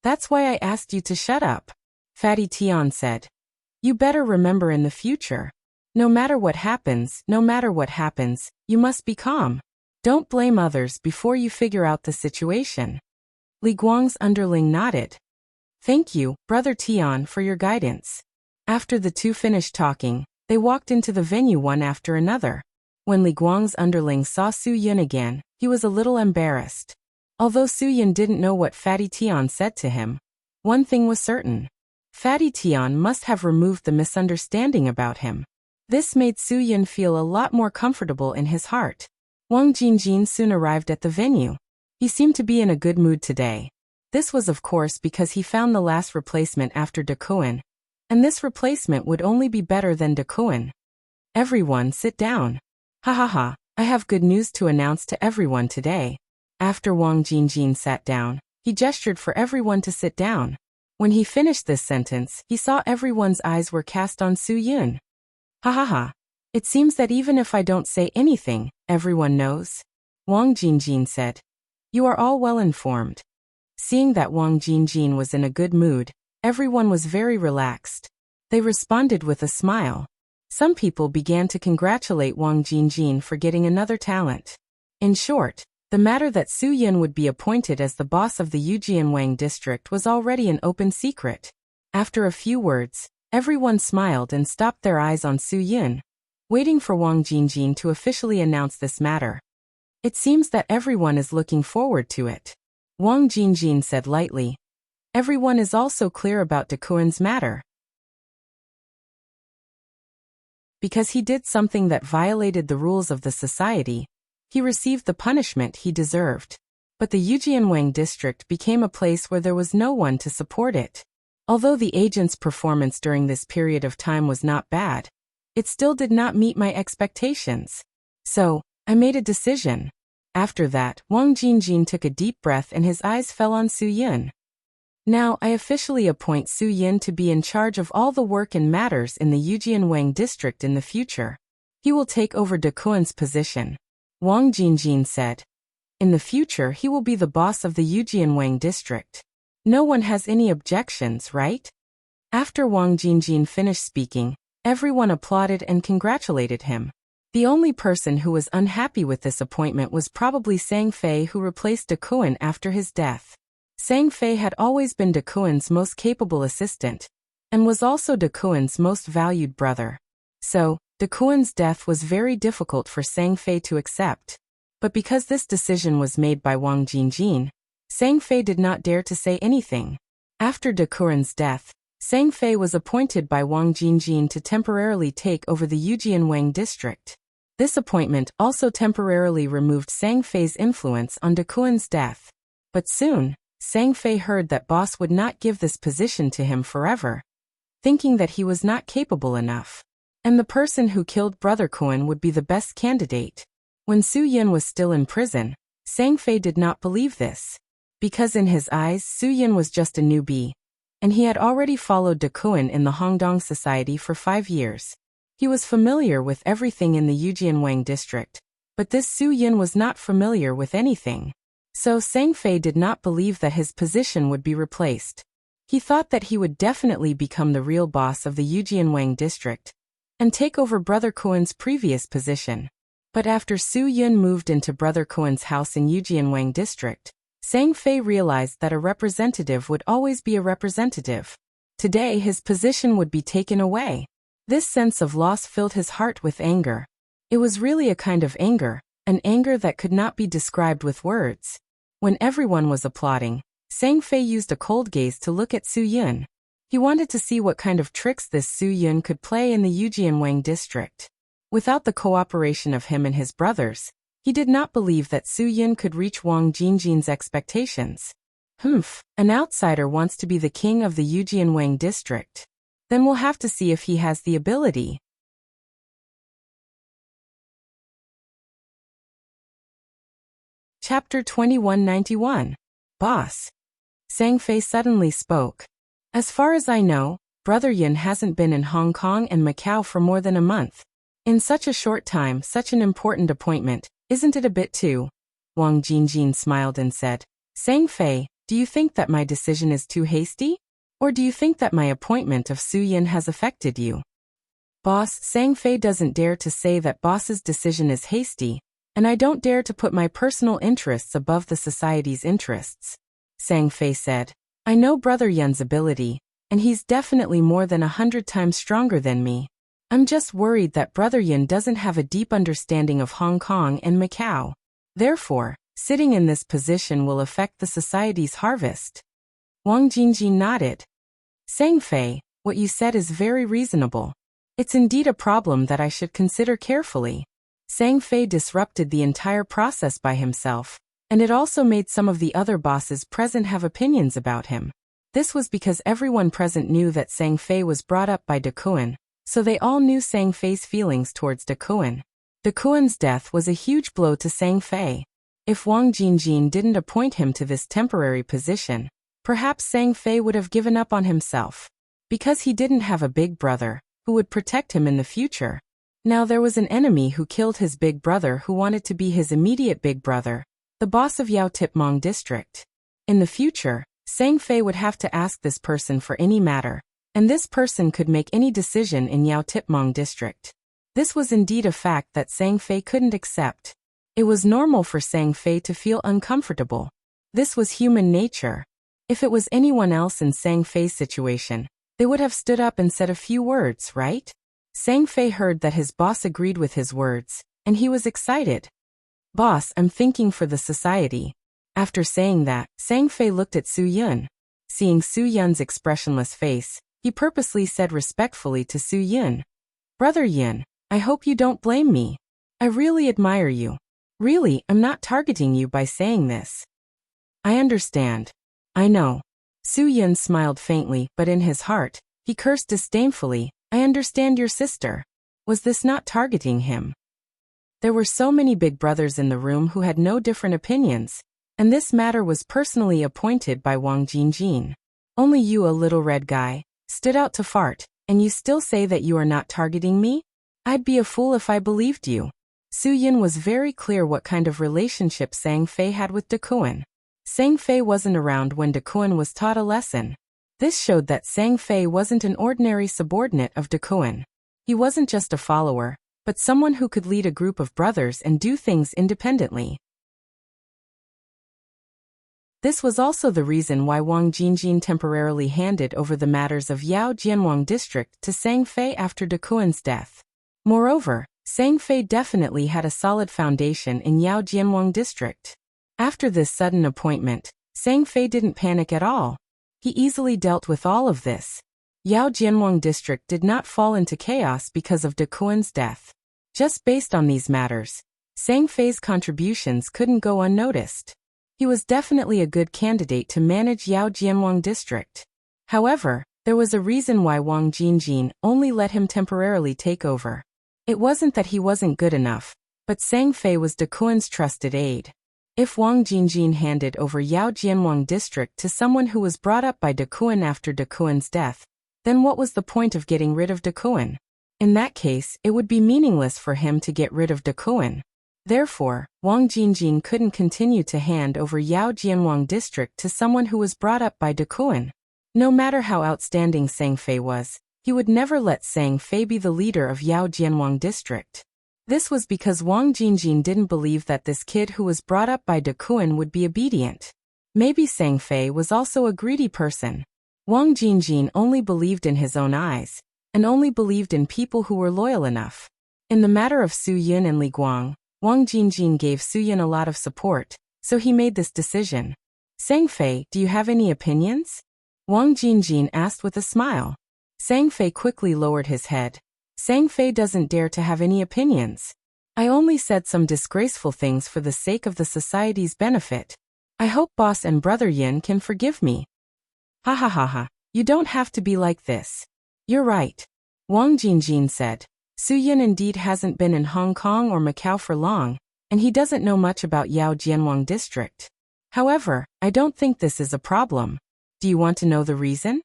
That's why I asked you to shut up. Fatty Tian said. You better remember in the future. No matter what happens, you must be calm. Don't blame others before you figure out the situation. Li Guang's underling nodded. Thank you, Brother Tian, for your guidance. After the two finished talking, they walked into the venue one after another. When Li Guang's underling saw Su Yun again, he was a little embarrassed. Although Su Yun didn't know what Fatty Tian said to him, one thing was certain. Fatty Tian must have removed the misunderstanding about him. This made Su Yun feel a lot more comfortable in his heart. Wang Jingjin soon arrived at the venue. He seemed to be in a good mood today. This was of course because he found the last replacement after De Kuan, and this replacement would only be better than De Kuan. Everyone sit down. Ha ha ha, I have good news to announce to everyone today. After Wang Jingjin sat down, he gestured for everyone to sit down. When he finished this sentence, he saw everyone's eyes were cast on Su Yun. Ha ha ha. It seems that even if I don't say anything, everyone knows. Wang Jingjin said. You are all well informed. Seeing that Wang Jingjin was in a good mood, everyone was very relaxed. They responded with a smile. Some people began to congratulate Wang Jingjin for getting another talent. In short, the matter that Su Yun would be appointed as the boss of the Yujianwang district was already an open secret. After a few words, everyone smiled and stopped their eyes on Su Yun, waiting for Wang Jingjin to officially announce this matter. It seems that everyone is looking forward to it. Wang Jingjin said lightly. Everyone is also clear about De Kuan's matter. Because he did something that violated the rules of the society, he received the punishment he deserved. But the Yujianwang district became a place where there was no one to support it. Although the agent's performance during this period of time was not bad, it still did not meet my expectations. So, I made a decision. After that, Wang Jingjin took a deep breath and his eyes fell on Su Yun. Now I officially appoint Su Yun to be in charge of all the work and matters in the Yujianwang district in the future. He will take over De Kuan's position. Wang Jingjin said. In the future he will be the boss of the Yujianwang district. No one has any objections, right? After Wang Jingjin finished speaking, everyone applauded and congratulated him. The only person who was unhappy with this appointment was probably Sang Fei, who replaced De Kuan after his death. Sang Fei had always been De Kuan's most capable assistant, and was also De Kuan's most valued brother. So, De Kuan's death was very difficult for Sang Fei to accept. But because this decision was made by Wang Jingjin, Sang Fei did not dare to say anything. After De Kuan's death, Sang Fei was appointed by Wang Jingjin to temporarily take over the Yujianwang district. This appointment also temporarily removed Sang Fei's influence on De Kuan's death. But soon, Sang Fei heard that boss would not give this position to him forever, thinking that he was not capable enough. And the person who killed Brother Kuan would be the best candidate. When Su Yun was still in prison, Sang Fei did not believe this. Because in his eyes Su Yun was just a newbie, and he had already followed De Kuan in the Hongdong society for 5 years. He was familiar with everything in the Yujianwang district, but this Su Yun was not familiar with anything. So Sang Fei did not believe that his position would be replaced. He thought that he would definitely become the real boss of the Yujianwang district and take over Brother Kuan's previous position. But after Su Yun moved into Brother Kuan's house in Yujianwang district, Sang Fei realized that a representative would always be a representative. Today his position would be taken away. This sense of loss filled his heart with anger. It was really a kind of anger, an anger that could not be described with words. When everyone was applauding, Sang Fei used a cold gaze to look at Su Yun. He wanted to see what kind of tricks this Su Yun could play in the Yujianwang district. Without the cooperation of him and his brothers, he did not believe that Su Yun could reach Wang Jingjin's expectations. An outsider wants to be the king of the Yujianwang district. Then we'll have to see if he has the ability. Chapter 2191. Boss. Sang Fei suddenly spoke. As far as I know, Brother Yun hasn't been in Hong Kong and Macau for more than a month. In such a short time, such an important appointment, isn't it a bit too? Wang Jingjin smiled and said, Sang Fei, do you think that my decision is too hasty? Or do you think that my appointment of Su Yin has affected you? Boss, Sang Fei doesn't dare to say that boss's decision is hasty, and I don't dare to put my personal interests above the society's interests. Sang Fei said, I know Brother Yun's ability, and he's definitely more than 100 times stronger than me. I'm just worried that Brother Yun doesn't have a deep understanding of Hong Kong and Macau. Therefore, sitting in this position will affect the society's harvest. Wang Jingjin nodded. Sang Fei, what you said is very reasonable. It's indeed a problem that I should consider carefully. Sang Fei disrupted the entire process by himself, and it also made some of the other bosses present have opinions about him. This was because everyone present knew that Sang Fei was brought up by Dakuan, so they all knew Sang Fei's feelings towards Dakuan. Dakuan's death was a huge blow to Sang Fei. If Wang Jingjin didn't appoint him to this temporary position, perhaps Sang Fei would have given up on himself. Because he didn't have a big brother who would protect him in the future. Now there was an enemy who killed his big brother who wanted to be his immediate big brother, the boss of Yao Tipmong district. In the future, Sang Fei would have to ask this person for any matter, and this person could make any decision in Yao Tipmong district. This was indeed a fact that Sang Fei couldn't accept. It was normal for Sang Fei to feel uncomfortable. This was human nature. If it was anyone else in Sang Fei's situation, they would have stood up and said a few words, right? Sang Fei heard that his boss agreed with his words, and he was excited. Boss, I'm thinking for the society. After saying that, Sang Fei looked at Su Yun. Seeing Su Yun's expressionless face, he purposely said respectfully to Su Yun, Brother Yun, I hope you don't blame me. I really admire you. Really, I'm not targeting you by saying this. I understand. I know. Su Yun smiled faintly, but in his heart, he cursed disdainfully, I understand your sister. Was this not targeting him? There were so many big brothers in the room who had no different opinions, and this matter was personally appointed by Wang Jingjin. Only you, a little red guy, stood out to fart, and you still say that you are not targeting me? I'd be a fool if I believed you. Su Yun was very clear what kind of relationship Sang Fei had with Dakuan. Sang Fei wasn't around when Dakuan was taught a lesson. This showed that Sang Fei wasn't an ordinary subordinate of Dakuan. He wasn't just a follower, but someone who could lead a group of brothers and do things independently. This was also the reason why Wang Jingjin temporarily handed over the matters of Yao Jianwang district to Sang Fei after Dakuan's death. Moreover, Sang Fei definitely had a solid foundation in Yao Jianwang district. After this sudden appointment, Sang Fei didn't panic at all. He easily dealt with all of this. Yao Jianwang district did not fall into chaos because of Dakuan's death. Just based on these matters, Sang Fei's contributions couldn't go unnoticed. He was definitely a good candidate to manage Yao Jianwang district. However, there was a reason why Wang Jingjin only let him temporarily take over. It wasn't that he wasn't good enough, but Sang Fei was Dakuan's trusted aide. If Wang Jingjin handed over Yao Jianwang district to someone who was brought up by Dakuan after Dakuan's death, then what was the point of getting rid of Dakuan? In that case, it would be meaningless for him to get rid of Dakuan. Therefore, Wang Jingjin couldn't continue to hand over Yao Jianwang district to someone who was brought up by Dakuan. No matter how outstanding Sang Fei was, he would never let Sang Fei be the leader of Yao Jianwang district. This was because Wang Jingjin didn't believe that this kid who was brought up by Dakuan would be obedient. Maybe Sang Fei was also a greedy person. Wang Jingjin only believed in his own eyes, and only believed in people who were loyal enough. In the matter of Su Yun and Li Guang, Wang Jingjin gave Su Yun a lot of support, so he made this decision. Sang Fei, do you have any opinions? Wang Jingjin asked with a smile. Sang Fei quickly lowered his head. Sang Fei doesn't dare to have any opinions. I only said some disgraceful things for the sake of the society's benefit. I hope Boss and Brother Yin can forgive me. Ha ha ha ha, you don't have to be like this. You're right. Wang Jingjin said. Su Yun indeed hasn't been in Hong Kong or Macau for long, and he doesn't know much about Yao Jianwang district. However, I don't think this is a problem. Do you want to know the reason?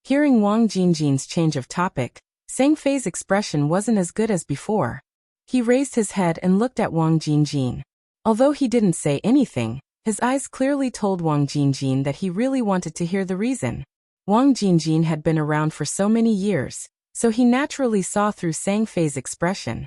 Hearing Wang Jingjin's change of topic, Sang Fei's expression wasn't as good as before. He raised his head and looked at Wang Jingjin. Although he didn't say anything, his eyes clearly told Wang Jingjin that he really wanted to hear the reason. Wang Jingjin had been around for so many years, so he naturally saw through Sang Fei's expression.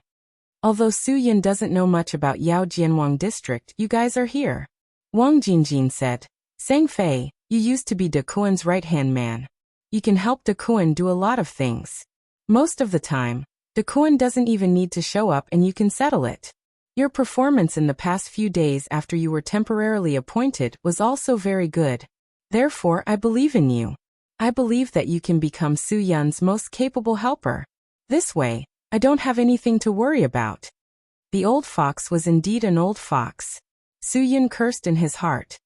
Although Su Yin doesn't know much about Yao Jianwang district, you guys are here. Wang Jingjin said. Sang Fei, you used to be De Kuan's right-hand man. You can help De Kuan do a lot of things. Most of the time, De Kuan doesn't even need to show up and you can settle it. Your performance in the past few days after you were temporarily appointed was also very good. Therefore, I believe in you. I believe that you can become Su Yun's most capable helper. This way, I don't have anything to worry about. The old fox was indeed an old fox. Su Yun cursed in his heart.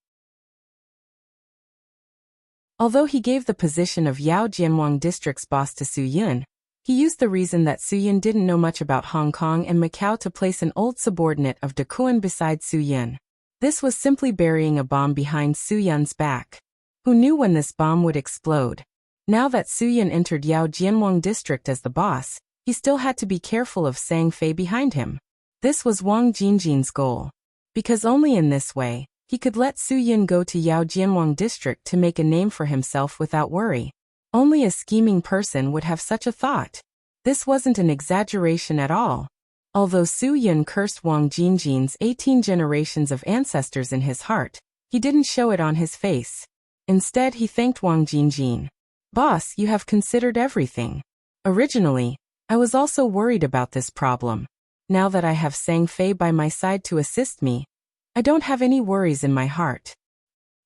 Although he gave the position of Yao Jianwang district's boss to Su Yun, he used the reason that Su Yun didn't know much about Hong Kong and Macau to place an old subordinate of De Kuan beside Su Yun. This was simply burying a bomb behind Su Yun's back. Who knew when this bomb would explode? Now that Su Yun entered Yao Jianwang district as the boss, he still had to be careful of Sang Fei behind him. This was Wang Jingjin's goal. Because only in this way, he could let Su Yun go to Yao Jianwang district to make a name for himself without worry. Only a scheming person would have such a thought. This wasn't an exaggeration at all. Although Su Yun cursed Wang Jingjin's 18 generations of ancestors in his heart, he didn't show it on his face. Instead, he thanked Wang Jingjin. Boss, you have considered everything. Originally, I was also worried about this problem. Now that I have Sang Fei by my side to assist me, I don't have any worries in my heart.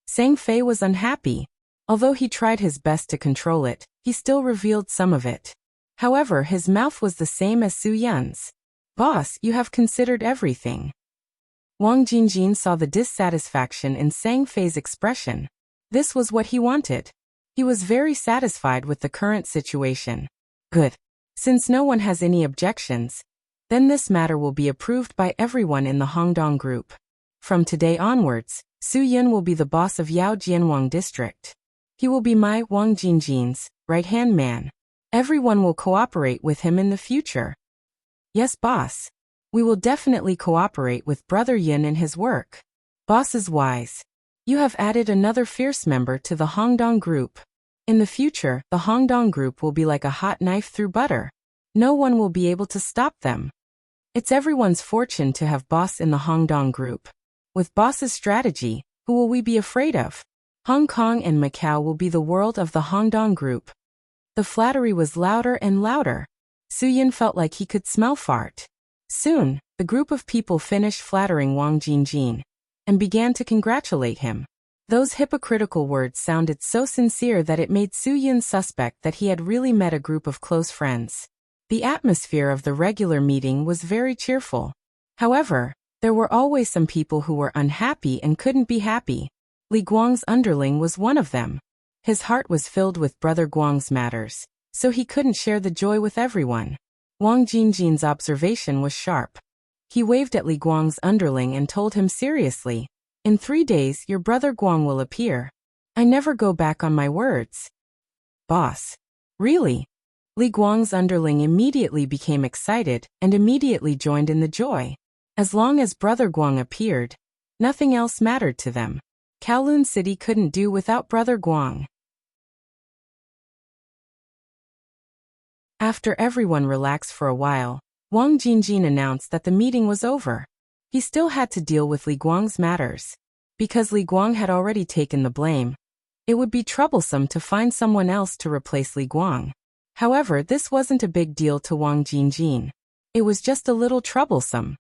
Sang Fei was unhappy. Although he tried his best to control it, he still revealed some of it. However, his mouth was the same as Su Yun's. Boss, you have considered everything. Wang Jingjin saw the dissatisfaction in Sang Fei's expression. This was what he wanted. He was very satisfied with the current situation. Good. Since no one has any objections, then this matter will be approved by everyone in the Hongdong group. From today onwards, Su Yun will be the boss of Yao Jianwang district. He will be my, Wang Jingjin's, right-hand man. Everyone will cooperate with him in the future. Yes, boss. We will definitely cooperate with Brother Yin in his work. Boss is wise. You have added another fierce member to the Hongdong group. In the future, the Hongdong group will be like a hot knife through butter. No one will be able to stop them. It's everyone's fortune to have boss in the Hongdong group. With boss's strategy, who will we be afraid of? Hong Kong and Macau will be the world of the Hongdong group. The flattery was louder and louder. Su Yun felt like he could smell fart. Soon, the group of people finished flattering Wang Jingjin and began to congratulate him. Those hypocritical words sounded so sincere that it made Su Yun suspect that he had really met a group of close friends. The atmosphere of the regular meeting was very cheerful. However, there were always some people who were unhappy and couldn't be happy. Li Guang's underling was one of them. His heart was filled with Brother Guang's matters, so he couldn't share the joy with everyone. Wang Jingjin's observation was sharp. He waved at Li Guang's underling and told him seriously, "In 3 days your brother Guang will appear. I never go back on my words." Boss. Really? Li Guang's underling immediately became excited and immediately joined in the joy. As long as Brother Guang appeared, nothing else mattered to them. Kowloon City couldn't do without Brother Guang. After everyone relaxed for a while, Wang Jingjin announced that the meeting was over. He still had to deal with Li Guang's matters. Because Li Guang had already taken the blame, it would be troublesome to find someone else to replace Li Guang. However, this wasn't a big deal to Wang Jingjin. It was just a little troublesome.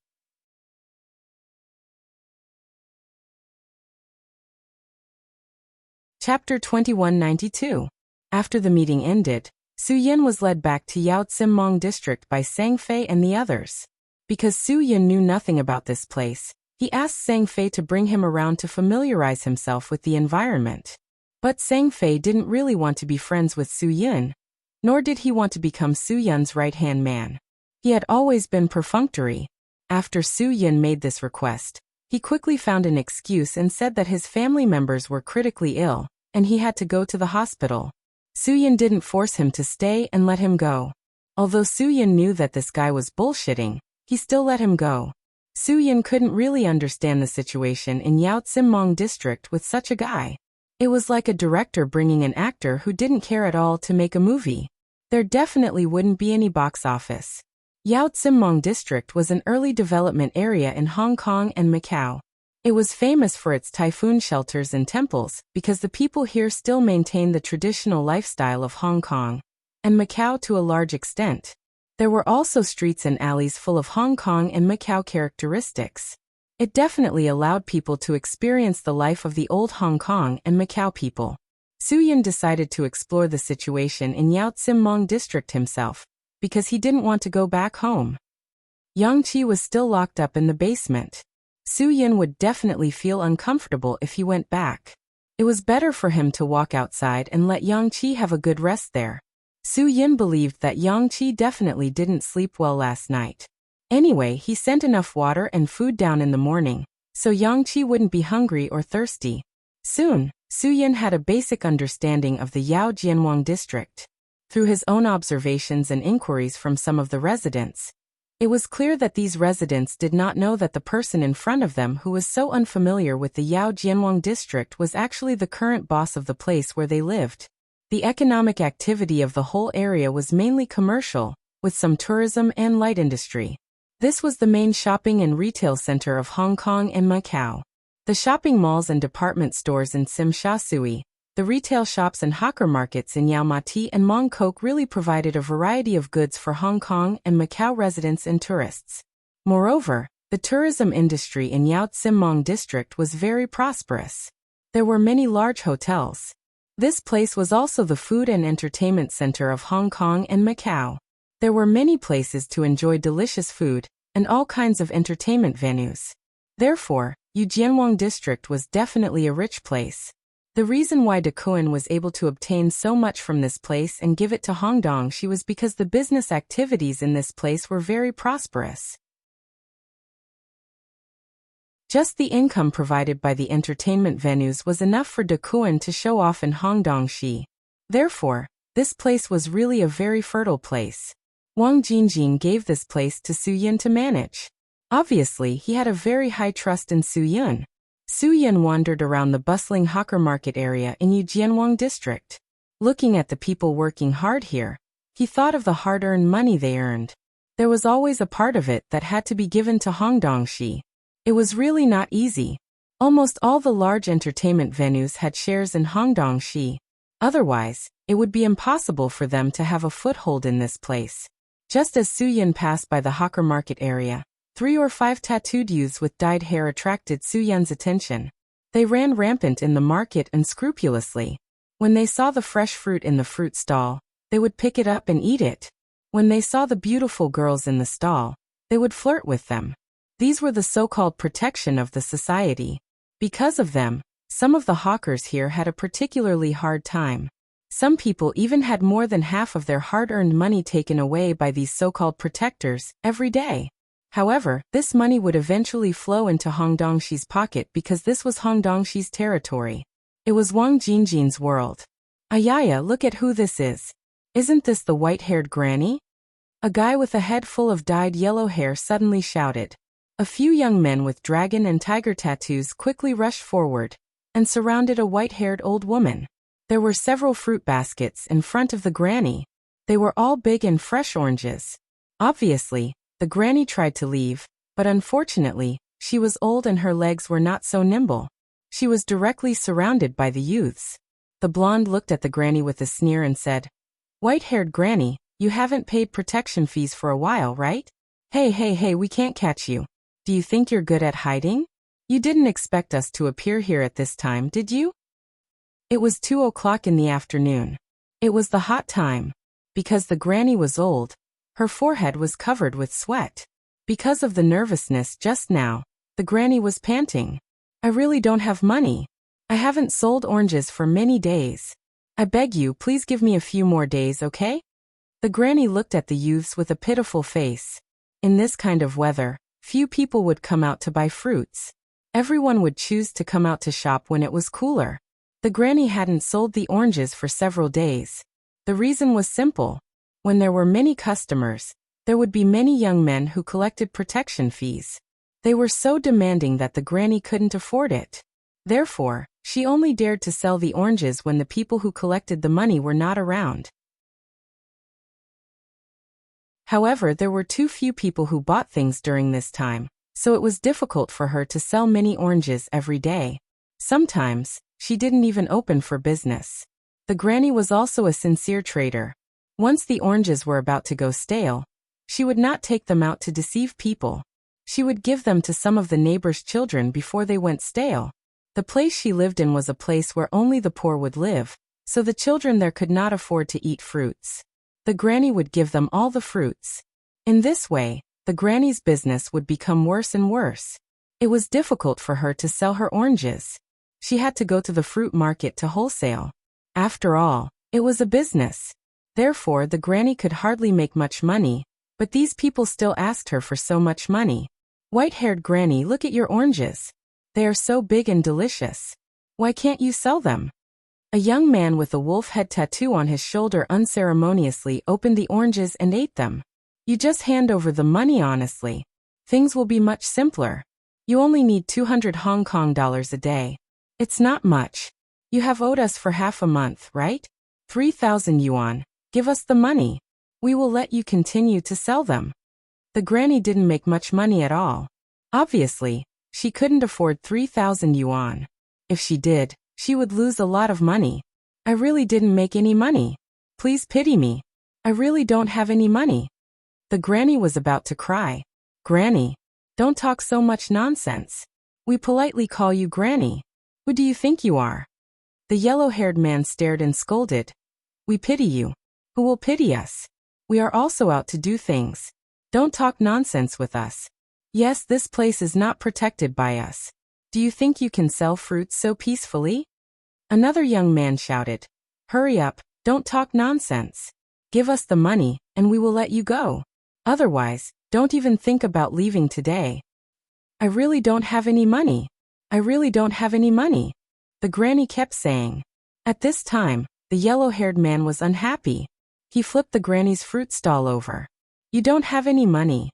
Chapter 2192. After the meeting ended, Su Yun was led back to Yao Tsimmong district by Sang Fei and the others. Because Su Yun knew nothing about this place, he asked Sang Fei to bring him around to familiarize himself with the environment. But Sang Fei didn't really want to be friends with Su Yun, nor did he want to become Su Yun's right-hand man. He had always been perfunctory. After Su Yun made this request, he quickly found an excuse and said that his family members were critically ill, and he had to go to the hospital. Su Yun didn't force him to stay and let him go. Although Su Yun knew that this guy was bullshitting, he still let him go. Su Yun couldn't really understand the situation in Yao Tsimmong district with such a guy. It was like a director bringing an actor who didn't care at all to make a movie. There definitely wouldn't be any box office. Yao Tsim District was an early development area in Hong Kong and Macau. It was famous for its typhoon shelters and temples because the people here still maintain the traditional lifestyle of Hong Kong and Macau to a large extent. There were also streets and alleys full of Hong Kong and Macau characteristics. It definitely allowed people to experience the life of the old Hong Kong and Macau people. Su Yun decided to explore the situation in Yao Tsim Mong District himself, because he didn't want to go back home. Yang Qi was still locked up in the basement. Su Yun would definitely feel uncomfortable if he went back. It was better for him to walk outside and let Yang Qi have a good rest there. Su Yun believed that Yang Qi definitely didn't sleep well last night. Anyway, he sent enough water and food down in the morning, so Yang Qi wouldn't be hungry or thirsty. Soon, Su Yun had a basic understanding of the Yao Jianwang district. Through his own observations and inquiries from some of the residents, it was clear that these residents did not know that the person in front of them who was so unfamiliar with the Yao Jianwang district was actually the current boss of the place where they lived. The economic activity of the whole area was mainly commercial, with some tourism and light industry. This was the main shopping and retail center of Hong Kong and Macau. The shopping malls and department stores in Tsim Sha Tsui, the retail shops and hawker markets in Yau Ma Ti and Mong Kok really provided a variety of goods for Hong Kong and Macau residents and tourists. Moreover, the tourism industry in Yao Tsim Mong district was very prosperous. There were many large hotels. This place was also the food and entertainment center of Hong Kong and Macau. There were many places to enjoy delicious food and all kinds of entertainment venues. Therefore, Jianwang district was definitely a rich place. The reason why De Kuan was able to obtain so much from this place and give it to Hongdongshi was because the business activities in this place were very prosperous. Just the income provided by the entertainment venues was enough for De Kuan to show off in Hongdongshi. Therefore, this place was really a very fertile place. Wang Jingjing gave this place to Su Yun to manage. Obviously, he had a very high trust in Su Yun. Su Yun wandered around the bustling hawker market area in Jianwang district. Looking at the people working hard here, he thought of the hard-earned money they earned. There was always a part of it that had to be given to Hongdongshi. It was really not easy. Almost all the large entertainment venues had shares in Hongdongshi. Otherwise, it would be impossible for them to have a foothold in this place. Just as Su Yun passed by the hawker market area, 3 or 5 tattooed youths with dyed hair attracted Su Yun's attention. They ran rampant in the market unscrupulously. When they saw the fresh fruit in the fruit stall, they would pick it up and eat it. When they saw the beautiful girls in the stall, they would flirt with them. These were the so-called protection of the society. Because of them, some of the hawkers here had a particularly hard time. Some people even had more than half of their hard-earned money taken away by these so-called protectors every day. However, this money would eventually flow into Hongdongshi's pocket because this was Hongdongshi's territory. It was Wang Jingjing's world. Ayaya, look at who this is. Isn't this the white-haired granny? A guy with a head full of dyed yellow hair suddenly shouted. A few young men with dragon and tiger tattoos quickly rushed forward and surrounded a white-haired old woman. There were several fruit baskets in front of the granny. They were all big and fresh oranges. Obviously, the granny tried to leave, but unfortunately, she was old and her legs were not so nimble. She was directly surrounded by the youths. The blonde looked at the granny with a sneer and said, "White-haired granny, you haven't paid protection fees for a while, right? Hey, we can't catch you. Do you think you're good at hiding? You didn't expect us to appear here at this time, did you?" It was 2 o'clock in the afternoon. It was the hot time. Because the granny was old, her forehead was covered with sweat. Because of the nervousness just now, the granny was panting. "I really don't have money. I haven't sold oranges for many days. I beg you, please give me a few more days, okay?" The granny looked at the youths with a pitiful face. In this kind of weather, few people would come out to buy fruits. Everyone would choose to come out to shop when it was cooler. The granny hadn't sold the oranges for several days. The reason was simple. When there were many customers, there would be many young men who collected protection fees. They were so demanding that the granny couldn't afford it. Therefore, She only dared to sell the oranges when the people who collected the money were not around. However, there were too few people who bought things during this time, so it was difficult for her to sell many oranges every day. Sometimes, she didn't even open for business. The granny was also a sincere trader. Once the oranges were about to go stale, she would not take them out to deceive people. She would give them to some of the neighbors' children before they went stale. The place she lived in was a place where only the poor would live, so the children there could not afford to eat fruits. The granny would give them all the fruits. In this way, the granny's business would become worse and worse. It was difficult for her to sell her oranges. She had to go to the fruit market to wholesale. After all, it was a business. Therefore, the granny could hardly make much money, but these people still asked her for so much money. "White-haired granny, look at your oranges. They are so big and delicious. Why can't you sell them?" A young man with a wolf head tattoo on his shoulder unceremoniously opened the oranges and ate them. "You just hand over the money honestly. Things will be much simpler. You only need 200 Hong Kong dollars a day. It's not much. You have owed us for half a month, right? 3,000 yuan. Give us the money. We will let you continue to sell them." The granny didn't make much money at all. Obviously, she couldn't afford 3,000 yuan. If she did, she would lose a lot of money. "I really didn't make any money. Please pity me. I really don't have any money." The granny was about to cry. "Granny, don't talk so much nonsense. We politely call you Granny. Who do you think you are?" The yellow-haired man stared and scolded. "We pity you. Who will pity us? We are also out to do things. Don't talk nonsense with us. Yes, this place is not protected by us. Do you think you can sell fruits so peacefully?" Another young man shouted. "Hurry up, don't talk nonsense. Give us the money, and we will let you go. Otherwise, don't even think about leaving today." "I really don't have any money. I really don't have any money," the granny kept saying. At this time, the yellow-haired man was unhappy. He flipped the granny's fruit stall over. "You don't have any money.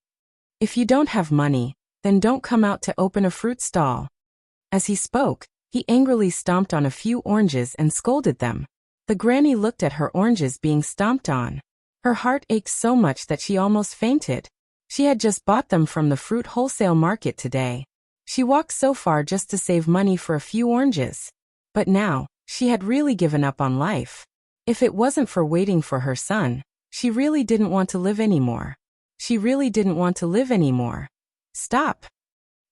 If you don't have money, then don't come out to open a fruit stall." As he spoke, he angrily stomped on a few oranges and scolded them. The granny looked at her oranges being stomped on. Her heart ached so much that she almost fainted. She had just bought them from the fruit wholesale market today. She walked so far just to save money for a few oranges. But now, she had really given up on life. If it wasn't for waiting for her son, she really didn't want to live anymore. She really didn't want to live anymore. "Stop!"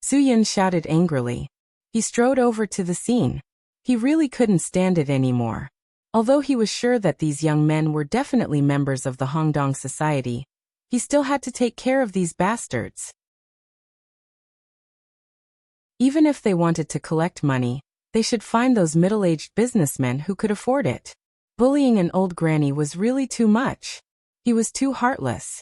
Su Yin shouted angrily. He strode over to the scene. He really couldn't stand it anymore. Although he was sure that these young men were definitely members of the Hongdong society, he still had to take care of these bastards. Even if they wanted to collect money, they should find those middle-aged businessmen who could afford it. Bullying an old granny was really too much. He was too heartless.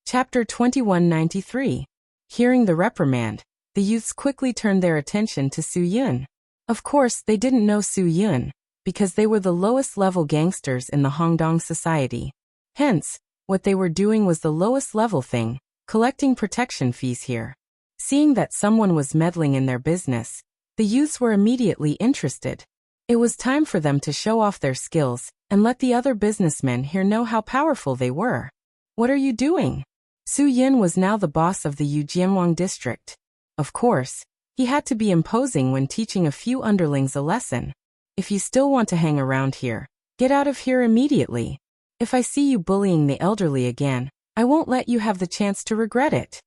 Chapter 2193. Hearing the reprimand, the youths quickly turned their attention to Su Yun. Of course, they didn't know Su Yun, because they were the lowest-level gangsters in the Hongdong society. Hence, what they were doing was the lowest-level thing, collecting protection fees here. Seeing that someone was meddling in their business, the youths were immediately interested. It was time for them to show off their skills and let the other businessmen here know how powerful they were. "What are you doing?" Su Yin was now the boss of the Yujianwang district. Of course, he had to be imposing when teaching a few underlings a lesson. "If you still want to hang around here, get out of here immediately. If I see you bullying the elderly again, I won't let you have the chance to regret it."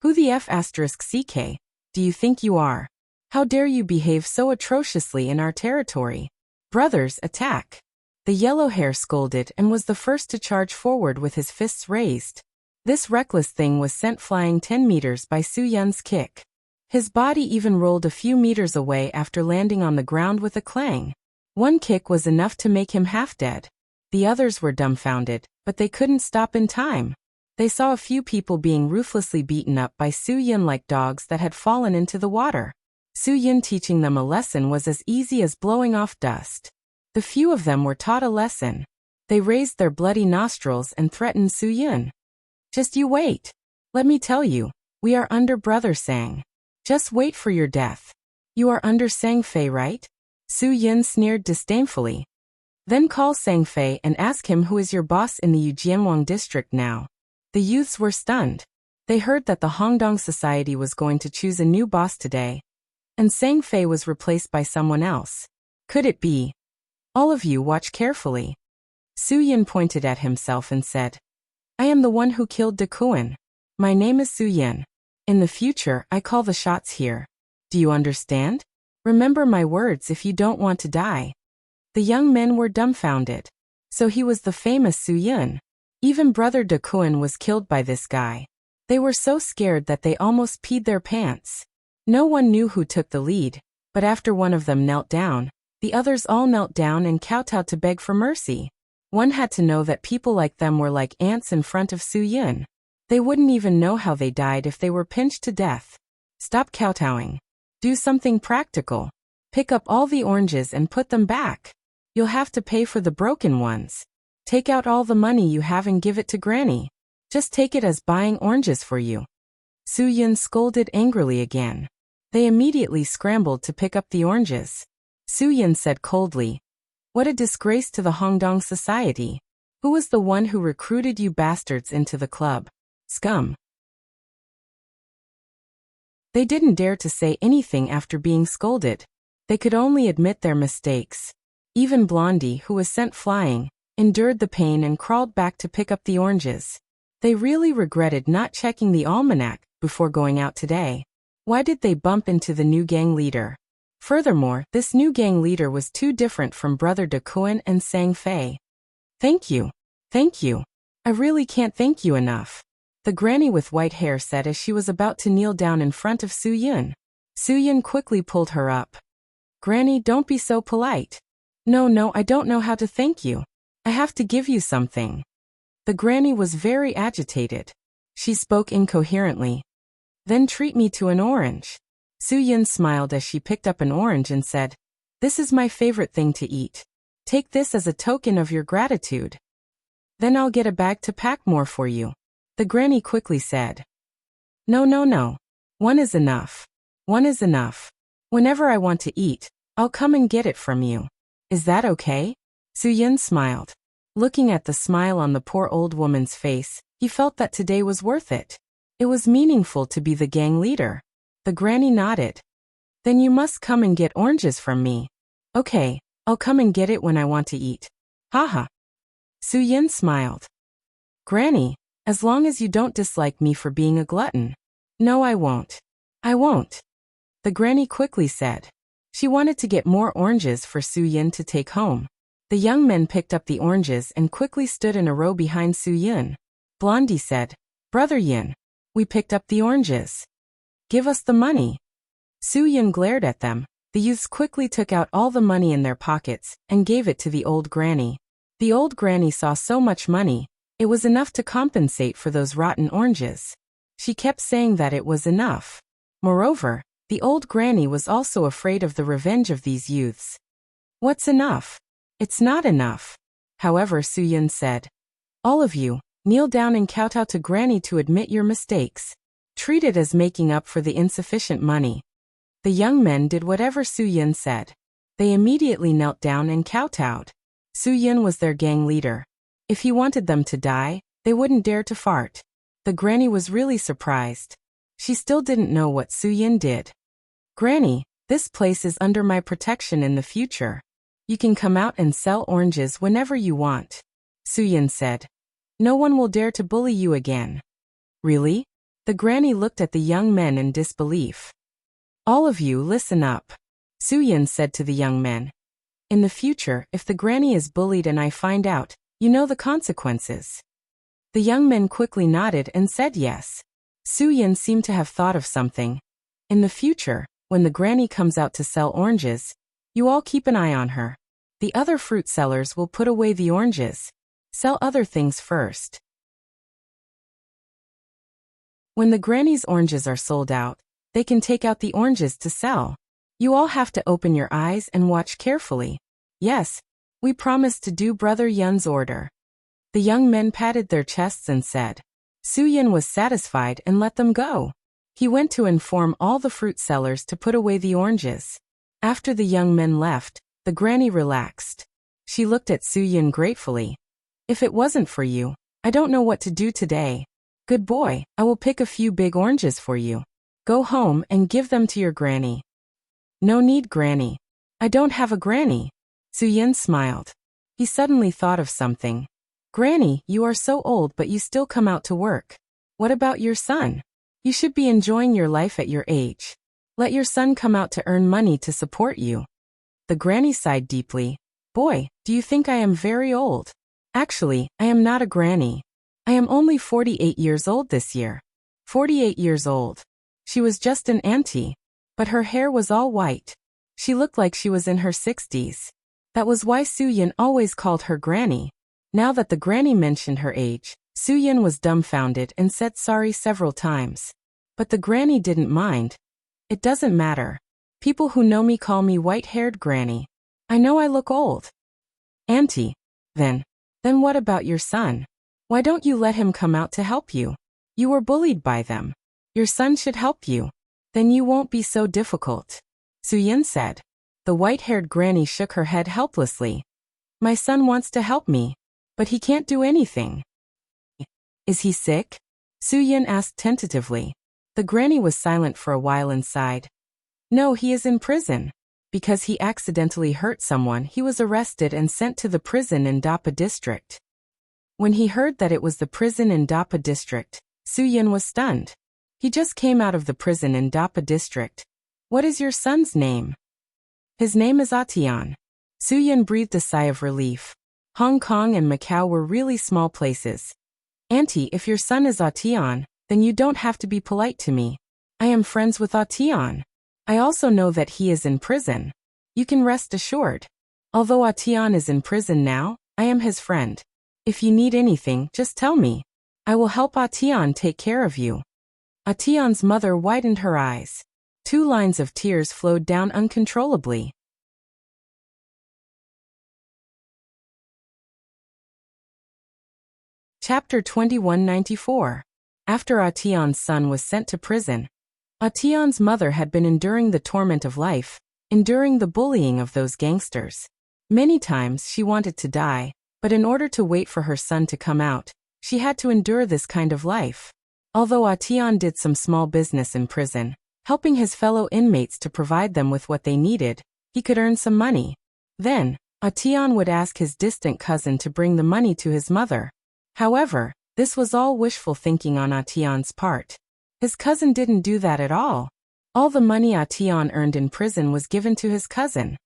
"Who the F***CK do you think you are? How dare you behave so atrociously in our territory? Brothers, attack!" The yellow hair scolded and was the first to charge forward with his fists raised. This reckless thing was sent flying 10 meters by Su Yun's kick. His body even rolled a few meters away after landing on the ground with a clang. One kick was enough to make him half dead. The others were dumbfounded, but they couldn't stop in time. They saw a few people being ruthlessly beaten up by Su Yun like dogs that had fallen into the water. Su Yun teaching them a lesson was as easy as blowing off dust. The few of them were taught a lesson. They raised their bloody nostrils and threatened Su Yun. "Just you wait. Let me tell you, We are under Brother Sang. Just wait for your death. You are under Sang Fei, right? Su Yin sneered disdainfully. Then call Sang Fei and ask him who is your boss in the Yujianwang district now. The youths were stunned. They heard that the Hongdong Society was going to choose a new boss today, and Sang Fei was replaced by someone else. Could it be? All of you watch carefully. Su Yin pointed at himself and said, I am the one who killed De Kuan. My name is Su Yin. In the future, I call the shots here. Do you understand? Remember my words if you don't want to die. The young men were dumbfounded. So he was the famous Su Yin. Even Brother De Kuan was killed by this guy. They were so scared that they almost peed their pants. No one knew who took the lead, but after one of them knelt down, the others all knelt down and kowtowed to beg for mercy. One had to know that people like them were like ants in front of Su Yin. They wouldn't even know how they died if they were pinched to death. Stop kowtowing. Do something practical. Pick up all the oranges and put them back. You'll have to pay for the broken ones. Take out all the money you have and give it to Granny. Just take it as buying oranges for you. Su Yin scolded angrily again. They immediately scrambled to pick up the oranges. Su Yin said coldly, What a disgrace to the Hongdong Society. Who was the one who recruited you bastards into the club? Scum. They didn't dare to say anything after being scolded. They could only admit their mistakes. Even Blondie, who was sent flying, endured the pain and crawled back to pick up the oranges. They really regretted not checking the almanac before going out today. Why did they bump into the new gang leader? Furthermore, this new gang leader was too different from Brother De Kuan and Sang Fei. Thank you. Thank you. I really can't thank you enough. The granny with white hair said as she was about to kneel down in front of Su Yin. Su Yin quickly pulled her up. Granny, don't be so polite. No, I don't know how to thank you. I have to give you something. The granny was very agitated. She spoke incoherently. Then treat me to an orange. Su Yin smiled as she picked up an orange and said, This is my favorite thing to eat. Take this as a token of your gratitude. Then I'll get a bag to pack more for you. The granny quickly said. No. One is enough. One is enough. Whenever I want to eat, I'll come and get it from you. Is that okay? Su Yin smiled. Looking at the smile on the poor old woman's face, he felt that today was worth it. It was meaningful to be the gang leader. The granny nodded. Then you must come and get oranges from me. Okay, I'll come and get it when I want to eat. Haha. Su Yin smiled. Granny, as long as you don't dislike me for being a glutton. No, I won't. I won't. The granny quickly said. She wanted to get more oranges for Su Yin to take home. The young men picked up the oranges and quickly stood in a row behind Su Yin. Blondie said, Brother Yin, we picked up the oranges. Give us the money. Su Yin glared at them. The youths quickly took out all the money in their pockets and gave it to the old granny. The old granny saw so much money, it was enough to compensate for those rotten oranges. She kept saying that it was enough. Moreover, the old granny was also afraid of the revenge of these youths. What's enough? It's not enough. However, Su Yin said, All of you, kneel down and kowtow to Granny to admit your mistakes. Treat it as making up for the insufficient money. The young men did whatever Su Yin said. They immediately knelt down and kowtowed. Su Yin was their gang leader. If he wanted them to die, they wouldn't dare to fart. The granny was really surprised. She still didn't know what Su Yin did. Granny, this place is under my protection in the future. You can come out and sell oranges whenever you want. Su Yin said. No one will dare to bully you again. Really? The granny looked at the young men in disbelief. All of you listen up. Su Yin said to the young men. In the future, if the granny is bullied and I find out, you know the consequences. The young men quickly nodded and said yes. Su Yin seemed to have thought of something. In the future, when the granny comes out to sell oranges, you all keep an eye on her. The other fruit sellers will put away the oranges. Sell other things first. When the granny's oranges are sold out, they can take out the oranges to sell. You all have to open your eyes and watch carefully. Yes, we promise to do Brother Yun's order. The young men patted their chests and said. Su Yin was satisfied and let them go. He went to inform all the fruit sellers to put away the oranges. After the young men left, the granny relaxed. She looked at Su-yin gratefully. If it wasn't for you, I don't know what to do today. Good boy, I will pick a few big oranges for you. Go home and give them to your granny. No need, granny. I don't have a granny. Su-yin smiled. He suddenly thought of something. Granny, you are so old but you still come out to work. What about your son? You should be enjoying your life at your age. Let your son come out to earn money to support you. The granny sighed deeply. Boy, do you think I am very old? Actually, I am not a granny. I am only 48 years old this year. 48 years old. She was just an auntie. But her hair was all white. She looked like she was in her 60s. That was why Su-yin always called her granny. Now that the granny mentioned her age, Su-yin was dumbfounded and said sorry several times. But the granny didn't mind. It doesn't matter. People who know me call me white-haired granny. I know I look old. Auntie. Then what about your son? Why don't you let him come out to help you? You were bullied by them. Your son should help you. Then you won't be so difficult. Su-yin said. The white-haired granny shook her head helplessly. My son wants to help me, but he can't do anything. Is he sick? Su-yin asked tentatively. The granny was silent for a while and sighed. No, he is in prison. Because he accidentally hurt someone, he was arrested and sent to the prison in Dapa district. When he heard that it was the prison in Dapa district, Su-yin was stunned. He just came out of the prison in Dapa district. What is your son's name? His name is Atian. Su-yin breathed a sigh of relief. Hong Kong and Macau were really small places. Auntie, if your son is Atian, then you don't have to be polite to me. I am friends with Atian. I also know that he is in prison. You can rest assured. Although Atian is in prison now, I am his friend. If you need anything, just tell me. I will help Atian take care of you. Atian's mother widened her eyes. 2 lines of tears flowed down uncontrollably. Chapter 2194. After Atian's son was sent to prison, Atian's mother had been enduring the torment of life, enduring the bullying of those gangsters. Many times she wanted to die, but in order to wait for her son to come out, she had to endure this kind of life. Although Atian did some small business in prison, helping his fellow inmates to provide them with what they needed, he could earn some money. Then, Atian would ask his distant cousin to bring the money to his mother. However, this was all wishful thinking on Atian's part. His cousin didn't do that at all. All the money Atian earned in prison was given to his cousin.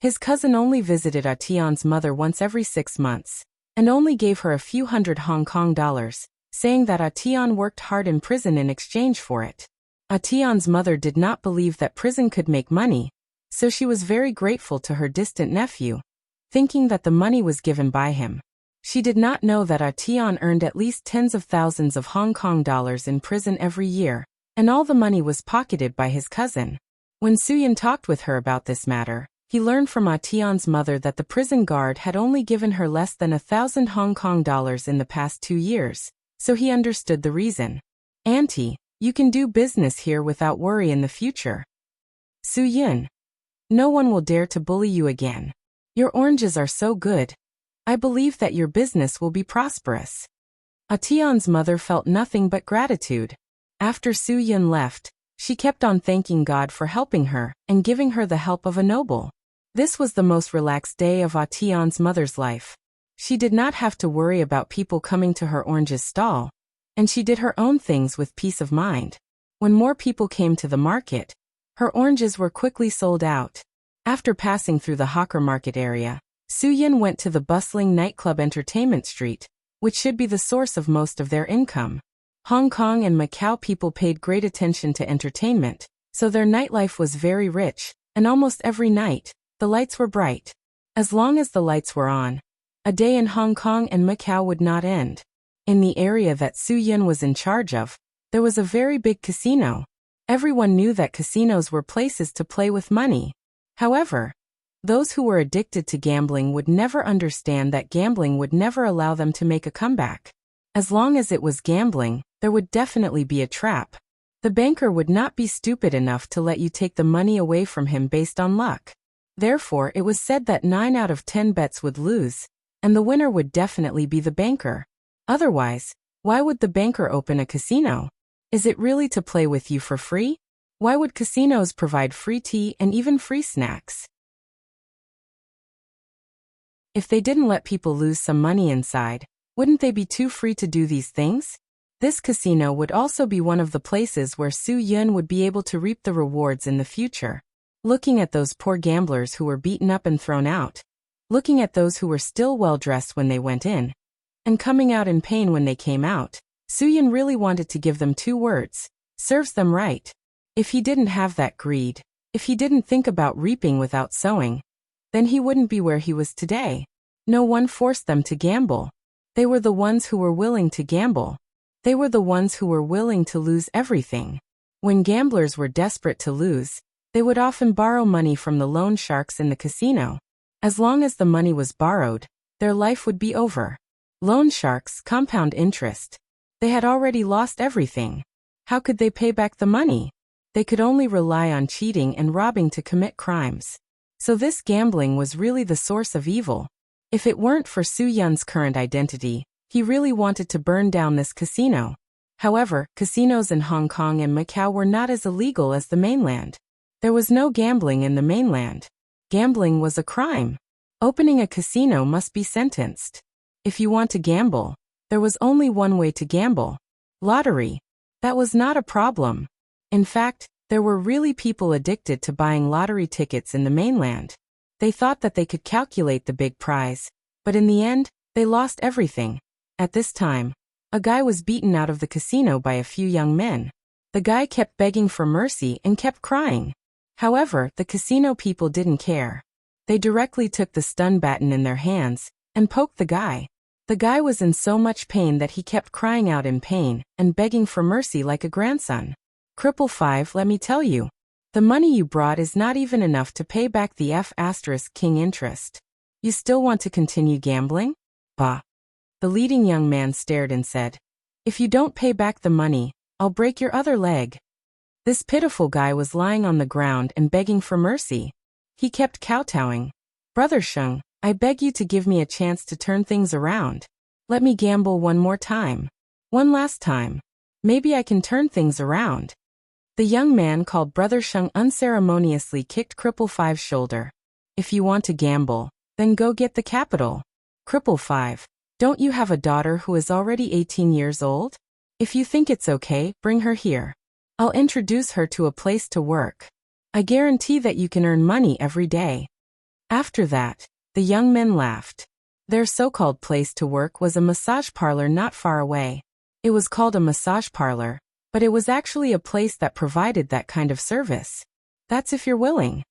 His cousin only visited Atian's mother once every 6 months, and only gave her a few hundred Hong Kong dollars, saying that Atian worked hard in prison in exchange for it. Atian's mother did not believe that prison could make money, so she was very grateful to her distant nephew, thinking that the money was given by him. She did not know that Atian earned at least tens of thousands of Hong Kong dollars in prison every year, and all the money was pocketed by his cousin. When Su-yin talked with her about this matter, he learned from Atian's mother that the prison guard had only given her less than 1,000 Hong Kong dollars in the past 2 years, so he understood the reason. Auntie, you can do business here without worry in the future. Su-yin. No one will dare to bully you again. Your oranges are so good. I believe that your business will be prosperous. Atian's mother felt nothing but gratitude. After Su-yin left, she kept on thanking God for helping her and giving her the help of a noble. This was the most relaxed day of Atian's mother's life. She did not have to worry about people coming to her oranges stall, and she did her own things with peace of mind. When more people came to the market, her oranges were quickly sold out. After passing through the hawker market area, Su-yin went to the bustling nightclub Entertainment Street, which should be the source of most of their income. Hong Kong and Macau people paid great attention to entertainment, so their nightlife was very rich, and almost every night, the lights were bright. As long as the lights were on, a day in Hong Kong and Macau would not end. In the area that Su-yin was in charge of, there was a very big casino. Everyone knew that casinos were places to play with money. However, those who were addicted to gambling would never understand that gambling would never allow them to make a comeback. As long as it was gambling, there would definitely be a trap. The banker would not be stupid enough to let you take the money away from him based on luck. Therefore, it was said that 9 out of 10 bets would lose, and the winner would definitely be the banker. Otherwise, why would the banker open a casino? Is it really to play with you for free? Why would casinos provide free tea and even free snacks? If they didn't let people lose some money inside, wouldn't they be too free to do these things? This casino would also be one of the places where Su Yun would be able to reap the rewards in the future. Looking at those poor gamblers who were beaten up and thrown out. Looking at those who were still well-dressed when they went in, and coming out in pain when they came out, Su Yun really wanted to give them 2 words. Serves them right. If he didn't have that greed, if he didn't think about reaping without sowing, then he wouldn't be where he was today. No one forced them to gamble. They were the ones who were willing to gamble. They were the ones who were willing to lose everything. When gamblers were desperate to lose, they would often borrow money from the loan sharks in the casino. As long as the money was borrowed, their life would be over. Loan sharks compound interest. They had already lost everything. How could they pay back the money? They could only rely on cheating and robbing to commit crimes. So this gambling was really the source of evil. If it weren't for Su Yun's current identity, he really wanted to burn down this casino. However, casinos in Hong Kong and Macau were not as illegal as the mainland. There was no gambling in the mainland. Gambling was a crime. Opening a casino must be sentenced. If you want to gamble, there was only one way to gamble. Lottery. That was not a problem. In fact, there were really people addicted to buying lottery tickets in the mainland. They thought that they could calculate the big prize, but in the end, they lost everything. At this time, a guy was beaten out of the casino by a few young men. The guy kept begging for mercy and kept crying. However, the casino people didn't care. They directly took the stun baton in their hands and poked the guy. The guy was in so much pain that he kept crying out in pain and begging for mercy like a grandson. Cripple 5, let me tell you. The money you brought is not even enough to pay back the F**king interest. You still want to continue gambling? Bah. The leading young man stared and said, if you don't pay back the money, I'll break your other leg. This pitiful guy was lying on the ground and begging for mercy. He kept kowtowing. Brother Sheng, I beg you to give me a chance to turn things around. Let me gamble one more time. One last time. Maybe I can turn things around. The young man called Brother Sheng unceremoniously kicked Cripple 5's shoulder. If you want to gamble, then go get the capital. Cripple 5, don't you have a daughter who is already 18 years old? If you think it's okay, bring her here. I'll introduce her to a place to work. I guarantee that you can earn money every day. After that, the young men laughed. Their so-called place to work was a massage parlor not far away. It was called a massage parlor, but it was actually a place that provided that kind of service. That's if you're willing.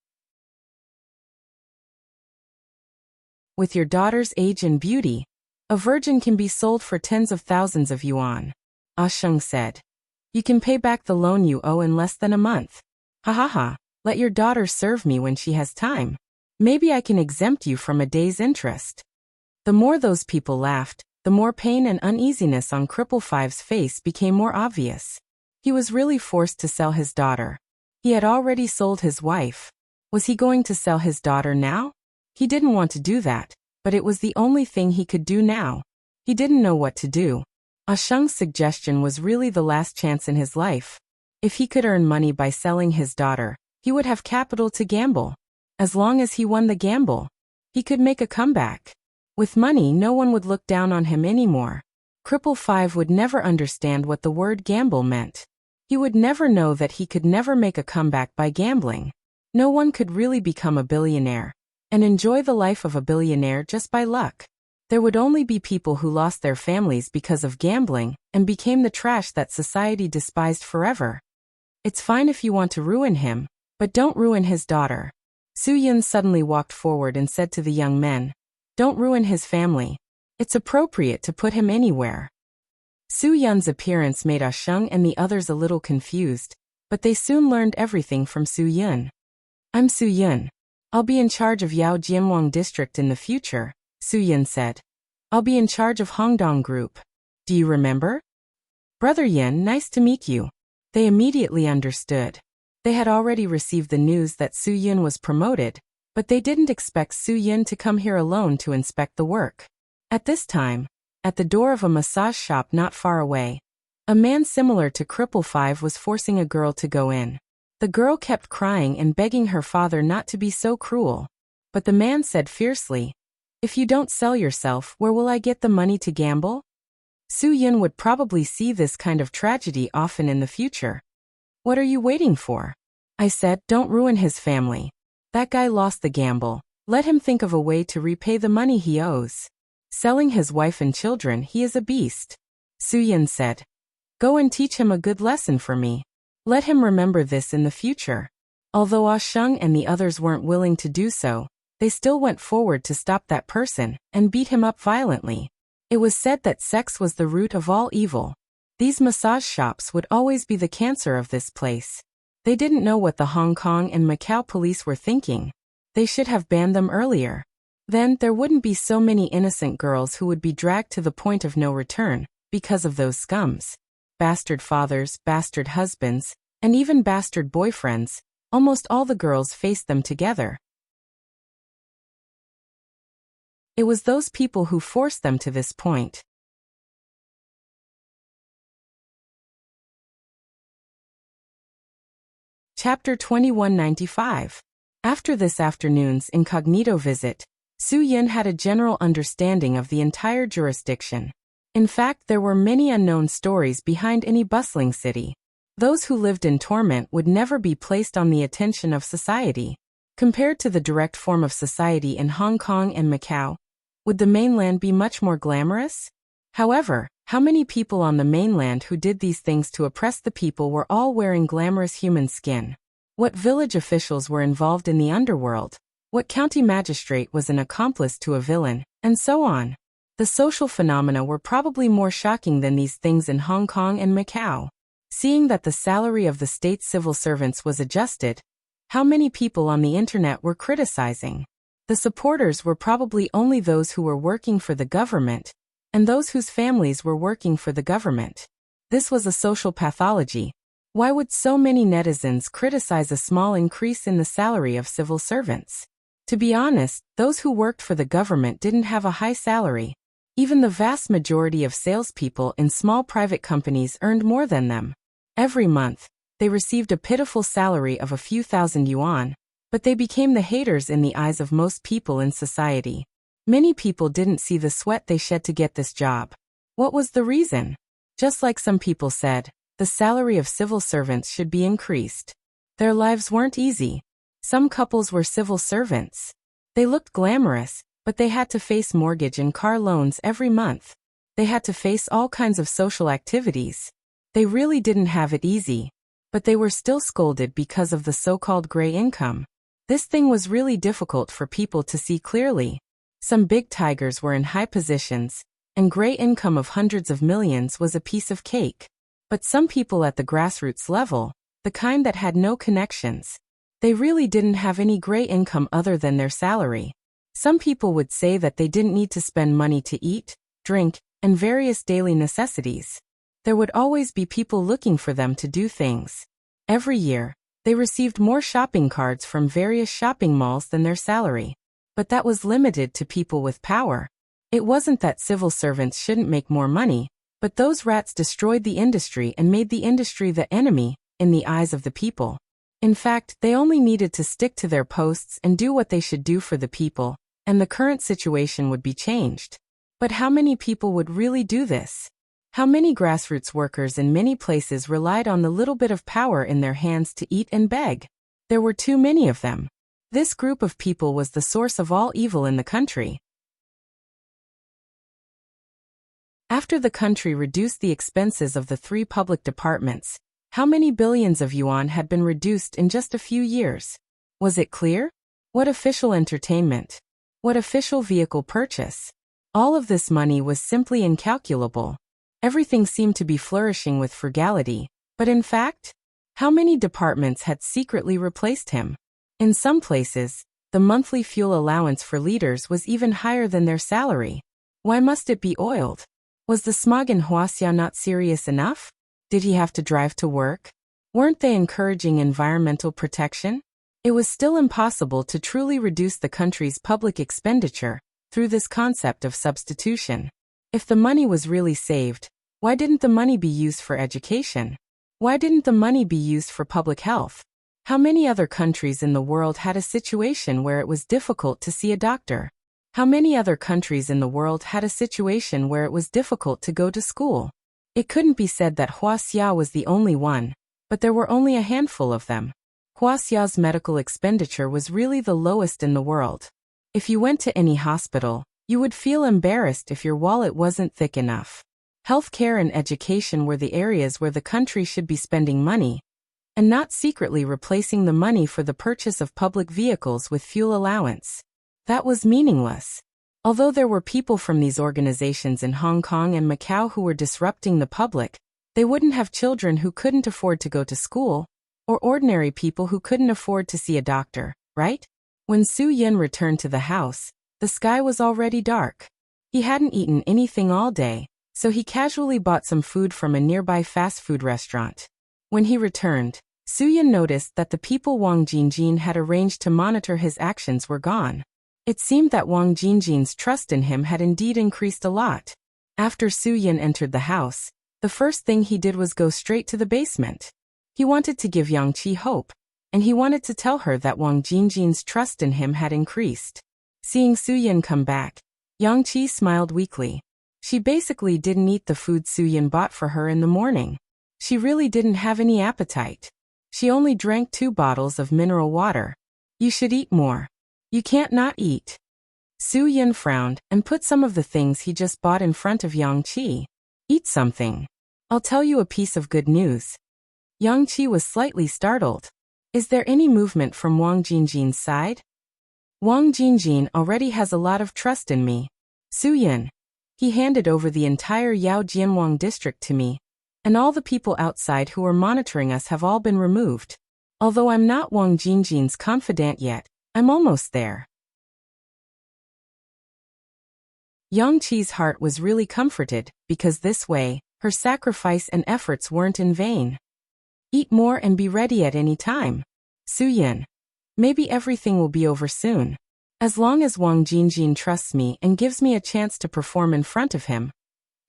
With your daughter's age and beauty, a virgin can be sold for tens of thousands of yuan. Ah Sheng said. You can pay back the loan you owe in less than a month. Ha ha ha, let your daughter serve me when she has time. Maybe I can exempt you from a day's interest. The more those people laughed, the more pain and uneasiness on Cripple 5's face became more obvious. He was really forced to sell his daughter. He had already sold his wife. Was he going to sell his daughter now? He didn't want to do that, but it was the only thing he could do now. He didn't know what to do. Ah Sheng's suggestion was really the last chance in his life. If he could earn money by selling his daughter, he would have capital to gamble. As long as he won the gamble, he could make a comeback. With money, no one would look down on him anymore. Cripple 5 would never understand what the word gamble meant. He would never know that he could never make a comeback by gambling. No one could really become a billionaire and enjoy the life of a billionaire just by luck. There would only be people who lost their families because of gambling and became the trash that society despised forever. It's fine if you want to ruin him, but don't ruin his daughter. Su Yun suddenly walked forward and said to the young men, don't ruin his family. It's appropriate to put him anywhere. Su Yun's appearance made Ah Sheng and the others a little confused, but they soon learned everything from Su Yun. I'm Su Yun. I'll be in charge of Yao Jianwang district in the future, Su Yun said. I'll be in charge of Hongdong Group. Do you remember? Brother Yin, nice to meet you. They immediately understood. They had already received the news that Su Yun was promoted, but they didn't expect Su Yun to come here alone to inspect the work. At this time, at the door of a massage shop not far away, a man similar to Cripple 5 was forcing a girl to go in. The girl kept crying and begging her father not to be so cruel. But the man said fiercely, "If you don't sell yourself, where will I get the money to gamble?" Su Yun would probably see this kind of tragedy often in the future. "What are you waiting for?" I said, "Don't ruin his family. That guy lost the gamble. Let him think of a way to repay the money he owes. Selling his wife and children, he is a beast." Su Yun said, "Go and teach him a good lesson for me. Let him remember this in the future." Although Ah Sheng and the others weren't willing to do so, they still went forward to stop that person and beat him up violently. It was said that sex was the root of all evil. These massage shops would always be the cancer of this place. They didn't know what the Hong Kong and Macau police were thinking. They should have banned them earlier. Then there wouldn't be so many innocent girls who would be dragged to the point of no return because of those scums. Bastard fathers, bastard husbands, and even bastard boyfriends. Almost all the girls faced them together. It was those people who forced them to this point. Chapter 2195. After this afternoon's incognito visit, Su Yun had a general understanding of the entire jurisdiction. In fact, there were many unknown stories behind any bustling city. Those who lived in torment would never be placed on the attention of society. Compared to the direct form of society in Hong Kong and Macau, would the mainland be much more glamorous? However, how many people on the mainland who did these things to oppress the people were all wearing glamorous human skin? What village officials were involved in the underworld? What county magistrate was an accomplice to a villain? And so on. The social phenomena were probably more shocking than these things in Hong Kong and Macau. Seeing that the salary of the state civil servants was adjusted, how many people on the internet were criticizing? The supporters were probably only those who were working for the government, and those whose families were working for the government. This was a social pathology. Why would so many netizens criticize a small increase in the salary of civil servants? To be honest, those who worked for the government didn't have a high salary. Even the vast majority of salespeople in small private companies earned more than them. Every month, they received a pitiful salary of a few thousand yuan, but they became the haters in the eyes of most people in society. Many people didn't see the sweat they shed to get this job. What was the reason? Just like some people said, the salary of civil servants should be increased. Their lives weren't easy. Some couples were civil servants. They looked glamorous, but they had to face mortgage and car loans every month. They had to face all kinds of social activities. They really didn't have it easy. But they were still scolded because of the so-called gray income. This thing was really difficult for people to see clearly. Some big tigers were in high positions, and gray income of hundreds of millions was a piece of cake. But some people at the grassroots level, the kind that had no connections, they really didn't have any gray income other than their salary. Some people would say that they didn't need to spend money to eat, drink, and various daily necessities. There would always be people looking for them to do things. Every year, they received more shopping cards from various shopping malls than their salary. But that was limited to people with power. It wasn't that civil servants shouldn't make more money, but those rats destroyed the industry and made the industry the enemy, in the eyes of the people. In fact, they only needed to stick to their posts and do what they should do for the people, and the current situation would be changed. But how many people would really do this? How many grassroots workers in many places relied on the little bit of power in their hands to eat and beg? There were too many of them. This group of people was the source of all evil in the country. After the country reduced the expenses of the 3 public departments, how many billions of yuan had been reduced in just a few years? Was it clear? What official entertainment? What official vehicle purchase? All of this money was simply incalculable. Everything seemed to be flourishing with frugality, but in fact, how many departments had secretly replaced him? In some places, the monthly fuel allowance for leaders was even higher than their salary. Why must it be oiled? Was the smog in Huaxia not serious enough? Did he have to drive to work? Weren't they encouraging environmental protection? It was still impossible to truly reduce the country's public expenditure through this concept of substitution. If the money was really saved, why didn't the money be used for education? Why didn't the money be used for public health? How many other countries in the world had a situation where it was difficult to see a doctor? How many other countries in the world had a situation where it was difficult to go to school? It couldn't be said that Huaxia was the only one, but there were only a handful of them. Huaxia's medical expenditure was really the lowest in the world. If you went to any hospital, you would feel embarrassed if your wallet wasn't thick enough. Healthcare and education were the areas where the country should be spending money, and not secretly replacing the money for the purchase of public vehicles with fuel allowance. That was meaningless. Although there were people from these organizations in Hong Kong and Macau who were disrupting the public, they wouldn't have children who couldn't afford to go to school, or ordinary people who couldn't afford to see a doctor, right? When Su Yin returned to the house, the sky was already dark. He hadn't eaten anything all day, so he casually bought some food from a nearby fast food restaurant. When he returned, Su Yin noticed that the people Wang Jingjin had arranged to monitor his actions were gone. It seemed that Wang Jingjin's trust in him had indeed increased a lot. After Su Yin entered the house, the first thing he did was go straight to the basement. He wanted to give Yang Qi hope, and he wanted to tell her that Wang Jingjin's trust in him had increased. Seeing Su Yin come back, Yang Qi smiled weakly. She basically didn't eat the food Su Yin bought for her in the morning. She really didn't have any appetite. She only drank 2 bottles of mineral water. You should eat more. You can't not eat. Su Yin frowned and put some of the things he just bought in front of Yang Qi. Eat something. I'll tell you a piece of good news. Yang Qi was slightly startled. Is there any movement from Wang Jingjin's side? Wang Jingjin already has a lot of trust in me. Su Yin. He handed over the entire Yao Jianwang district to me, and all the people outside who were monitoring us have all been removed. Although I'm not Wang Jingjin's confidant yet, I'm almost there. Yang Qi's heart was really comforted, because this way, her sacrifice and efforts weren't in vain. Eat more and be ready at any time. Su Yin. Maybe everything will be over soon. As long as Wang Jingjin trusts me and gives me a chance to perform in front of him,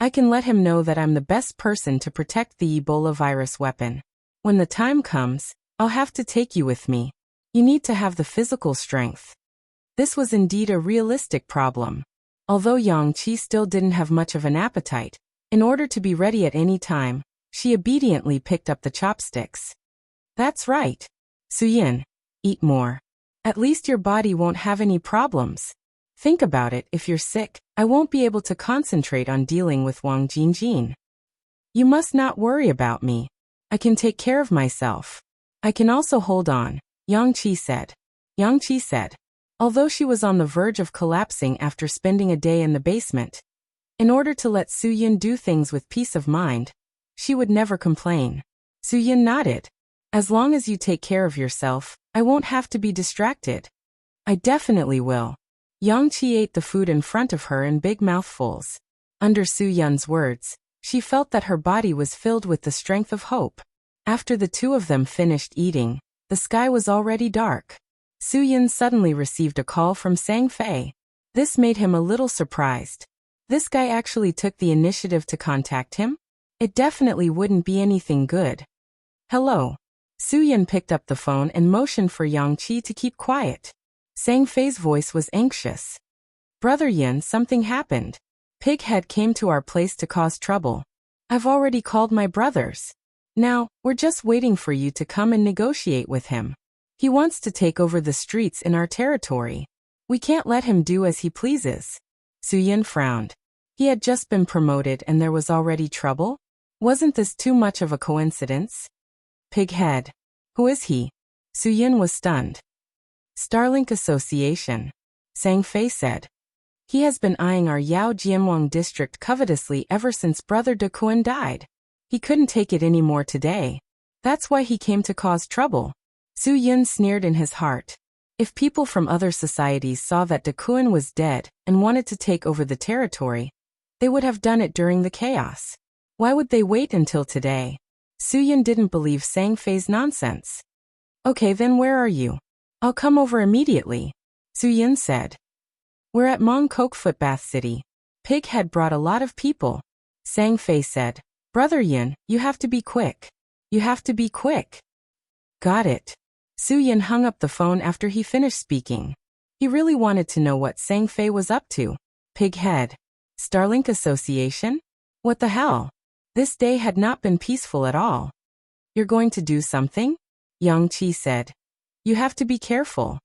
I can let him know that I'm the best person to protect the Ebola virus weapon. When the time comes, I'll have to take you with me. You need to have the physical strength. This was indeed a realistic problem. Although Yang Qi still didn't have much of an appetite, in order to be ready at any time, she obediently picked up the chopsticks. That's right. Su Yin, eat more. At least your body won't have any problems. Think about it, if you're sick, I won't be able to concentrate on dealing with Wang Jingjin. You must not worry about me. I can take care of myself. I can also hold on, Yang Qi said. Yang Qi said. Although she was on the verge of collapsing after spending a day in the basement, in order to let Su Yin do things with peace of mind, she would never complain. Su Yin nodded. As long as you take care of yourself, I won't have to be distracted. I definitely will. Yang Qi ate the food in front of her in big mouthfuls. Under Su Yin's words, she felt that her body was filled with the strength of hope. After the two of them finished eating, the sky was already dark. Su Yin suddenly received a call from Sang Fei. This made him a little surprised. This guy actually took the initiative to contact him? It definitely wouldn't be anything good. Hello. Su Yin picked up the phone and motioned for Yang Qi to keep quiet. Sang Fei's voice was anxious. Brother Yin, something happened. Pighead came to our place to cause trouble. I've already called my brothers. Now, we're just waiting for you to come and negotiate with him. He wants to take over the streets in our territory. We can't let him do as he pleases. Su Yin frowned. He had just been promoted and there was already trouble? Wasn't this too much of a coincidence? Pighead. Who is he? Su Yin was stunned. Starlink Association. Sang Fei said. He has been eyeing our Yao Jianwang district covetously ever since Brother De Kuan died. He couldn't take it anymore today. That's why he came to cause trouble. Su Yin sneered in his heart. If people from other societies saw that De Kuan was dead and wanted to take over the territory, they would have done it during the chaos. Why would they wait until today? Suyin didn't believe Sang Fei's nonsense. Okay, then where are you? I'll come over immediately, Suyin said. We're at Mongkok Footbath City. Pig had brought a lot of people. Sang Fei said, Brother Yin, you have to be quick. You have to be quick. Got it. Suyin hung up the phone after he finished speaking. He really wanted to know what Sang Fei was up to. Pig head. Starlink Association? What the hell? This day had not been peaceful at all. You're going to do something? Yang Qi said. You have to be careful.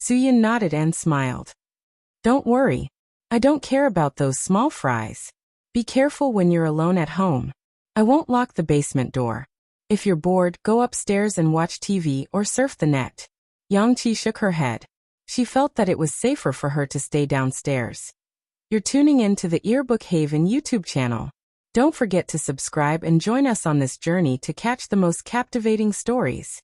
Suyin nodded and smiled. Don't worry. I don't care about those small fries. Be careful when you're alone at home. I won't lock the basement door. If you're bored, go upstairs and watch TV or surf the net. Yang Qi shook her head. She felt that it was safer for her to stay downstairs. You're tuning in to the Earbook Haven YouTube channel. Don't forget to subscribe and join us on this journey to catch the most captivating stories.